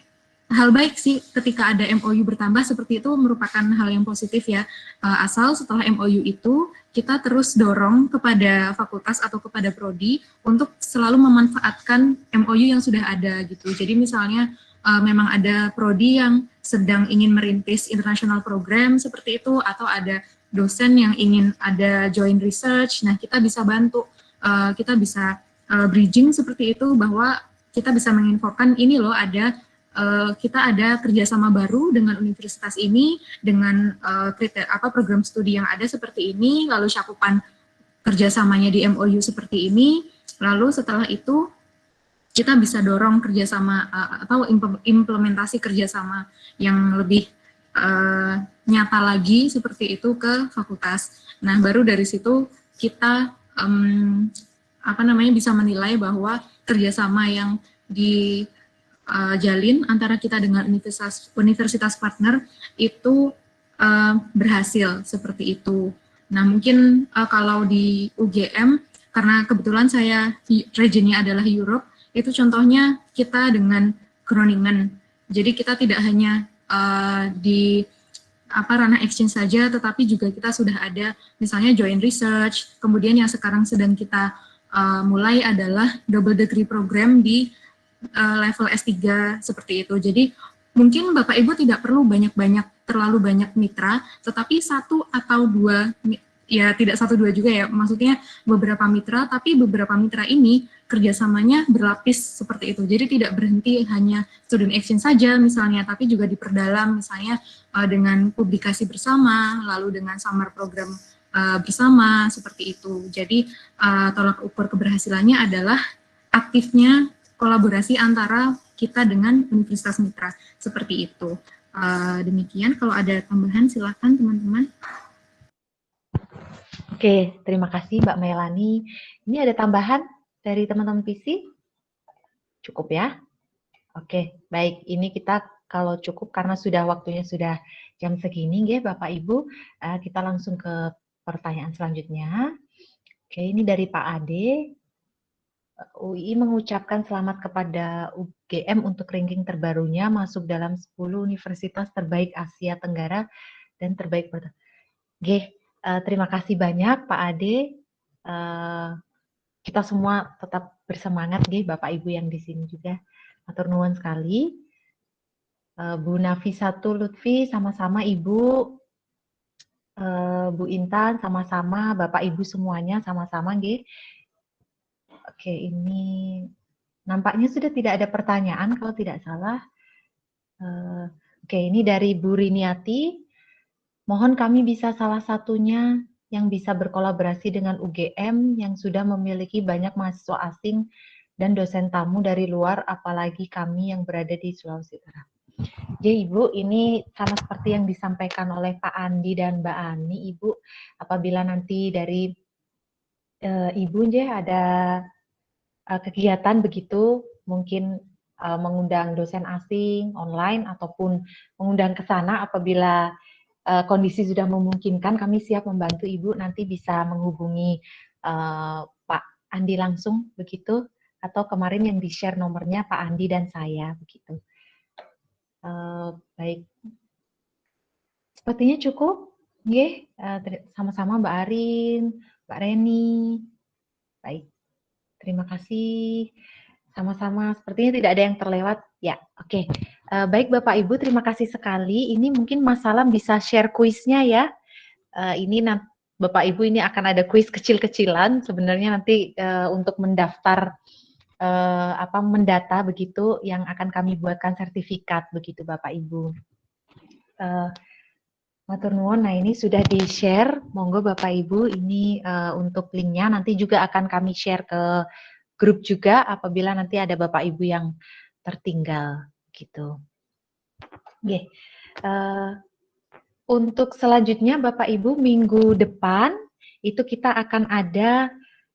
hal baik sih ketika ada MOU bertambah seperti itu, merupakan hal yang positif ya. Asal setelah MOU itu kita terus dorong kepada fakultas atau kepada prodi untuk selalu memanfaatkan MOU yang sudah ada gitu. Jadi misalnya memang ada prodi yang sedang ingin merintis international program seperti itu, atau ada dosen yang ingin ada joint research, nah kita bisa bantu, kita bisa bridging seperti itu, bahwa kita bisa menginfokan ini loh kita ada kerjasama baru dengan universitas ini, dengan program studi yang ada seperti ini, lalu cakupan kerjasamanya di MOU seperti ini, lalu setelah itu kita bisa dorong kerjasama atau implementasi kerjasama yang lebih nyata lagi seperti itu ke fakultas. Nah baru dari situ kita bisa menilai bahwa kerjasama yang dijalin antara kita dengan universitas partner itu berhasil seperti itu. Nah mungkin kalau di UGM, karena kebetulan saya regionnya adalah Europe, itu contohnya kita dengan Groningen. Jadi kita tidak hanya di ranah exchange saja, tetapi juga kita sudah ada misalnya joint research, kemudian yang sekarang sedang kita mulai adalah double degree program di level S3 seperti itu. Jadi mungkin Bapak Ibu tidak perlu terlalu banyak mitra, tetapi satu atau dua, ya tidak satu dua juga ya, maksudnya beberapa mitra, tapi beberapa mitra ini kerjasamanya berlapis seperti itu. Jadi tidak berhenti hanya student exchange saja misalnya, tapi juga diperdalam misalnya dengan publikasi bersama, lalu dengan summer program bersama seperti itu. Jadi tolak ukur keberhasilannya adalah aktifnya kolaborasi antara kita dengan universitas mitra seperti itu. Demikian, kalau ada tambahan silakan teman-teman. Oke, terima kasih Mbak Melani. Ini ada tambahan dari teman-teman PC? Cukup ya? Oke, baik. Ini kita kalau cukup karena waktunya sudah jam segini, ya Bapak Ibu, kita langsung ke pertanyaan selanjutnya. Oke, ini dari Pak Ade. UI mengucapkan selamat kepada UGM untuk ranking terbarunya masuk dalam 10 universitas terbaik Asia Tenggara dan terbaik. Terima kasih banyak Pak Ade. Kita semua tetap bersemangat nggih Bapak Ibu yang di sini juga. Matur nuwun sekali. Bu Nafisatul Lutfi sama-sama Ibu, Bu Intan sama-sama, Bapak Ibu semuanya sama-sama nggih. Oke, ini nampaknya sudah tidak ada pertanyaan kalau tidak salah. Oke, ini dari Bu Riniati. Mohon kami bisa salah satunya yang bisa berkolaborasi dengan UGM yang sudah memiliki banyak mahasiswa asing dan dosen tamu dari luar, apalagi kami yang berada di Sulawesi Utara. Jadi Ibu, ini sama seperti yang disampaikan oleh Pak Andi dan Mbak Ani, Ibu, apabila nanti dari Ibu ada kegiatan begitu, mungkin mengundang dosen asing online ataupun mengundang ke sana apabila kondisi sudah memungkinkan, kami siap membantu Ibu, nanti bisa menghubungi Pak Andi langsung begitu, atau kemarin yang di-share nomornya Pak Andi dan saya begitu. Baik, sepertinya cukup, nggih. Sama-sama Mbak Arin, Mbak Reni. Baik, terima kasih. Sama-sama, sepertinya tidak ada yang terlewat. Ya, oke. Baik Bapak Ibu, terima kasih sekali. Ini mungkin Mas Salam bisa share kuisnya ya. Ini Bapak Ibu ini akan ada kuis kecil-kecilan. Sebenarnya nanti untuk mendaftar mendata begitu yang akan kami buatkan sertifikat begitu Bapak Ibu. Matur nuwun. Nah ini sudah di-share. Monggo Bapak Ibu ini untuk linknya nanti juga akan kami share ke grup juga apabila nanti ada Bapak Ibu yang tertinggal gitu. Oke. Untuk selanjutnya Bapak Ibu minggu depan itu kita akan ada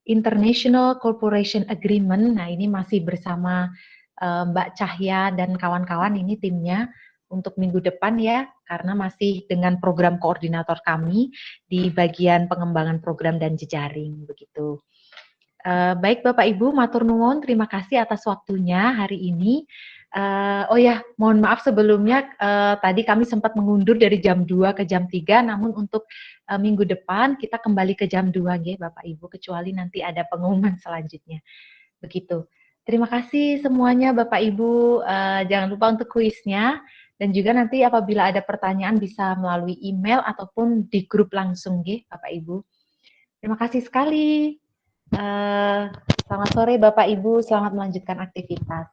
International Corporation Agreement. Nah ini masih bersama Mbak Cahya dan kawan-kawan, ini timnya untuk minggu depan ya, karena masih dengan program koordinator kami di bagian pengembangan program dan jejaring begitu. Baik Bapak Ibu, matur nuwun, terima kasih atas waktunya hari ini. Oh ya, mohon maaf sebelumnya tadi kami sempat mengundur dari jam 2 ke jam 3, namun untuk minggu depan kita kembali ke jam 2 ya Bapak Ibu, kecuali nanti ada pengumuman selanjutnya. Begitu. Terima kasih semuanya Bapak Ibu, jangan lupa untuk kuisnya, dan juga nanti apabila ada pertanyaan bisa melalui email ataupun di grup langsung ya Bapak Ibu. Terima kasih sekali. Selamat sore Bapak Ibu, selamat melanjutkan aktivitas.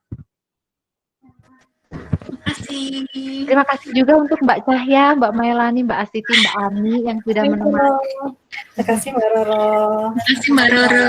Terima kasih. Terima kasih juga untuk Mbak Cahya, Mbak Mailani, Mbak Astiti, Mbak Ani yang sudah menemani. Terima kasih Mbak Roro. Terima kasih Mbak Roro.